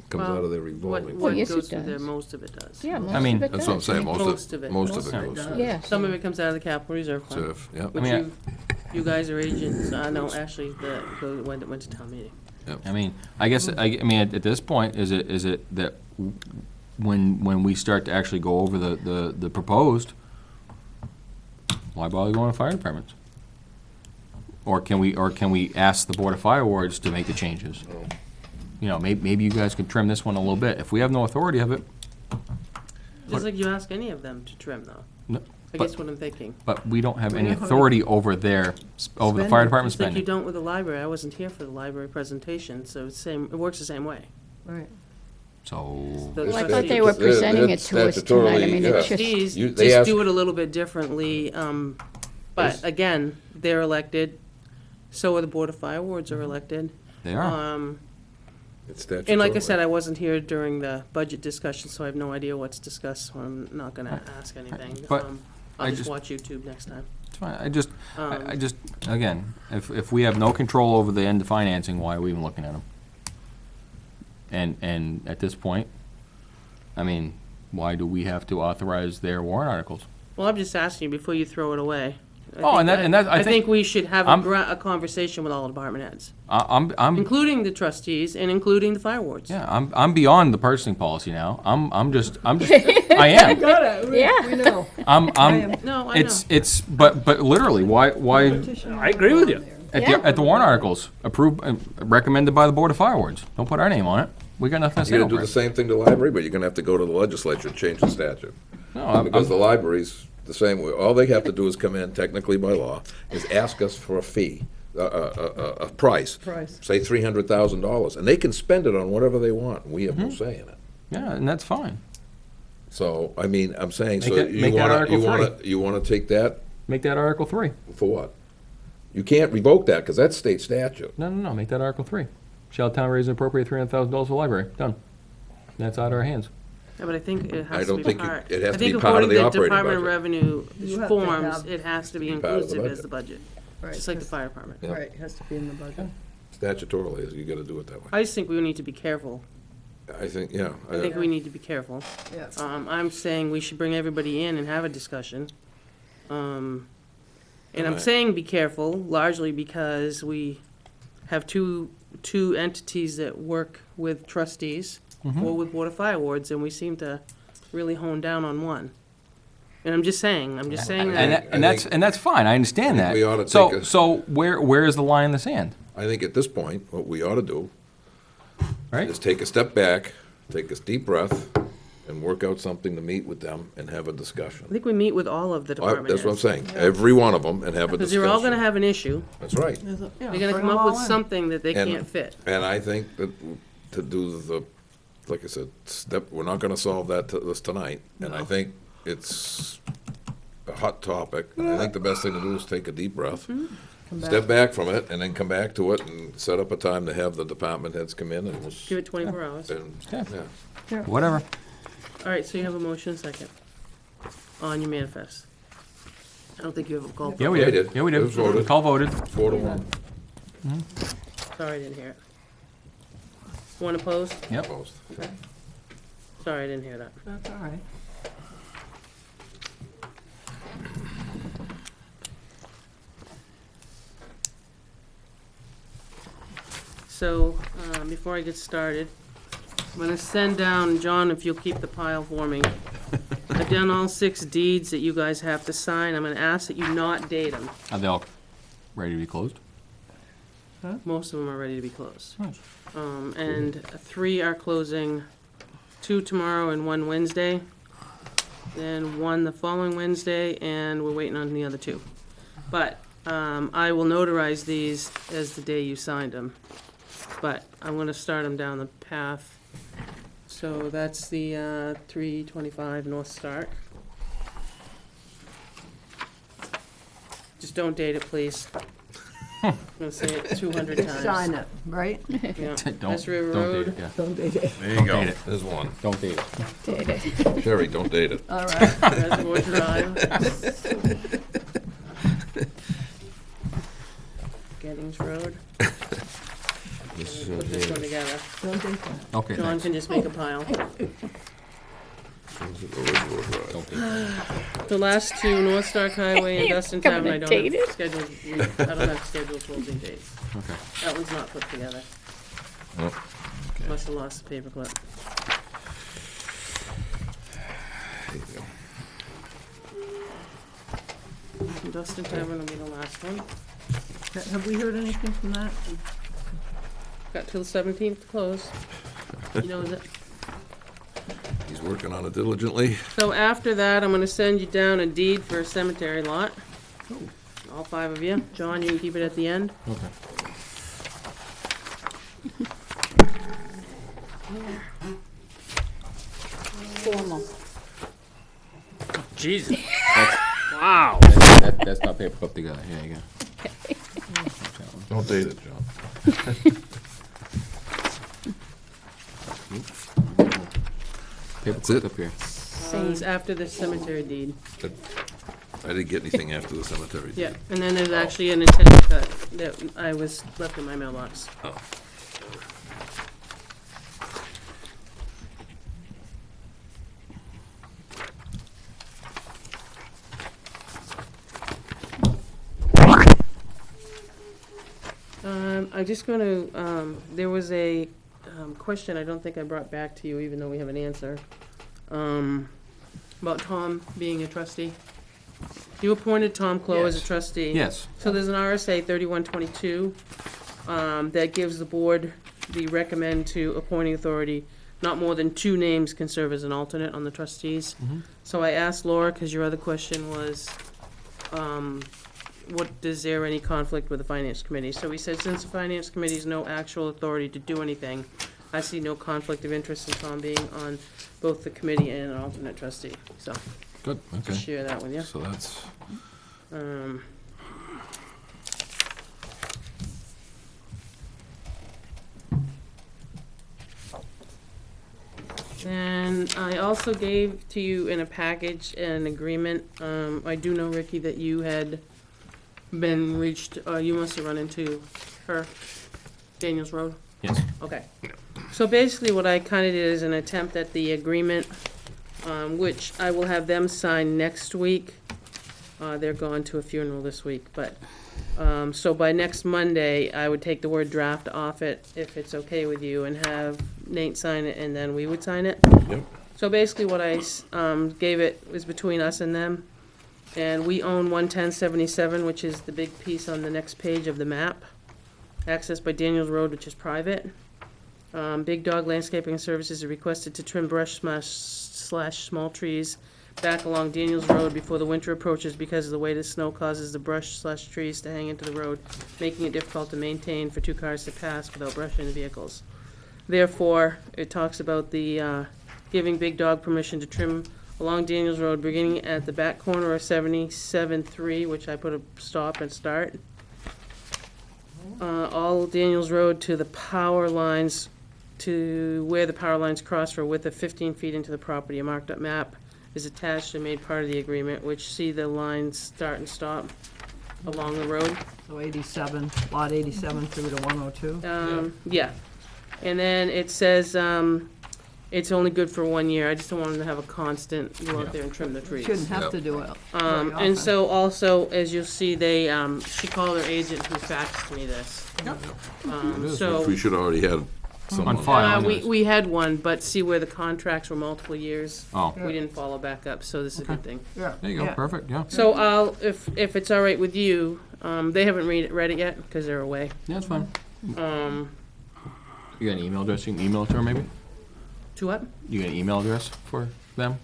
[SPEAKER 7] Comes
[SPEAKER 11] Well,
[SPEAKER 7] out of their
[SPEAKER 11] what
[SPEAKER 7] revolving.
[SPEAKER 2] Well, yes,
[SPEAKER 11] goes
[SPEAKER 2] it
[SPEAKER 11] through there,
[SPEAKER 2] does.
[SPEAKER 11] most of it does.
[SPEAKER 2] Yeah, most
[SPEAKER 3] I mean,
[SPEAKER 2] of it
[SPEAKER 7] That's what I'm
[SPEAKER 2] does.
[SPEAKER 7] saying,
[SPEAKER 11] Most
[SPEAKER 7] most
[SPEAKER 11] of it.
[SPEAKER 7] of it
[SPEAKER 10] Most
[SPEAKER 7] goes.
[SPEAKER 10] of it
[SPEAKER 2] Yeah.
[SPEAKER 11] Some of it comes out of the capital reserve fund,
[SPEAKER 7] Surf, yeah.
[SPEAKER 11] which
[SPEAKER 3] I mean,
[SPEAKER 11] you guys are agents, no, actually, went to town meeting.
[SPEAKER 3] I mean, I guess, I mean, at this point, is it that when we start to actually go over the proposed, why bother going to fire departments? Or can we ask the Board of Fire Wards to make the changes? You know, maybe you guys can trim this one a little bit. If we have no authority of it,
[SPEAKER 11] Just like you ask any of them to trim, though.
[SPEAKER 3] no,
[SPEAKER 11] I guess what I'm thinking.
[SPEAKER 3] but we don't have
[SPEAKER 10] We
[SPEAKER 3] any
[SPEAKER 10] don't have
[SPEAKER 3] authority over the fire
[SPEAKER 10] Spending.
[SPEAKER 3] department
[SPEAKER 11] Just like you
[SPEAKER 3] spending.
[SPEAKER 11] don't with the library. I wasn't here for the library presentation, so it's it works the same way.
[SPEAKER 10] Right.
[SPEAKER 3] So,
[SPEAKER 11] The
[SPEAKER 2] Well, I thought
[SPEAKER 11] trustees-
[SPEAKER 2] they were presenting it to us tonight. I mean, it's just,
[SPEAKER 11] Trustees
[SPEAKER 7] You- they
[SPEAKER 11] just
[SPEAKER 7] ask-
[SPEAKER 11] do it a little bit differently, but again, they're elected, so are the Board of Fire Wards are elected.
[SPEAKER 3] they are.
[SPEAKER 7] It's statutory.
[SPEAKER 11] And like I said, I wasn't here during the budget discussion, so I have no idea what's discussed, so I'm not gonna ask anything.
[SPEAKER 3] But
[SPEAKER 11] I'll
[SPEAKER 3] I
[SPEAKER 11] just
[SPEAKER 3] just-
[SPEAKER 11] watch YouTube next time.
[SPEAKER 3] It's fine. I just,
[SPEAKER 11] Um,
[SPEAKER 3] again, if we have no control over the end of financing, why are we even looking at them? And at this point, I mean, why do we have to authorize their warrant articles?
[SPEAKER 11] Well, I'm just asking you before you throw it away.
[SPEAKER 3] Oh, and that- I
[SPEAKER 11] I
[SPEAKER 3] think-
[SPEAKER 11] think we should have
[SPEAKER 3] I'm-
[SPEAKER 11] a conversation with all the department heads,
[SPEAKER 3] I'm,
[SPEAKER 11] including the trustees and including the fire wards.
[SPEAKER 3] yeah, I'm beyond the purchasing policy now. I'm just, I am.
[SPEAKER 10] Got it.
[SPEAKER 2] Yeah.
[SPEAKER 10] We know.
[SPEAKER 3] I'm,
[SPEAKER 11] No, I know.
[SPEAKER 3] it's, but literally, why,
[SPEAKER 4] I agree with you.
[SPEAKER 3] at the warrant articles, approved, recommended by the Board of Fire Wards, don't put our name on it. We got nothing to say
[SPEAKER 7] You're gonna do
[SPEAKER 3] over
[SPEAKER 7] the
[SPEAKER 3] it.
[SPEAKER 7] same thing to the library, but you're gonna have to go to the legislature and change the statute.
[SPEAKER 3] No,
[SPEAKER 7] Because the library's the same way. All they have to do is come in, technically by law, is ask us for a fee, a price.
[SPEAKER 10] Price.
[SPEAKER 7] Say $300,000, and they can spend it on whatever they want. We have no say in it.
[SPEAKER 3] yeah, and that's fine.
[SPEAKER 7] So, I mean, I'm saying,
[SPEAKER 3] Make
[SPEAKER 7] so
[SPEAKER 3] that-
[SPEAKER 7] you
[SPEAKER 3] make that
[SPEAKER 7] wanna,
[SPEAKER 3] Article
[SPEAKER 7] you wanna, you wanna take that
[SPEAKER 3] Make that Article 3.
[SPEAKER 7] for what? You can't revoke that, because that's state statute.
[SPEAKER 3] No, make that Article 3. Shall town raise and appropriate $300,000 for library? Done. That's out of our hands.
[SPEAKER 11] Yeah, but I think it
[SPEAKER 7] I
[SPEAKER 11] has to
[SPEAKER 7] don't
[SPEAKER 11] be
[SPEAKER 7] think
[SPEAKER 11] part.
[SPEAKER 7] it has
[SPEAKER 11] I
[SPEAKER 7] to be
[SPEAKER 11] think
[SPEAKER 7] part of the
[SPEAKER 11] according to
[SPEAKER 7] operating
[SPEAKER 11] Department of
[SPEAKER 7] budget.
[SPEAKER 11] Revenue
[SPEAKER 10] You have to
[SPEAKER 11] forms,
[SPEAKER 10] have-
[SPEAKER 11] it has to be
[SPEAKER 7] Be part of the
[SPEAKER 11] inclusive as
[SPEAKER 7] budget.
[SPEAKER 11] the budget,
[SPEAKER 10] Right,
[SPEAKER 11] just like the
[SPEAKER 10] has-
[SPEAKER 11] fire department.
[SPEAKER 7] Yeah.
[SPEAKER 10] Right, has to be in the budget.
[SPEAKER 7] Statutorily, you gotta do it that way.
[SPEAKER 11] I just think we need to be careful.
[SPEAKER 7] I think, yeah.
[SPEAKER 11] I think we need to be careful.
[SPEAKER 10] Yeah.
[SPEAKER 11] I'm saying we should bring everybody in and have a discussion. And I'm
[SPEAKER 7] Alright.
[SPEAKER 11] saying be careful largely because we have two entities that work with trustees or with Board of Fire wards, and we seem to really hone down on one. And I'm just saying
[SPEAKER 3] And,
[SPEAKER 11] that.
[SPEAKER 3] and that's fine. I understand
[SPEAKER 7] I think
[SPEAKER 3] that.
[SPEAKER 7] we ought to
[SPEAKER 3] so
[SPEAKER 7] take a-
[SPEAKER 3] so where is the line in the sand?
[SPEAKER 7] I think at this point, what we ought to do
[SPEAKER 3] Right?
[SPEAKER 7] is take a step back, take a deep breath, and work out something to meet with them and have a
[SPEAKER 11] I
[SPEAKER 7] discussion.
[SPEAKER 11] think we meet with all of the department
[SPEAKER 7] That's what I'm
[SPEAKER 11] heads.
[SPEAKER 7] saying, every one of them, and have a
[SPEAKER 11] Because
[SPEAKER 7] discussion.
[SPEAKER 11] they're all gonna have an issue.
[SPEAKER 7] That's right.
[SPEAKER 10] Yeah,
[SPEAKER 11] They're gonna
[SPEAKER 10] bring
[SPEAKER 11] come
[SPEAKER 10] them
[SPEAKER 11] up with
[SPEAKER 10] all in.
[SPEAKER 11] something that they
[SPEAKER 7] And-
[SPEAKER 11] can't fit.
[SPEAKER 7] And I think that to do the, like I said, we're not gonna solve this tonight, and I think it's a hot topic. And I think the best thing to do is take a deep breath,
[SPEAKER 10] Come
[SPEAKER 7] step back from it, and then come back to it and set up a time to have the department heads come in and we'll.
[SPEAKER 11] Give it 24 hours.
[SPEAKER 7] Yeah.
[SPEAKER 3] Whatever.
[SPEAKER 11] All right, so you have a motion second on your manifest. I don't think you have a call.
[SPEAKER 3] Yeah, we
[SPEAKER 7] Yeah,
[SPEAKER 3] did.
[SPEAKER 7] we did.
[SPEAKER 3] Yeah, we
[SPEAKER 7] It
[SPEAKER 3] did.
[SPEAKER 7] was voted.
[SPEAKER 3] Call voted.
[SPEAKER 7] 4-1.
[SPEAKER 11] Sorry, I didn't hear it. One opposed?
[SPEAKER 3] Yep.
[SPEAKER 7] Opposed.
[SPEAKER 11] Sorry, I didn't hear that.
[SPEAKER 10] That's all right.
[SPEAKER 11] So, before I get started, I'm gonna send down, John, if you'll keep the pile for me. I've done all 6 deeds that you guys have to sign. I'm gonna ask that you not date them.
[SPEAKER 3] Are they all ready to be closed?
[SPEAKER 11] Most of them are ready to be closed.
[SPEAKER 3] Nice.
[SPEAKER 11] And 3 are closing, 2 tomorrow and 1 Wednesday. Then 1 the following Wednesday, and we're waiting on the other 2. But, I will notarize these as the day you signed them. But I'm gonna start them down the path. So that's the, 325 North Stark. Just don't date it, please. I'm gonna say it 200
[SPEAKER 10] Just
[SPEAKER 11] times.
[SPEAKER 10] sign it, right?
[SPEAKER 11] Yeah.
[SPEAKER 3] Don't,
[SPEAKER 11] That's River
[SPEAKER 3] don't
[SPEAKER 11] Road.
[SPEAKER 3] date it. Yeah.
[SPEAKER 10] Don't date it.
[SPEAKER 7] There you go.
[SPEAKER 3] date it.
[SPEAKER 7] There's one.
[SPEAKER 3] Don't date it.
[SPEAKER 7] Sherry, don't date it.
[SPEAKER 10] All right.
[SPEAKER 11] Reservoir Drive. Gettings Road. Put this one together.
[SPEAKER 10] Don't date that.
[SPEAKER 3] Okay.
[SPEAKER 11] John
[SPEAKER 3] Thanks.
[SPEAKER 11] can just make a pile.
[SPEAKER 3] Don't date it.
[SPEAKER 11] The last 2, North Stark Highway and Dustin
[SPEAKER 2] Coming
[SPEAKER 11] Tavern, I
[SPEAKER 2] to
[SPEAKER 11] don't
[SPEAKER 2] date
[SPEAKER 11] have
[SPEAKER 2] it?
[SPEAKER 11] scheduled, I don't have scheduled closing dates.
[SPEAKER 3] Okay.
[SPEAKER 11] That one's not put together.
[SPEAKER 7] Oh,
[SPEAKER 11] Must have lost the paperclip.
[SPEAKER 7] there you go.
[SPEAKER 11] And Dustin Tavern will be the last one.
[SPEAKER 10] Have we heard anything from that?
[SPEAKER 11] Got till the 17th to close. He knows it.
[SPEAKER 7] He's working on it diligently.
[SPEAKER 11] So after that, I'm gonna send you down a deed for a cemetery lot. All 5 of you. John, you can keep it at the end.
[SPEAKER 3] Okay.
[SPEAKER 2] Formal.
[SPEAKER 4] Jesus. Wow.
[SPEAKER 3] That's not paper clipped together. Here you go.
[SPEAKER 7] Don't date it, John.
[SPEAKER 3] Paper
[SPEAKER 7] That's it.
[SPEAKER 3] clipped up here.
[SPEAKER 11] It's after the cemetery deed.
[SPEAKER 7] I didn't get anything after the cemetery.
[SPEAKER 11] Yeah, and then there's actually an intent cut that I was left in my mailbox.
[SPEAKER 7] Oh.
[SPEAKER 11] I'm just gonna, there was a question I don't think I brought back to you, even though we have an answer, about Tom being a trustee. You appointed Tom Clow as a
[SPEAKER 3] Yes.
[SPEAKER 11] trustee.
[SPEAKER 3] Yes.
[SPEAKER 11] So there's an RSA 3122 that gives the board the recommend to appointing authority, not more than 2 names can serve as an alternate on the trustees. So I asked Laura, because your other question was, is there any conflict with the finance committee? So we said, since the finance committee has no actual authority to do anything, I see no conflict of interest in Tom being on both the committee and an alternate trustee. So,
[SPEAKER 7] Good,
[SPEAKER 11] just
[SPEAKER 7] okay.
[SPEAKER 11] share that with you.
[SPEAKER 7] So that's,
[SPEAKER 11] And I also gave to you in a package an agreement. I do know, Ricky, that you had been reached, you must have run into her, Daniels Road?
[SPEAKER 3] Yes.
[SPEAKER 11] Okay. So basically what I kinda did is an attempt at the agreement, which I will have them sign next week. They're going to a funeral this week, but, so by next Monday, I would take the word draft off it, if it's okay with you, and have Nate sign it, and then we would sign it.
[SPEAKER 7] yep,
[SPEAKER 11] So basically what I gave it was between us and them, and we own 11077, which is the big piece on the next page of the map, accessed by Daniels Road, which is private. Big Dog Landscaping Services are requested to trim brush slash small trees back along Daniels Road before the winter approaches because of the way the snow causes the brush slash trees to hang into the road, making it difficult to maintain for 2 cars to pass without brushing the vehicles. Therefore, it talks about the, giving Big Dog permission to trim along Daniels Road, beginning at the back corner of 77-3, which I put a stop and start. All Daniels Road to the power lines, to where the power lines cross for a width of 15 feet into the property. A marked up map is attached and made part of the agreement, which see the lines start and stop along the road.
[SPEAKER 10] So 87, lot 87 through to 102?
[SPEAKER 11] Yeah. And then it says, it's only good for 1 year. I just don't want them to have a constant, go out there and trim the trees.
[SPEAKER 10] Shouldn't have
[SPEAKER 7] Yep.
[SPEAKER 10] to do it very often.
[SPEAKER 11] And so also, as you'll see, they, she called her agent who faxed me this. So,
[SPEAKER 7] we should have already had someone.
[SPEAKER 3] On file.
[SPEAKER 11] we had one, but see where the contracts were multiple years?
[SPEAKER 3] Oh,
[SPEAKER 11] We didn't follow back up, so this is a good thing.
[SPEAKER 10] Yeah.
[SPEAKER 3] there you go,
[SPEAKER 10] Yeah.
[SPEAKER 3] perfect, yeah.
[SPEAKER 11] So I'll, if it's all right with you, they haven't read it yet, because they're away.
[SPEAKER 3] Yeah, that's fine.
[SPEAKER 11] Um,
[SPEAKER 3] You got an email address, you can email it to her maybe?
[SPEAKER 11] to what?
[SPEAKER 3] You got an email address for them?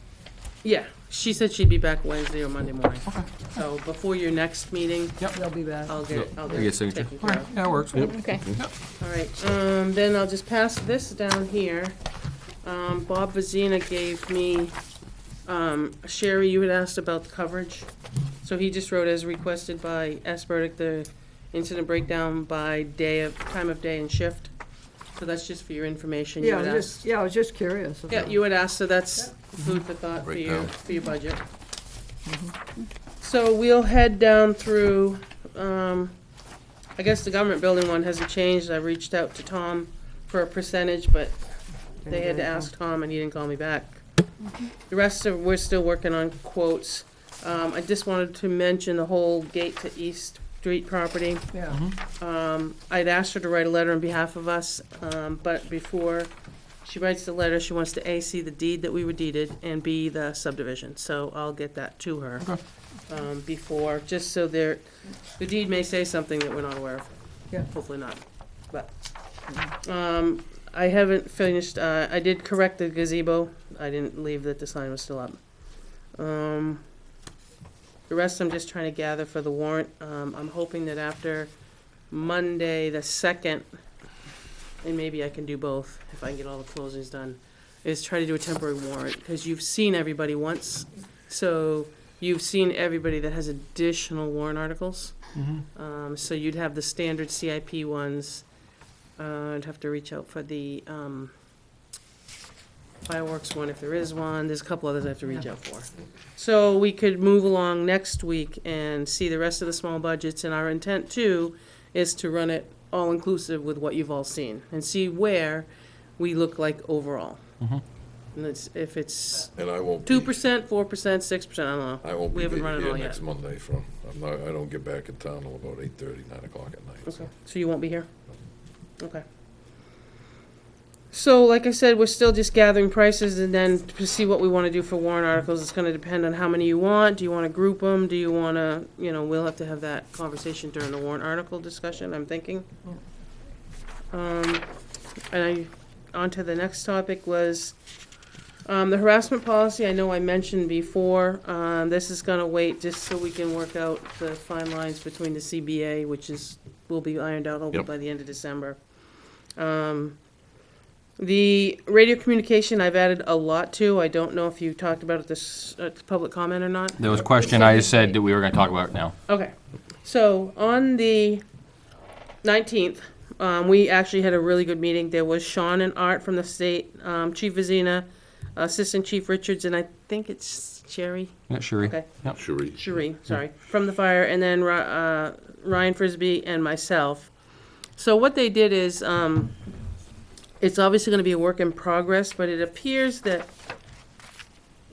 [SPEAKER 11] Yeah, she said she'd be back Wednesday or Monday morning. Okay. So before your next meeting,
[SPEAKER 10] They'll be back.
[SPEAKER 11] I'll get it
[SPEAKER 3] I get signature.
[SPEAKER 11] taken
[SPEAKER 3] All
[SPEAKER 11] care
[SPEAKER 3] right,
[SPEAKER 11] of.
[SPEAKER 3] yeah, it works.
[SPEAKER 2] Okay.
[SPEAKER 11] All right, then I'll just pass this down here. Bob Vazina gave me, Sherry, you had asked about the coverage. So he just wrote as requested by S. Burdick, the incident breakdown by time of day and shift. So that's just for your information. You
[SPEAKER 10] Yeah,
[SPEAKER 11] had asked.
[SPEAKER 10] I was just curious.
[SPEAKER 11] Yeah, you had asked, so that's food for thought for
[SPEAKER 7] Breakdown.
[SPEAKER 11] your budget. So we'll head down through, I guess the government building one hasn't changed. I reached out to Tom for a percentage, but they had to ask Tom and he didn't call me back. The rest of, we're still working on quotes. I just wanted to mention the whole gate to East Street property.
[SPEAKER 10] Yeah.
[SPEAKER 11] I'd asked her to write a letter on behalf of us, but before she writes the letter, she wants to A, see the deed that we were deeded, and B, the subdivision, so I'll get that to her. Before, just so the deed may say something that we're not aware of.
[SPEAKER 10] Yeah.
[SPEAKER 11] Hopefully not, but, I haven't finished, I did correct the gazebo, I didn't leave that the sign was still up. The rest I'm just trying to gather for the warrant. I'm hoping that after Monday, the 2nd, and maybe I can do both, if I can get all the closings done, is try to do a temporary warrant, because you've seen everybody once. So you've seen everybody that has additional warrant articles. So you'd have the standard CIP ones. I'd have to reach out for the fireworks one if there is one. There's a couple others I have to reach out for. So we could move along next week and see the rest of the small budgets, and our intent too is to run it all-inclusive with what you've all seen, and see where we look like overall. And if it's
[SPEAKER 7] And I won't be,
[SPEAKER 11] 2%, 4%, 6%, I don't know.
[SPEAKER 7] I won't
[SPEAKER 11] We
[SPEAKER 7] be
[SPEAKER 11] haven't run it
[SPEAKER 7] here
[SPEAKER 11] all
[SPEAKER 7] next
[SPEAKER 11] yet.
[SPEAKER 7] Monday from, I don't get back in town till about 8:30, 9 o'clock at night, so.
[SPEAKER 11] Okay, so you won't be here? Okay. So, like I said, we're still just gathering prices, and then to see what we want to do for warrant articles, it's gonna depend on how many you want. Do you want to group them? Do you want to, we'll have to have that conversation during the warrant article discussion, I'm thinking. On to the next topic was, the harassment policy. I know I mentioned before, this is gonna wait just so we can work out the fine lines between the CBA, which will be ironed out hopefully
[SPEAKER 7] Yep.
[SPEAKER 11] by the end of December. The radio communication, I've added a lot to. I don't know if you talked about it this, public comment or not.
[SPEAKER 3] There was a question I said that we were gonna talk about now.
[SPEAKER 11] Okay, so on the 19th, we actually had a really good meeting. There was Sean and Art from the state, Chief Vizina, Assistant Chief Richards, and I think it's Sherry.
[SPEAKER 3] Yeah, Sherry.
[SPEAKER 11] Okay.
[SPEAKER 3] Yep.
[SPEAKER 11] Cherie, sorry, from the fire, and then Ryan Frisbee and myself. So what they did is, it's obviously going to be a work in progress, but it appears that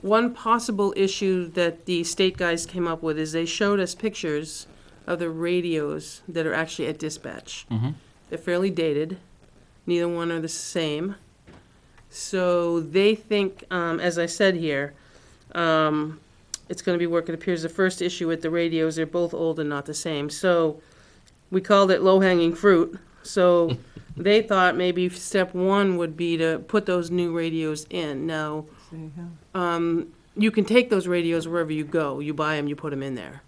[SPEAKER 11] one possible issue that the state guys came up with is they showed us pictures of the radios that are actually at dispatch. They're fairly dated. Neither one are the same. So they think, as I said here, it's going to be work. It appears the first issue with the radios, they're both old and not the same. So we called it low-hanging fruit. So they thought maybe step one would be to put those new radios in. Now, you can take those radios wherever you go. You buy them, you put them in there.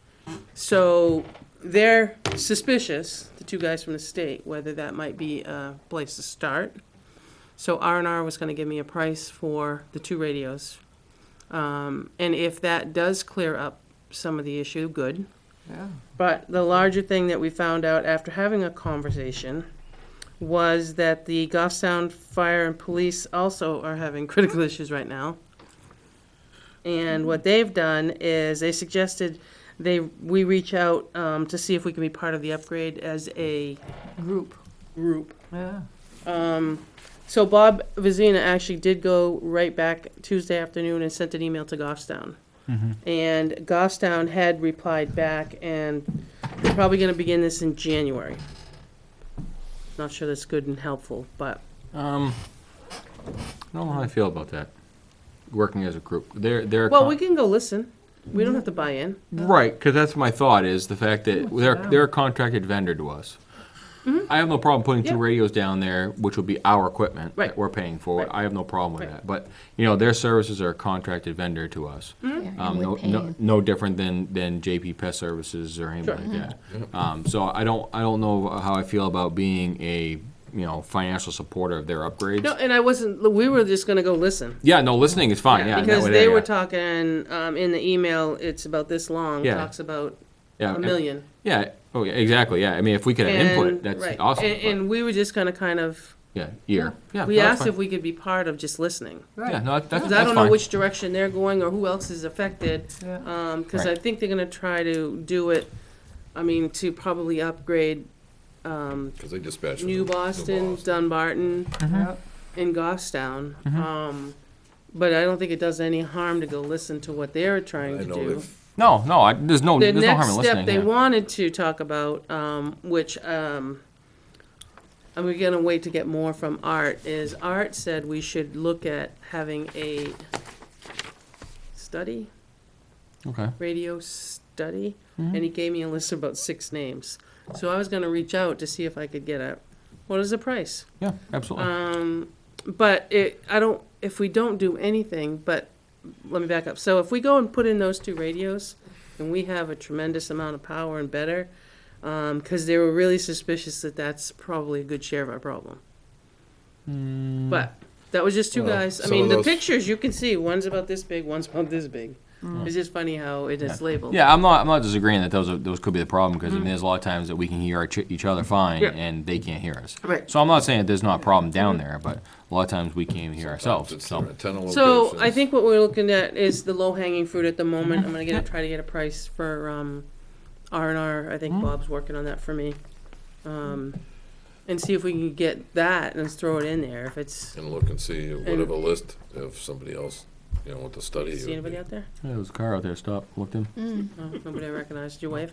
[SPEAKER 11] So they're suspicious, the two guys from the state, whether that might be a place to start. So R&R was going to give me a price for the two radios. And if that does clear up some of the issue, good.
[SPEAKER 10] Yeah.
[SPEAKER 11] But the larger thing that we found out after having a conversation was that the Goffstown Fire and Police also are having critical issues right now. And what they've done is they suggested we reach out to see if we can be part of the upgrade as a group.
[SPEAKER 10] Yeah.
[SPEAKER 11] So Bob Vizina actually did go right back Tuesday afternoon and sent an email to Goffstown. And Goffstown had replied back, and they're probably going to begin this in January. Not sure that's good and helpful, but
[SPEAKER 3] I don't know how I feel about that. Working as a group,
[SPEAKER 11] well, we can go listen. We don't have to buy in.
[SPEAKER 3] right, because that's my thought is the fact that they're a contracted vendor to us. I have no problem putting two
[SPEAKER 11] Yeah.
[SPEAKER 3] radios down there, which will be our equipment
[SPEAKER 11] Right.
[SPEAKER 3] that we're paying for.
[SPEAKER 11] Right.
[SPEAKER 3] I have no problem with
[SPEAKER 11] Right.
[SPEAKER 3] that. But their services are a contracted vendor to us.
[SPEAKER 2] Yeah, and we're
[SPEAKER 3] No
[SPEAKER 2] paying.
[SPEAKER 3] different than JP Pest Services or anybody like that. So I don't know how I feel about being a financial supporter of their upgrades.
[SPEAKER 11] No, and I wasn't. We were just going to go listen.
[SPEAKER 3] Yeah, no, listening is fine. Yeah,
[SPEAKER 11] because
[SPEAKER 3] that way
[SPEAKER 11] they
[SPEAKER 3] there,
[SPEAKER 11] were
[SPEAKER 3] yeah.
[SPEAKER 11] talking in the email. It's about this long.
[SPEAKER 3] Yeah.
[SPEAKER 11] Talks about
[SPEAKER 3] Yeah,
[SPEAKER 11] a million.
[SPEAKER 3] Yeah. Oh, yeah. Exactly. Yeah. I mean, if we could have input, that's
[SPEAKER 11] right.
[SPEAKER 3] awesome.
[SPEAKER 11] And we were just going to kind of.
[SPEAKER 3] Yeah. Yeah.
[SPEAKER 11] We
[SPEAKER 3] no, that's
[SPEAKER 11] asked
[SPEAKER 3] fine.
[SPEAKER 11] if we could be part of just listening.
[SPEAKER 3] Yeah. No, that's
[SPEAKER 11] Because
[SPEAKER 3] that's
[SPEAKER 11] I don't know
[SPEAKER 3] fine.
[SPEAKER 11] which direction they're going or who else is affected.
[SPEAKER 10] Yeah.
[SPEAKER 11] Because
[SPEAKER 3] Right.
[SPEAKER 11] I think they're going to try to do it. I mean, to probably upgrade
[SPEAKER 7] Because they dispatch.
[SPEAKER 11] New Boston, Dunbarton,
[SPEAKER 10] Yeah.
[SPEAKER 11] and Goffstown. But I don't think it does any harm to go listen to what they're trying
[SPEAKER 7] I
[SPEAKER 11] to
[SPEAKER 7] know
[SPEAKER 11] do.
[SPEAKER 7] they've,
[SPEAKER 3] No, there's no
[SPEAKER 11] The
[SPEAKER 3] harm in
[SPEAKER 11] next
[SPEAKER 3] listening.
[SPEAKER 11] step they
[SPEAKER 3] yeah.
[SPEAKER 11] wanted to talk about, which I'm going to wait to get more from Art, is Art said we should look at having a study,
[SPEAKER 3] Okay.
[SPEAKER 11] radio study, and he gave me a list of about 6 names. So I was going to reach out to see if I could get what is the price?
[SPEAKER 3] Yeah. Absolutely.
[SPEAKER 11] But if we don't do anything, but let me back up. So if we go and put in those 2 radios, and we have a tremendous amount of power and better, because they were really suspicious that that's probably a good share of our problem. But that was just 2
[SPEAKER 7] Well,
[SPEAKER 11] guys. I
[SPEAKER 7] some
[SPEAKER 11] mean,
[SPEAKER 7] of
[SPEAKER 11] the
[SPEAKER 7] those-
[SPEAKER 11] pictures you can see, one's about this big, one's about this big. It's just funny how it is labeled.
[SPEAKER 3] Yeah, I'm not disagreeing that those could be the problem because there's a lot of times that we can hear each other fine
[SPEAKER 11] Yeah.
[SPEAKER 3] and they can't hear us.
[SPEAKER 11] Right.
[SPEAKER 3] So I'm not saying that there's not a problem down there, but a lot of times we can't even hear ourselves.
[SPEAKER 7] it's
[SPEAKER 3] So
[SPEAKER 7] their antenna locations.
[SPEAKER 11] So I think what we're looking at is the low-hanging fruit at the moment. I'm gonna try to get a price for R&R. I think Bob's working on that for me. And see if we can get that and throw it in there if it's,
[SPEAKER 7] And look and see whatever list, if somebody else, with the study.
[SPEAKER 11] see anybody out there?
[SPEAKER 3] yeah, there was a car out there. Stop. Looked in.
[SPEAKER 11] No, nobody recognized your wave.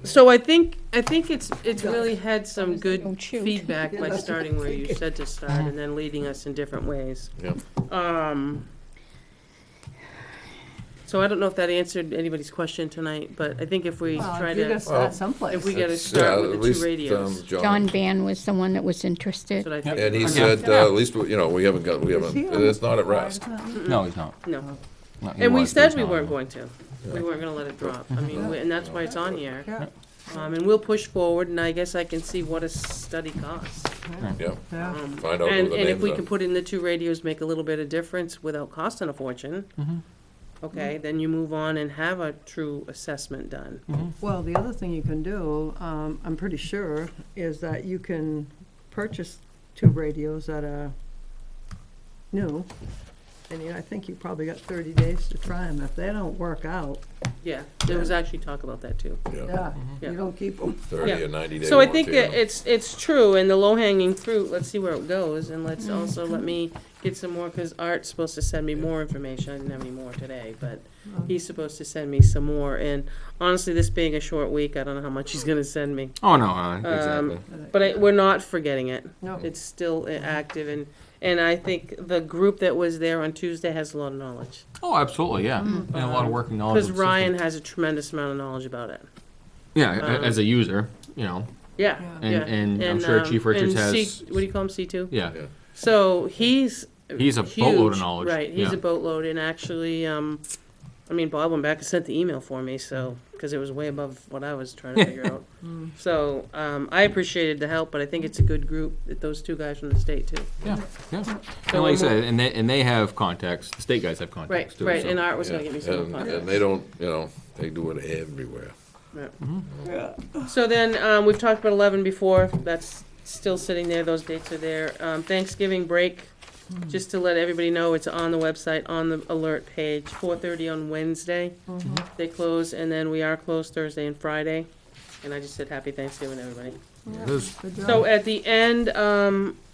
[SPEAKER 11] So I think it's really had some good
[SPEAKER 2] Don't shoot.
[SPEAKER 11] feedback by starting where you said to start and then leading us in different ways.
[SPEAKER 7] Yep.
[SPEAKER 11] So I don't know if that answered anybody's question tonight, but I think if we
[SPEAKER 10] Well,
[SPEAKER 11] try
[SPEAKER 10] you gotta
[SPEAKER 11] to,
[SPEAKER 10] start someplace.
[SPEAKER 11] if we gotta
[SPEAKER 7] Yeah,
[SPEAKER 11] start
[SPEAKER 7] at
[SPEAKER 11] with the
[SPEAKER 7] least,
[SPEAKER 11] two radios.
[SPEAKER 2] John Van was the one that was interested.
[SPEAKER 11] That's what I think.
[SPEAKER 7] And he
[SPEAKER 3] Okay.
[SPEAKER 7] said, at least, we haven't,
[SPEAKER 10] Is he on
[SPEAKER 7] it's not at
[SPEAKER 10] fire
[SPEAKER 7] rest.
[SPEAKER 10] department?
[SPEAKER 3] No, he's not.
[SPEAKER 11] No.
[SPEAKER 3] No, he
[SPEAKER 11] And we
[SPEAKER 3] was, but
[SPEAKER 11] said
[SPEAKER 3] he's
[SPEAKER 11] we
[SPEAKER 3] not
[SPEAKER 11] weren't
[SPEAKER 3] anymore.
[SPEAKER 11] going to. We weren't gonna let it drop. I mean, and that's why it's on here.
[SPEAKER 10] Yeah,
[SPEAKER 11] And we'll push forward, and I guess I can see what a study costs.
[SPEAKER 7] Yeah,
[SPEAKER 10] yeah.
[SPEAKER 7] find out who
[SPEAKER 11] And
[SPEAKER 7] the
[SPEAKER 11] if
[SPEAKER 7] names
[SPEAKER 11] we
[SPEAKER 7] are.
[SPEAKER 11] can put in the two radios, make a little bit of difference without costing a fortune, okay, then you move on and have a true assessment done.
[SPEAKER 10] Well, the other thing you can do, I'm pretty sure, is that you can purchase two radios that are new. And I think you probably got 30 days to try them. If they don't work out,
[SPEAKER 11] Yeah, there was actually talk about that too.
[SPEAKER 10] yeah,
[SPEAKER 11] Yeah.
[SPEAKER 10] you don't keep them.
[SPEAKER 7] 30
[SPEAKER 11] Yeah.
[SPEAKER 7] or 90 days.
[SPEAKER 11] So I think it's true, and the low-hanging fruit, let's see where it goes, and let's also let me get some more, because Art's supposed to send me more information. I didn't have any more today, but he's supposed to send me some more, and honestly, this being a short week, I don't know how much he's gonna send me.
[SPEAKER 3] Oh, no, exactly.
[SPEAKER 11] But we're not forgetting it.
[SPEAKER 10] No.
[SPEAKER 11] It's still active, and I think the group that was there on Tuesday has a lot of knowledge.
[SPEAKER 3] Oh, absolutely, yeah. And a lot of working knowledge.
[SPEAKER 11] Because
[SPEAKER 3] of the system.
[SPEAKER 11] Ryan has a tremendous amount of knowledge about it.
[SPEAKER 3] Yeah, as a user, you know.
[SPEAKER 11] Yeah,
[SPEAKER 3] And-
[SPEAKER 11] yeah.
[SPEAKER 3] and I'm sure Chief Richards
[SPEAKER 11] and
[SPEAKER 3] has-
[SPEAKER 11] what do you call him, C2?
[SPEAKER 3] Yeah.
[SPEAKER 11] So he's
[SPEAKER 3] He's a
[SPEAKER 11] huge,
[SPEAKER 3] boatload of knowledge.
[SPEAKER 11] Right, he's
[SPEAKER 3] Yeah.
[SPEAKER 11] a boatload, and actually, I mean, Bob went back and sent the email for me, so, because it was way above what I was trying to figure out. So, I appreciated the help, but I think it's a good group, that those two guys from the state too.
[SPEAKER 3] Yeah, yeah.
[SPEAKER 11] So
[SPEAKER 3] And like I
[SPEAKER 11] we'll
[SPEAKER 3] said, and they have contacts, the state guys have
[SPEAKER 11] Right,
[SPEAKER 3] contacts too.
[SPEAKER 11] right,
[SPEAKER 3] so.
[SPEAKER 11] and Art was gonna get me some
[SPEAKER 7] And
[SPEAKER 11] contacts.
[SPEAKER 7] they don't, they do it everywhere.
[SPEAKER 11] So then, we've talked about 11 before, that's still sitting there, those dates are there. Thanksgiving break, just to let everybody know, it's on the website, on the alert page, 4:30 on Wednesday. They close, and then we are closed Thursday and Friday. And I just said happy Thanksgiving, everybody.
[SPEAKER 3] It is
[SPEAKER 10] Good job.
[SPEAKER 11] So at the end,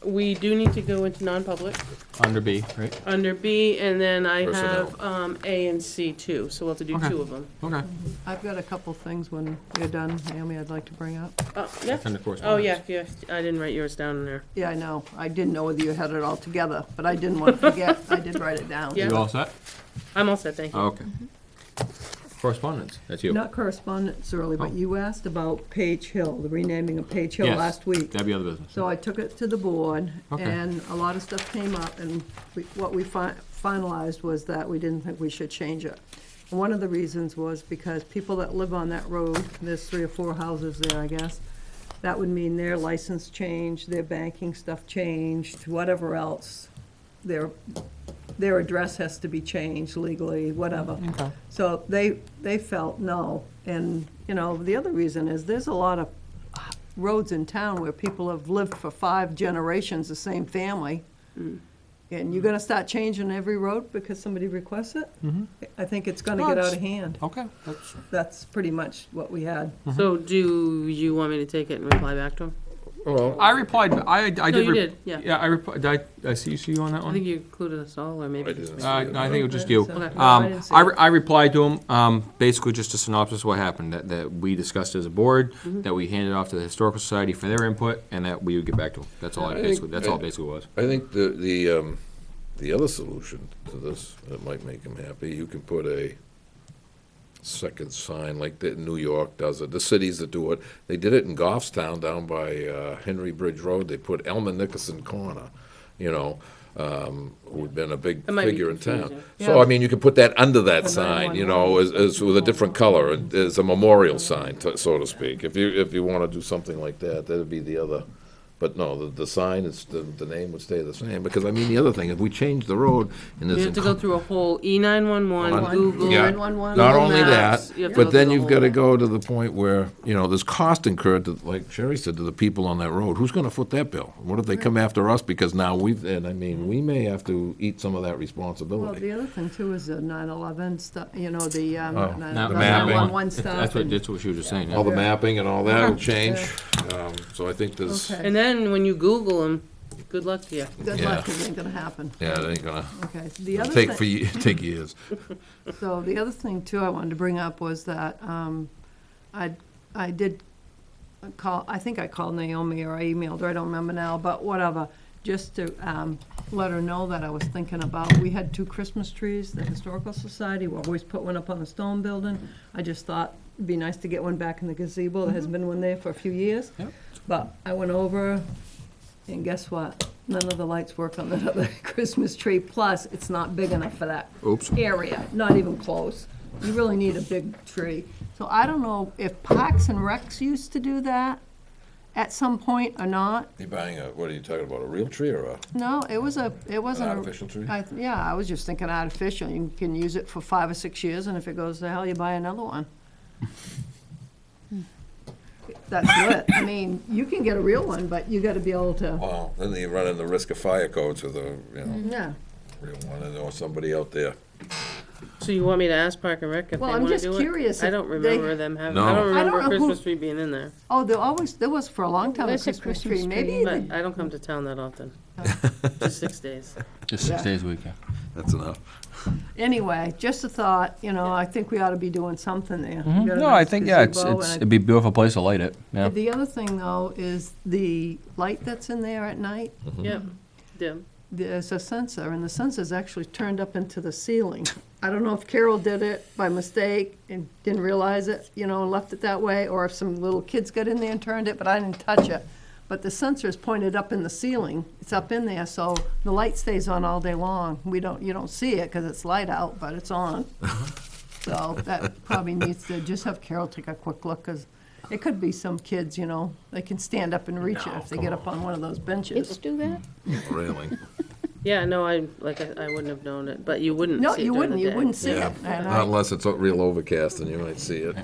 [SPEAKER 11] we do need to go into non-public,
[SPEAKER 3] under B, right?
[SPEAKER 11] under B, and then I
[SPEAKER 7] Personnel.
[SPEAKER 11] have, A and C too, so we'll have to do
[SPEAKER 3] Okay.
[SPEAKER 11] two of them.
[SPEAKER 3] Okay.
[SPEAKER 10] I've got a couple things when you're done, Naomi, I'd like to bring up.
[SPEAKER 11] Yeah,
[SPEAKER 3] Under
[SPEAKER 11] oh,
[SPEAKER 3] correspondence.
[SPEAKER 11] yeah, I didn't write yours down in there.
[SPEAKER 10] Yeah, I know. I didn't know whether you had it all together, but I didn't want to forget. I did write it down.
[SPEAKER 11] Yeah.
[SPEAKER 3] You all set?
[SPEAKER 11] I'm all set, thank you.
[SPEAKER 3] Okay. Correspondence, that's you.
[SPEAKER 10] Not correspondence early, but
[SPEAKER 3] Oh.
[SPEAKER 10] you asked about Page Hill, the renaming of Page Hill
[SPEAKER 3] Yes.
[SPEAKER 10] last week.
[SPEAKER 3] That'd be other business.
[SPEAKER 10] So I took it to the board,
[SPEAKER 3] Okay.
[SPEAKER 10] and a lot of stuff came up, and what we finalized was that we didn't think we should change it. And one of the reasons was because people that live on that road, there's 3 or 4 houses there, I guess, that would mean their license changed, their banking stuff changed, whatever else. Their address has to be changed legally, whatever.
[SPEAKER 3] Okay.
[SPEAKER 10] So they felt no. And, the other reason is there's a lot of roads in town where people have lived for 5 generations, the same family. And you're gonna start changing every road because somebody requests it? I think it's gonna get out of hand.
[SPEAKER 3] Okay.
[SPEAKER 10] That's pretty much what we had.
[SPEAKER 11] So do you want me to take it and reply back to him?
[SPEAKER 7] Well,
[SPEAKER 3] I replied, I did.
[SPEAKER 11] No, you did, yeah.
[SPEAKER 3] Yeah, I replied, did I see you on that
[SPEAKER 11] I
[SPEAKER 3] one?
[SPEAKER 11] think you included us all, or maybe
[SPEAKER 7] I
[SPEAKER 11] just
[SPEAKER 7] didn't
[SPEAKER 11] me.
[SPEAKER 7] see
[SPEAKER 3] No, I think it was just you.
[SPEAKER 10] So-
[SPEAKER 11] Okay.
[SPEAKER 10] No, I didn't see it.
[SPEAKER 3] I replied to him, basically just a synopsis of what happened, that we discussed as a board, that we handed off to the Historical Society for their input, and that we would get back to them. That's all
[SPEAKER 7] I
[SPEAKER 3] I
[SPEAKER 7] think-
[SPEAKER 3] basically, that's all it basically was.
[SPEAKER 7] I think the other solution to this, that might make him happy, you can put a second sign like that New York does it, the cities that do it. They did it in Goffstown down by Henry Bridge Road. They put Elmer Nickerson Corner, who'd been a big
[SPEAKER 11] It might be
[SPEAKER 7] figure in town.
[SPEAKER 11] confusing.
[SPEAKER 7] So,
[SPEAKER 10] Yeah.
[SPEAKER 7] I mean, you could put that under that
[SPEAKER 10] For
[SPEAKER 7] sign,
[SPEAKER 10] 911.
[SPEAKER 7] as with a different color, and as a memorial sign, so to speak. If you want to do something like that, that'd be the other. But no, the sign, the name would stay the same, because, I mean, the other thing, if we change the road and
[SPEAKER 11] You
[SPEAKER 7] there's.
[SPEAKER 11] have to go through a whole E911, Google.
[SPEAKER 7] Yeah.
[SPEAKER 10] 911.
[SPEAKER 7] Not
[SPEAKER 11] Google
[SPEAKER 7] only
[SPEAKER 11] Maps,
[SPEAKER 7] that,
[SPEAKER 11] you have to go
[SPEAKER 7] but then
[SPEAKER 11] through the
[SPEAKER 7] you've got to
[SPEAKER 11] whole-
[SPEAKER 7] go to the point where, there's cost incurred to, like Sherry said, to the people on that road. Who's gonna foot that bill? What if they come after us because now we may have to eat some of that
[SPEAKER 10] Well,
[SPEAKER 7] responsibility.
[SPEAKER 10] the other thing too is the 9/11 stuff, the
[SPEAKER 7] mapping.
[SPEAKER 10] 9/11 stuff.
[SPEAKER 3] That's what she was just saying,
[SPEAKER 7] All
[SPEAKER 3] yeah.
[SPEAKER 7] the mapping and all that will change. So I think there's,
[SPEAKER 10] Okay.
[SPEAKER 11] And then when you Google them, good luck to you.
[SPEAKER 10] Good
[SPEAKER 7] Yeah.
[SPEAKER 10] luck, 'cause it ain't gonna happen.
[SPEAKER 7] yeah, it ain't gonna
[SPEAKER 10] Okay, the other
[SPEAKER 7] take
[SPEAKER 10] thing.
[SPEAKER 7] take years.
[SPEAKER 10] So the other thing too I wanted to bring up was that I did call, I think I called Naomi or I emailed her, I don't remember now, but whatever. just to let her know that I was thinking about, we had 2 Christmas trees, the Historical Society, we always put one up on the stone building. I just thought it'd be nice to get one back in the gazebo, there hasn't been one there for a few years.
[SPEAKER 3] Yep.
[SPEAKER 10] But I went over, and guess what? None of the lights work on that other Christmas tree, plus it's not big enough for that
[SPEAKER 7] Oops.
[SPEAKER 10] area, not even close. You really need a big tree. So I don't know if Parks and Recs used to do that at some point or not.
[SPEAKER 7] You buying what are you talking about, a real tree or a?
[SPEAKER 10] No, it wasn't.
[SPEAKER 7] An artificial tree?
[SPEAKER 10] Yeah, I was just thinking artificial. You can use it for 5 or 6 years, and if it goes to hell, you buy another one. That's it. I mean, you can get a real one, but you gotta be able to,
[SPEAKER 7] Well, then you run in the risk of fire codes with a,
[SPEAKER 10] yeah.
[SPEAKER 7] real one, or somebody out there.
[SPEAKER 11] So you want me to ask Park and Rec if they
[SPEAKER 10] Well, I'm
[SPEAKER 11] wanna
[SPEAKER 10] just
[SPEAKER 11] do it?
[SPEAKER 10] curious
[SPEAKER 11] I
[SPEAKER 10] if
[SPEAKER 11] don't
[SPEAKER 10] they-
[SPEAKER 11] remember them having,
[SPEAKER 7] No.
[SPEAKER 11] I don't
[SPEAKER 10] I
[SPEAKER 11] remember
[SPEAKER 10] don't
[SPEAKER 11] a
[SPEAKER 10] know who-
[SPEAKER 11] Christmas tree being in there.
[SPEAKER 10] Oh, there was for a long time a
[SPEAKER 2] There's a
[SPEAKER 10] Christmas
[SPEAKER 2] Christmas
[SPEAKER 10] tree. Maybe,
[SPEAKER 11] But I don't come to town that often. Just 6 days.
[SPEAKER 3] Just 6
[SPEAKER 10] Yeah.
[SPEAKER 3] days a week, yeah.
[SPEAKER 7] That's enough.
[SPEAKER 10] anyway, just a thought, I think we ought to be doing something there. We got a
[SPEAKER 3] No, I
[SPEAKER 10] nice
[SPEAKER 3] think, yeah,
[SPEAKER 10] gazebo, and
[SPEAKER 3] it'd be a beautiful place to light it, yeah.
[SPEAKER 10] The other thing, though, is the light that's in there at night.
[SPEAKER 11] Yep, yeah.
[SPEAKER 10] There's a sensor, and the sensor's actually turned up into the ceiling. I don't know if Carol did it by mistake and didn't realize it, and left it that way, or if some little kids got in there and turned it, but I didn't touch it. But the sensor is pointed up in the ceiling. It's up in there, so the light stays on all day long. You don't see it because it's light out, but it's on. So that probably needs to just have Carol take a quick look, because it could be some kids, they can stand up and reach it if they get up on one of those benches.
[SPEAKER 2] Kids do that?
[SPEAKER 7] Railing.
[SPEAKER 11] Yeah, no, I wouldn't have known it, but you wouldn't
[SPEAKER 10] No,
[SPEAKER 11] see it
[SPEAKER 10] you
[SPEAKER 11] during
[SPEAKER 10] wouldn't,
[SPEAKER 11] the
[SPEAKER 10] you
[SPEAKER 11] day.
[SPEAKER 10] wouldn't see
[SPEAKER 7] Yeah,
[SPEAKER 10] it. And
[SPEAKER 7] not unless it's real overcast, then you might see it.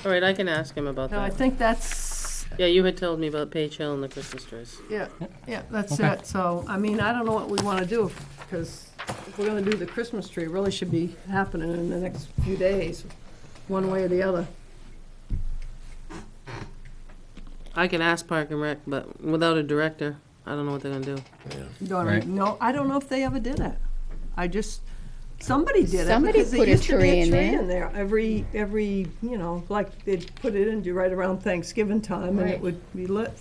[SPEAKER 11] All right, I can ask him about
[SPEAKER 10] I
[SPEAKER 11] that.
[SPEAKER 10] think that's,
[SPEAKER 11] Yeah, you had told me about Page Hill and the Christmas trees.
[SPEAKER 10] yeah, that's it. So, I don't know what we want to do, because if we're going to do the Christmas tree, it really should be happening in the next few days, one way or the other.
[SPEAKER 11] I can ask Park and Rec, but without a director, I don't know what they're gonna do.
[SPEAKER 3] Right.
[SPEAKER 10] No, I don't know if they ever did it. Somebody did it.
[SPEAKER 2] Somebody
[SPEAKER 10] because there
[SPEAKER 2] put a
[SPEAKER 10] used to be
[SPEAKER 2] tree in
[SPEAKER 10] tree
[SPEAKER 2] there.
[SPEAKER 10] in there. Every, like they'd put it in right around Thanksgiving time, and it
[SPEAKER 2] Right.
[SPEAKER 10] would be lit.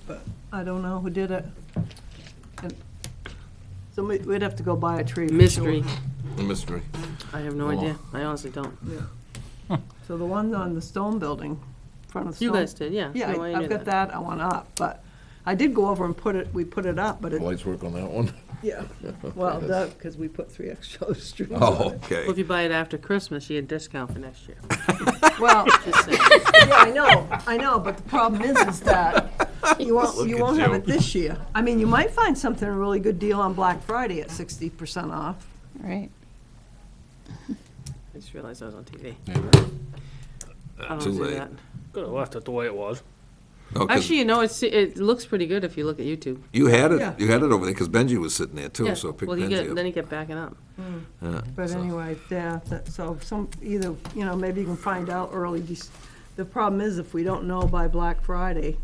[SPEAKER 10] But I don't know who did it. And so we'd have to go buy a tree. for
[SPEAKER 11] Mystery.
[SPEAKER 10] sure.
[SPEAKER 7] A mystery.
[SPEAKER 11] I have no idea. I honestly don't.
[SPEAKER 10] So the one on the stone building, in front of the
[SPEAKER 11] You
[SPEAKER 10] stone.
[SPEAKER 11] guys did, yeah.
[SPEAKER 10] Yeah,
[SPEAKER 11] No, I knew
[SPEAKER 10] I've got that, I want up, but I did go over and we put it up, but it,
[SPEAKER 7] Lights work on that one?
[SPEAKER 10] yeah. Well, because we put 3 extra strings on
[SPEAKER 7] Oh,
[SPEAKER 10] it.
[SPEAKER 7] okay.
[SPEAKER 11] Well, if you buy it after Christmas, you get a discount for next year.
[SPEAKER 10] Well,
[SPEAKER 11] Just saying.
[SPEAKER 10] yeah, I know, but the problem is that you
[SPEAKER 7] Look
[SPEAKER 10] won't
[SPEAKER 7] at
[SPEAKER 10] have
[SPEAKER 7] you.
[SPEAKER 10] it this year. You might find something, a really good deal on Black Friday at 60% off.
[SPEAKER 2] Right.
[SPEAKER 11] I just realized I was on TV. I don't
[SPEAKER 7] Too
[SPEAKER 11] do
[SPEAKER 7] late.
[SPEAKER 11] that.
[SPEAKER 4] Could have left it the way it was.
[SPEAKER 7] Oh, 'cause
[SPEAKER 11] Actually, it looks pretty good if you look at YouTube.
[SPEAKER 7] you had
[SPEAKER 10] Yeah.
[SPEAKER 7] it over there, because Benji was sitting there too,
[SPEAKER 11] Yeah,
[SPEAKER 7] so pick
[SPEAKER 11] well,
[SPEAKER 7] Benji
[SPEAKER 11] then
[SPEAKER 7] up.
[SPEAKER 11] you get backing up.
[SPEAKER 7] Yeah,
[SPEAKER 10] But
[SPEAKER 7] so-
[SPEAKER 10] anyway, yeah, so either, maybe you can find out early. The problem is if we don't know by Black Friday,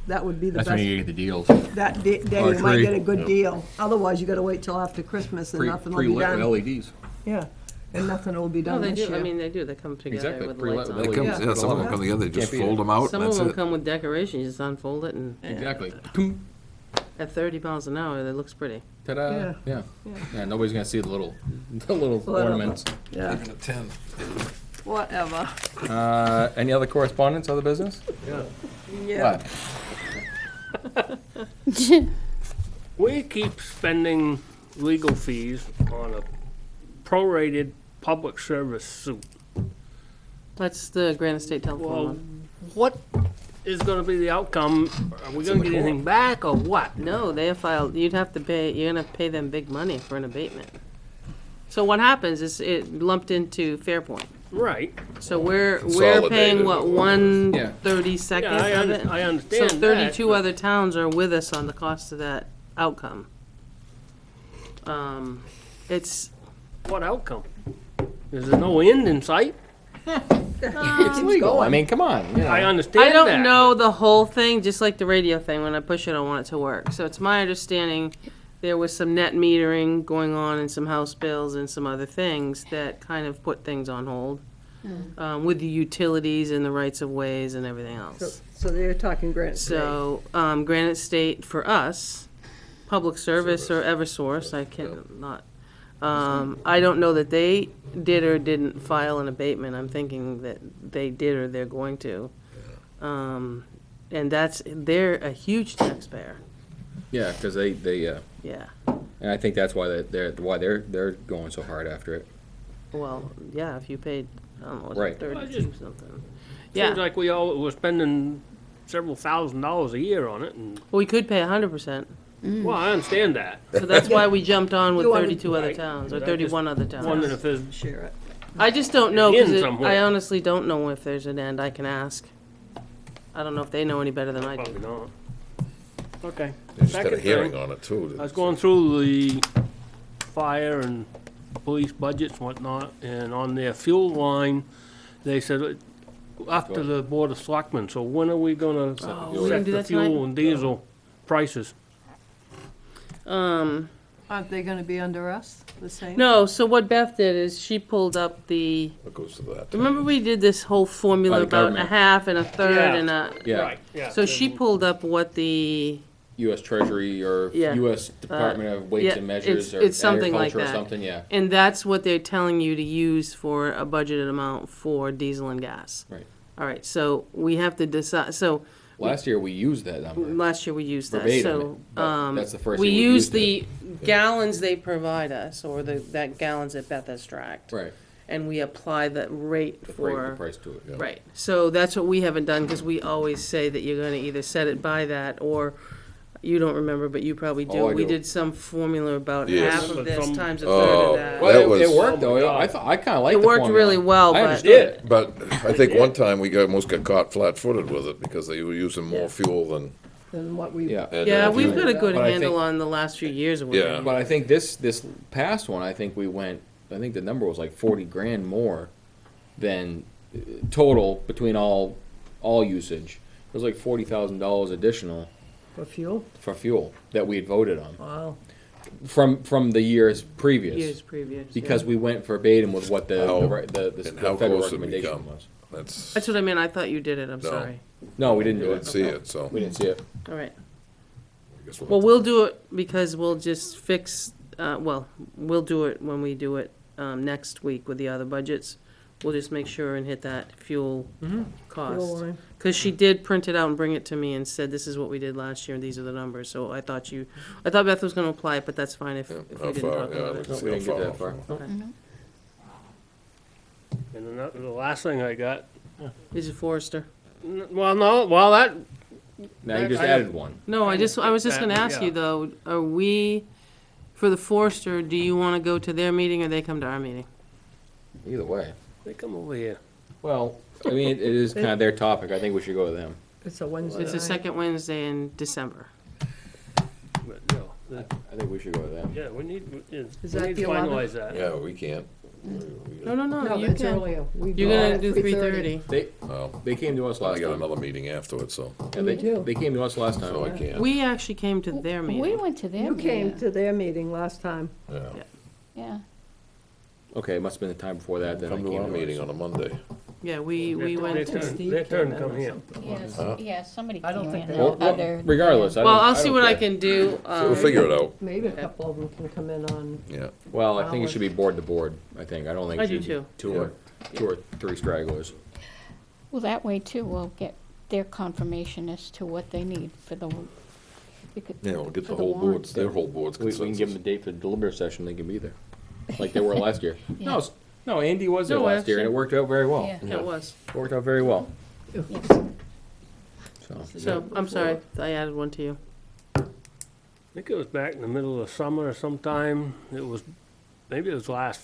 [SPEAKER 10] that would be the
[SPEAKER 3] That's
[SPEAKER 10] best.
[SPEAKER 3] when you get the deals.
[SPEAKER 10] That day
[SPEAKER 3] Or
[SPEAKER 10] you might
[SPEAKER 3] tree.
[SPEAKER 10] get a good deal. Otherwise, you gotta wait till after Christmas and nothing will be
[SPEAKER 3] Pre-lit
[SPEAKER 10] done.
[SPEAKER 3] LEDs.
[SPEAKER 10] Yeah, and nothing will be
[SPEAKER 11] No,
[SPEAKER 10] done
[SPEAKER 11] they
[SPEAKER 10] this
[SPEAKER 11] do.
[SPEAKER 10] year.
[SPEAKER 11] They do. They come together
[SPEAKER 3] Exactly,
[SPEAKER 11] with the
[SPEAKER 3] pre-lit
[SPEAKER 11] lights on.
[SPEAKER 3] with
[SPEAKER 7] It comes,
[SPEAKER 3] Yeah.
[SPEAKER 7] yeah, some of them come together, they just
[SPEAKER 3] Can't beat
[SPEAKER 7] fold
[SPEAKER 3] it.
[SPEAKER 7] them out,
[SPEAKER 11] Some
[SPEAKER 7] and
[SPEAKER 11] of
[SPEAKER 7] that's
[SPEAKER 11] them
[SPEAKER 7] it.
[SPEAKER 11] come with decorations. You just unfold it, and
[SPEAKER 3] Exactly.
[SPEAKER 11] at 30 miles an hour, it looks pretty.
[SPEAKER 3] Ta-da,
[SPEAKER 10] Yeah.
[SPEAKER 3] yeah, nobody's gonna see the little ornaments.
[SPEAKER 10] Yeah,
[SPEAKER 7] Even a 10.
[SPEAKER 10] whatever.
[SPEAKER 3] Any other correspondence, other business?
[SPEAKER 10] Yeah.
[SPEAKER 3] What?
[SPEAKER 4] We keep spending legal fees on a prorated public service suit.
[SPEAKER 11] That's the Granite State telephone
[SPEAKER 4] Well,
[SPEAKER 11] one.
[SPEAKER 4] what is gonna be the outcome? Are we gonna get anything back or what?
[SPEAKER 11] No, they have filed, you're gonna pay them big money for an abatement. So what happens is it lumped into Fairpoint.
[SPEAKER 4] Right.
[SPEAKER 11] So we're
[SPEAKER 7] Consolidated
[SPEAKER 11] paying, what,
[SPEAKER 7] with
[SPEAKER 11] 1/32
[SPEAKER 4] Yeah,
[SPEAKER 11] of it?
[SPEAKER 4] I
[SPEAKER 11] So
[SPEAKER 4] understand that.
[SPEAKER 11] 32
[SPEAKER 4] but-
[SPEAKER 11] other towns are with us on the cost of that outcome. It's,
[SPEAKER 4] What outcome? Is there no end in sight?
[SPEAKER 3] It's legal, I mean, come on, you know.
[SPEAKER 4] I understand
[SPEAKER 11] I
[SPEAKER 4] that.
[SPEAKER 11] don't know the whole thing, just like the radio thing, when I push it, I want it to work. So it's my understanding there was some net metering going on and some house bills and some other things that kind of put things on hold. With the utilities and the rights of ways and everything else.
[SPEAKER 10] So they're talking Granite State.
[SPEAKER 11] So, Granite State for us Public Service or Eversource, I can't, not, I don't know that they did or didn't file an abatement, I'm thinking that they did or they're going to. And they're a huge taxpayer,
[SPEAKER 3] Yeah, because they
[SPEAKER 11] yeah.
[SPEAKER 3] and I think that's why they're going so hard after it.
[SPEAKER 11] Well, yeah, if you paid, I don't know, what's
[SPEAKER 3] Right.
[SPEAKER 11] it, 32 something.
[SPEAKER 4] Seems
[SPEAKER 11] Yeah,
[SPEAKER 4] like we're spending several $1,000s a year on it, and,
[SPEAKER 11] well, we could pay 100%,
[SPEAKER 4] well, I understand that.
[SPEAKER 11] so that's why we jumped on with
[SPEAKER 10] You wanted-
[SPEAKER 11] 32 other
[SPEAKER 4] Right.
[SPEAKER 11] towns, or
[SPEAKER 4] But I
[SPEAKER 11] 31 other
[SPEAKER 4] Wondering
[SPEAKER 11] towns.
[SPEAKER 4] if there's,
[SPEAKER 10] Share it.
[SPEAKER 11] I just don't know,
[SPEAKER 4] End
[SPEAKER 11] because
[SPEAKER 4] somewhere.
[SPEAKER 11] I honestly don't know if there's an end, I can ask. I don't know if they know any better than I do.
[SPEAKER 4] probably not. Okay.
[SPEAKER 7] They just had a
[SPEAKER 4] Second
[SPEAKER 7] hearing
[SPEAKER 4] thing,
[SPEAKER 7] on it too.
[SPEAKER 4] I was going through the fire and police budgets and whatnot, and on their fuel line, they said, after the Board of Selectmen, so when are we gonna
[SPEAKER 11] we're gonna
[SPEAKER 4] set
[SPEAKER 11] do
[SPEAKER 4] the
[SPEAKER 11] that tonight?
[SPEAKER 4] fuel and diesel prices?
[SPEAKER 10] Aren't they gonna be under us, the same?
[SPEAKER 11] No, so what Beth did is she pulled up the,
[SPEAKER 7] What goes to that?
[SPEAKER 11] remember we did this whole formula
[SPEAKER 3] By the
[SPEAKER 11] about a
[SPEAKER 3] government.
[SPEAKER 11] half and a third
[SPEAKER 4] Yeah.
[SPEAKER 11] and a,
[SPEAKER 3] Yeah,
[SPEAKER 4] Right, yeah.
[SPEAKER 11] so she pulled up what the,
[SPEAKER 3] U.S. Treasury or
[SPEAKER 11] Yeah.
[SPEAKER 3] U.S. Department of Weights
[SPEAKER 11] yeah,
[SPEAKER 3] and Measures
[SPEAKER 11] it's-
[SPEAKER 3] or
[SPEAKER 11] it's something like
[SPEAKER 3] Agriculture or
[SPEAKER 11] that.
[SPEAKER 3] something. Yeah.
[SPEAKER 11] and that's what they're telling you to use for a budgeted amount for diesel and gas.
[SPEAKER 3] Right.
[SPEAKER 11] All right, so we have to decide, so
[SPEAKER 3] Last year we used that number.
[SPEAKER 11] last year we used that,
[SPEAKER 3] Verbatim,
[SPEAKER 11] so,
[SPEAKER 3] but that's the first
[SPEAKER 11] we
[SPEAKER 3] year we
[SPEAKER 11] used
[SPEAKER 3] used
[SPEAKER 11] the gallons they provide us, or that gallons that Beth has tracked.
[SPEAKER 3] Right.
[SPEAKER 11] And we apply the rate
[SPEAKER 3] The
[SPEAKER 11] for.
[SPEAKER 3] price to it. Yeah.
[SPEAKER 11] Right, so that's what we haven't done, because we always say that you're gonna either set it by that, or, you don't remember, but you probably do.
[SPEAKER 3] Oh, I
[SPEAKER 11] We
[SPEAKER 3] do.
[SPEAKER 11] did some formula about
[SPEAKER 7] Yes.
[SPEAKER 11] half of this
[SPEAKER 4] Some-
[SPEAKER 11] times a
[SPEAKER 7] Oh,
[SPEAKER 11] third of that.
[SPEAKER 7] Well, that
[SPEAKER 3] Well, it
[SPEAKER 7] was-
[SPEAKER 3] worked though.
[SPEAKER 4] Oh my
[SPEAKER 3] I kind of liked
[SPEAKER 11] It
[SPEAKER 3] the
[SPEAKER 11] worked
[SPEAKER 3] formula.
[SPEAKER 11] really well,
[SPEAKER 3] I
[SPEAKER 11] but-
[SPEAKER 3] understood it.
[SPEAKER 7] But I think one time we almost got caught flat-footed with it because they were using more fuel than.
[SPEAKER 10] Than what we.
[SPEAKER 3] Yeah.
[SPEAKER 7] and,
[SPEAKER 11] Yeah,
[SPEAKER 7] uh,
[SPEAKER 11] we've got a good
[SPEAKER 3] But I
[SPEAKER 11] handle
[SPEAKER 3] think-
[SPEAKER 11] on the last few years of what
[SPEAKER 7] Yeah.
[SPEAKER 3] But I think this past one, I think the number was like 40 grand more than total between all usage. It was like $40,000 additional
[SPEAKER 10] For fuel?
[SPEAKER 3] for fuel that we had voted on
[SPEAKER 10] Wow.
[SPEAKER 3] from the years previous.
[SPEAKER 11] years previous. yeah.
[SPEAKER 3] Because we went verbatim with what the
[SPEAKER 7] How-
[SPEAKER 3] the
[SPEAKER 7] and how
[SPEAKER 3] federal
[SPEAKER 7] close did we
[SPEAKER 3] recommendation
[SPEAKER 7] come?
[SPEAKER 3] was.
[SPEAKER 7] That's,
[SPEAKER 11] That's what I mean, I thought you did it, I'm
[SPEAKER 7] No.
[SPEAKER 11] sorry.
[SPEAKER 3] No, we didn't
[SPEAKER 7] we
[SPEAKER 3] do
[SPEAKER 7] didn't
[SPEAKER 3] it.
[SPEAKER 7] see it, so.
[SPEAKER 3] We didn't see it.
[SPEAKER 11] All right.
[SPEAKER 7] I guess
[SPEAKER 11] Well, we'll do it because we'll just fix, we'll do it when we do it next week with the other budgets. We'll just make sure and hit that fuel
[SPEAKER 10] Fuel
[SPEAKER 11] cost.
[SPEAKER 10] line.
[SPEAKER 11] Because she did print it out and bring it to me and said, this is what we did last year and these are the numbers. So I thought Beth was gonna apply it, but that's fine if
[SPEAKER 7] Yeah,
[SPEAKER 11] we
[SPEAKER 7] how
[SPEAKER 11] didn't
[SPEAKER 7] far,
[SPEAKER 11] talk
[SPEAKER 7] yeah,
[SPEAKER 11] about
[SPEAKER 7] let's
[SPEAKER 11] it.
[SPEAKER 7] see
[SPEAKER 3] We
[SPEAKER 7] how
[SPEAKER 3] didn't get that
[SPEAKER 7] off
[SPEAKER 3] far.
[SPEAKER 7] we
[SPEAKER 11] Okay.
[SPEAKER 4] And the last thing I got,
[SPEAKER 11] Is it Forrester?
[SPEAKER 4] that,
[SPEAKER 3] Now you just
[SPEAKER 4] I-
[SPEAKER 3] added one.
[SPEAKER 11] No, I was just gonna ask
[SPEAKER 4] Yeah.
[SPEAKER 11] you though, are we, for the Forrester, do you wanna go to their meeting or they come to our meeting?
[SPEAKER 3] Either way.
[SPEAKER 4] they come over here.
[SPEAKER 3] Well, I mean, it is kind of their topic. I think we should go with them.
[SPEAKER 10] It's a Wednesday
[SPEAKER 11] It's the
[SPEAKER 10] night.
[SPEAKER 11] second Wednesday in December.
[SPEAKER 4] But, no,
[SPEAKER 3] I think we should go with them.
[SPEAKER 4] yeah, we need
[SPEAKER 10] Is
[SPEAKER 4] to
[SPEAKER 10] that the 11th?
[SPEAKER 4] finalize that.
[SPEAKER 7] Yeah, we can't.
[SPEAKER 11] No,
[SPEAKER 10] No,
[SPEAKER 11] you
[SPEAKER 10] that's
[SPEAKER 11] can.
[SPEAKER 10] earlier. We
[SPEAKER 11] You're
[SPEAKER 10] go
[SPEAKER 11] gonna
[SPEAKER 10] at
[SPEAKER 11] do 3:30.
[SPEAKER 7] Well,
[SPEAKER 3] They came to us
[SPEAKER 7] I
[SPEAKER 3] last
[SPEAKER 7] got
[SPEAKER 3] time.
[SPEAKER 7] another meeting afterwards, so,
[SPEAKER 3] Yeah,
[SPEAKER 10] Me too.
[SPEAKER 3] they came to us last
[SPEAKER 7] so I
[SPEAKER 3] time.
[SPEAKER 7] can't.
[SPEAKER 11] We actually came to their
[SPEAKER 2] We
[SPEAKER 11] meeting.
[SPEAKER 2] went to their
[SPEAKER 10] You came
[SPEAKER 2] meeting.
[SPEAKER 10] to their meeting last time.
[SPEAKER 7] Yeah.
[SPEAKER 2] Yeah.
[SPEAKER 3] Okay, it must have been the time before that. Then
[SPEAKER 7] Come
[SPEAKER 3] they
[SPEAKER 7] to
[SPEAKER 3] came
[SPEAKER 7] our
[SPEAKER 3] us.
[SPEAKER 7] meeting on a Monday.
[SPEAKER 11] Yeah, we
[SPEAKER 4] Their
[SPEAKER 11] went
[SPEAKER 4] turn-
[SPEAKER 11] to,
[SPEAKER 10] Steve
[SPEAKER 4] Their turn
[SPEAKER 10] came
[SPEAKER 4] to
[SPEAKER 10] in
[SPEAKER 4] come
[SPEAKER 10] or
[SPEAKER 4] here.
[SPEAKER 10] something.
[SPEAKER 2] Yes,
[SPEAKER 7] Huh?
[SPEAKER 2] yeah, somebody
[SPEAKER 10] I don't
[SPEAKER 2] came
[SPEAKER 10] think
[SPEAKER 2] in.
[SPEAKER 10] they all-
[SPEAKER 2] Other.
[SPEAKER 3] Regardless,
[SPEAKER 11] well, I'll see
[SPEAKER 3] don't
[SPEAKER 11] what I
[SPEAKER 3] care.
[SPEAKER 11] can do.
[SPEAKER 7] We'll figure it out,
[SPEAKER 10] Maybe a couple of them can come in on,
[SPEAKER 7] yeah.
[SPEAKER 3] Well, I think it should be board to board. I think. I don't think
[SPEAKER 11] I
[SPEAKER 3] it
[SPEAKER 11] do
[SPEAKER 3] should be
[SPEAKER 11] too.
[SPEAKER 3] two or three stragglers.
[SPEAKER 2] Well, that way too, we'll get their confirmation as to what they need for the.
[SPEAKER 7] Yeah, we'll get
[SPEAKER 2] for
[SPEAKER 7] the whole
[SPEAKER 2] warrant.
[SPEAKER 7] board's, their whole board's
[SPEAKER 3] We can give them
[SPEAKER 7] consensus.
[SPEAKER 3] the date for the deliberative session. They can be there, like they were last year.
[SPEAKER 2] Yeah.
[SPEAKER 3] No, Andy was there
[SPEAKER 11] No,
[SPEAKER 3] last year, and it
[SPEAKER 11] actually-
[SPEAKER 3] worked out very well.
[SPEAKER 2] Yeah.
[SPEAKER 11] Yeah, it was.
[SPEAKER 3] It worked out very well.
[SPEAKER 2] Yes.
[SPEAKER 3] So
[SPEAKER 11] So, I'm sorry, I added one to you.
[SPEAKER 4] I think it was back in the middle of summer or sometime. Maybe it was last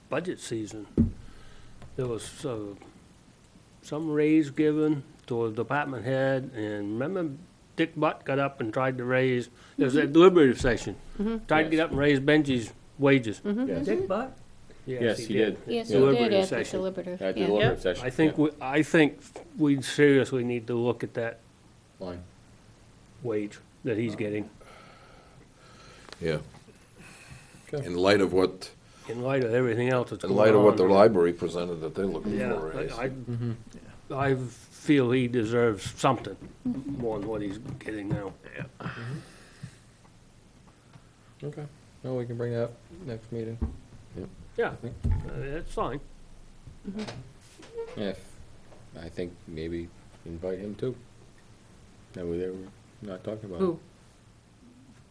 [SPEAKER 4] budget season. There was some raise given to a department head, and remember Dick Butt got up and tried to raise, it was a deliberative session. Tried to get up and raise Benji's wages.
[SPEAKER 3] yes,
[SPEAKER 10] Dick Butt?
[SPEAKER 3] yes, he did.
[SPEAKER 2] Yes,
[SPEAKER 4] Yeah.
[SPEAKER 2] we did
[SPEAKER 4] Deliberative
[SPEAKER 2] at the
[SPEAKER 4] session.
[SPEAKER 2] deliberative.
[SPEAKER 3] At the
[SPEAKER 2] yeah.
[SPEAKER 3] deliberative session.
[SPEAKER 4] I think we seriously need to look at that
[SPEAKER 3] Fine.
[SPEAKER 4] wage that he's getting
[SPEAKER 7] Yeah.
[SPEAKER 3] Okay.
[SPEAKER 7] In light of what,
[SPEAKER 4] in light of everything else that's
[SPEAKER 7] in
[SPEAKER 4] going
[SPEAKER 7] light of what the
[SPEAKER 4] on.
[SPEAKER 7] library presented that they're looking
[SPEAKER 4] Yeah,
[SPEAKER 7] for a raise.
[SPEAKER 4] I feel he deserves something more than what he's getting now.
[SPEAKER 3] Okay. Well, we can bring that up next meeting.
[SPEAKER 4] Yeah, that's fine.
[SPEAKER 3] If, I think maybe invite him too. That way they were not talking about it.
[SPEAKER 11] Who?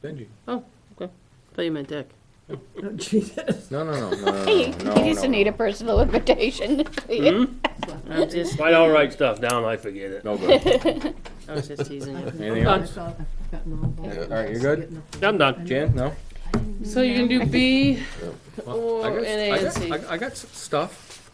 [SPEAKER 3] Benji.
[SPEAKER 11] Oh, okay. Thought you meant Dick.
[SPEAKER 10] Oh, Jesus.
[SPEAKER 3] No.
[SPEAKER 2] He doesn't need a personal invitation.
[SPEAKER 11] I'm just,
[SPEAKER 4] If I don't write stuff down, I forget it.
[SPEAKER 3] No good.
[SPEAKER 11] I was just teasing you.
[SPEAKER 3] Anything else? All right, you're good?
[SPEAKER 4] I'm done.
[SPEAKER 3] Jan, no?
[SPEAKER 11] So you can do B or
[SPEAKER 3] I got-
[SPEAKER 11] NA
[SPEAKER 3] I
[SPEAKER 11] and
[SPEAKER 3] got-
[SPEAKER 11] C?
[SPEAKER 3] I got stuff.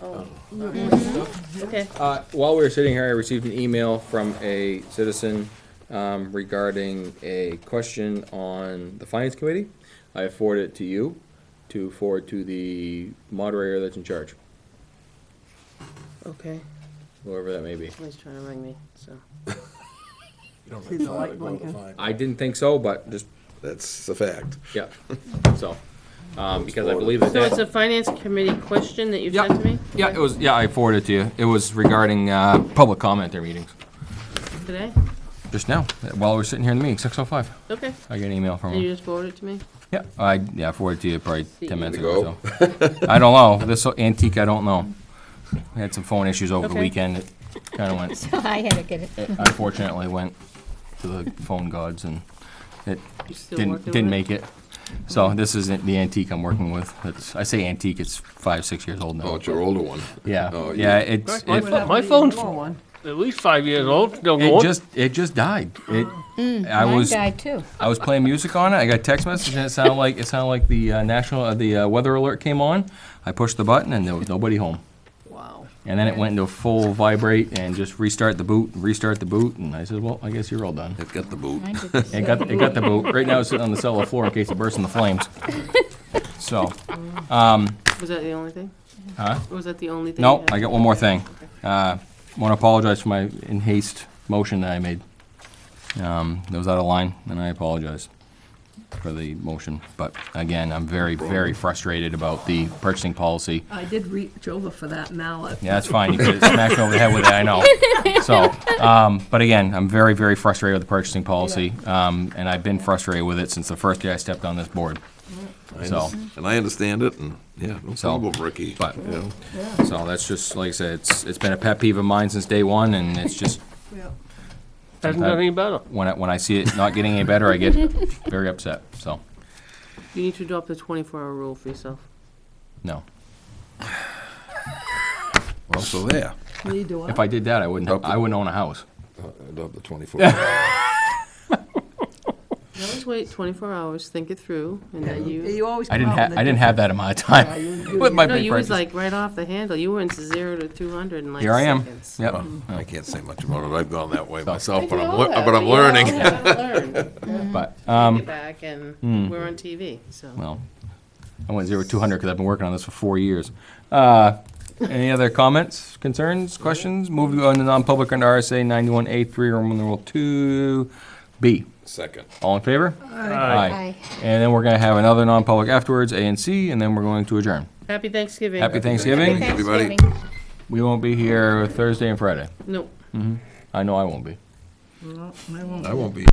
[SPEAKER 11] Okay.
[SPEAKER 3] While we were sitting here, I received an email from a citizen regarding a question on the Finance Committee. I forwarded it to you to forward to the moderator that's in charge,
[SPEAKER 11] Okay.
[SPEAKER 3] whoever that may be.
[SPEAKER 11] Somebody's trying to ring me, so.
[SPEAKER 10] See the light blinking.
[SPEAKER 3] I didn't think so, but just,
[SPEAKER 7] That's a fact.
[SPEAKER 3] yeah, so, because I believe that
[SPEAKER 11] So it's
[SPEAKER 3] that.
[SPEAKER 11] a finance committee question that you
[SPEAKER 3] Yeah.
[SPEAKER 11] sent to me?
[SPEAKER 3] Yeah, it was, I forwarded it to you. It was regarding public comment at meetings.
[SPEAKER 11] Today?
[SPEAKER 3] Just now, while we were sitting here in the meeting, 6:05.
[SPEAKER 11] Okay.
[SPEAKER 3] I got an email from
[SPEAKER 11] And you
[SPEAKER 3] him.
[SPEAKER 11] just forwarded it to me?
[SPEAKER 3] Yeah, I forwarded it to you probably 10 minutes
[SPEAKER 7] Way to
[SPEAKER 3] ago. So. I don't know. This antique, I don't know. We had some phone issues over the
[SPEAKER 11] Okay.
[SPEAKER 3] weekend. It kind of went,
[SPEAKER 2] So I had to get it.
[SPEAKER 3] it unfortunately went to the phone gods and it
[SPEAKER 11] You still working with
[SPEAKER 3] didn't
[SPEAKER 11] it?
[SPEAKER 3] make it. So this isn't the antique I'm working with. I say antique, it's 5, 6 years old now.
[SPEAKER 7] Oh, it's your older one.
[SPEAKER 3] Yeah,
[SPEAKER 7] Oh,
[SPEAKER 3] yeah, it's,
[SPEAKER 4] My-
[SPEAKER 3] it,
[SPEAKER 4] my phone's at least 5 years old, still going.
[SPEAKER 3] it just died. I
[SPEAKER 2] Mine
[SPEAKER 3] was,
[SPEAKER 2] died too.
[SPEAKER 3] I was playing music on it. I got a text message and it sounded like the weather alert came on. I pushed the button and there was nobody home.
[SPEAKER 10] Wow.
[SPEAKER 3] And then it went into full vibrate and just restart the boot. And I said, well, I guess you're all done.
[SPEAKER 7] It got the boot.
[SPEAKER 2] Mine did the
[SPEAKER 3] It got the boot. Right now it's sitting on the cellar floor in case it bursts into flames. So,
[SPEAKER 11] Was that the only thing?
[SPEAKER 3] huh?
[SPEAKER 11] Was that the only thing?
[SPEAKER 3] No,
[SPEAKER 11] you had?
[SPEAKER 3] I got one more thing. Want to apologize for my in haste motion that I made. That was out of line, and I apologize for the motion. But again, I'm very, very frustrated about the purchasing policy.
[SPEAKER 10] I did reach over for that mallet.
[SPEAKER 3] Yeah, that's fine. You could have smashed me over the head with it, I know. So, but again, I'm very, very frustrated with the purchasing policy. And I've been frustrated with it since the first day I stepped on this board. So,
[SPEAKER 7] And I understand it, and, yeah, no
[SPEAKER 3] So,
[SPEAKER 7] problem, Ricky.
[SPEAKER 3] but-
[SPEAKER 7] You know,
[SPEAKER 3] so that's just, like I said, it's been a pet peeve of mine since day one, and it's just,
[SPEAKER 10] Yeah.
[SPEAKER 4] Hasn't done any better.
[SPEAKER 3] when I see it not getting any better, I get very upset, so,
[SPEAKER 11] You need to adopt the 24-hour rule for yourself.
[SPEAKER 3] no.
[SPEAKER 7] well, so there.
[SPEAKER 10] Need to what?
[SPEAKER 3] If I did that, I wouldn't own a house.
[SPEAKER 7] Adopt the 24.
[SPEAKER 11] You always wait 24 hours, think it through, and then you.
[SPEAKER 10] You always
[SPEAKER 3] I
[SPEAKER 10] come out with a
[SPEAKER 3] didn't have that amount of time with my
[SPEAKER 11] No,
[SPEAKER 3] big
[SPEAKER 11] you was
[SPEAKER 3] purchase.
[SPEAKER 11] like right off the handle. You went to 0 to 200 in like
[SPEAKER 3] Here I am,
[SPEAKER 11] seconds.
[SPEAKER 3] yep.
[SPEAKER 7] I can't say much about it. I've gone that way
[SPEAKER 3] So-
[SPEAKER 7] myself, but
[SPEAKER 11] I
[SPEAKER 7] I'm,
[SPEAKER 11] know
[SPEAKER 7] le-
[SPEAKER 11] that,
[SPEAKER 7] but I'm
[SPEAKER 11] you all
[SPEAKER 7] learning.
[SPEAKER 11] haven't learned.
[SPEAKER 3] But,
[SPEAKER 11] Get back and we're on TV, so.
[SPEAKER 3] well, I went 0 to 200 because I've been working on this for 4 years. Any other comments, concerns, questions? Move to go into non-public under RSA 91A3, Roman numeral 2B.
[SPEAKER 7] Second.
[SPEAKER 3] All in favor?
[SPEAKER 2] Aye.
[SPEAKER 3] And then we're gonna have another non-public afterwards, A and C, and then we're going to adjourn.
[SPEAKER 11] Happy Thanksgiving.
[SPEAKER 3] Happy Thanksgiving.
[SPEAKER 7] Everybody.
[SPEAKER 3] We won't be here Thursday and Friday.
[SPEAKER 11] Nope.
[SPEAKER 3] I know I won't be.
[SPEAKER 10] No, I won't.
[SPEAKER 7] I won't be.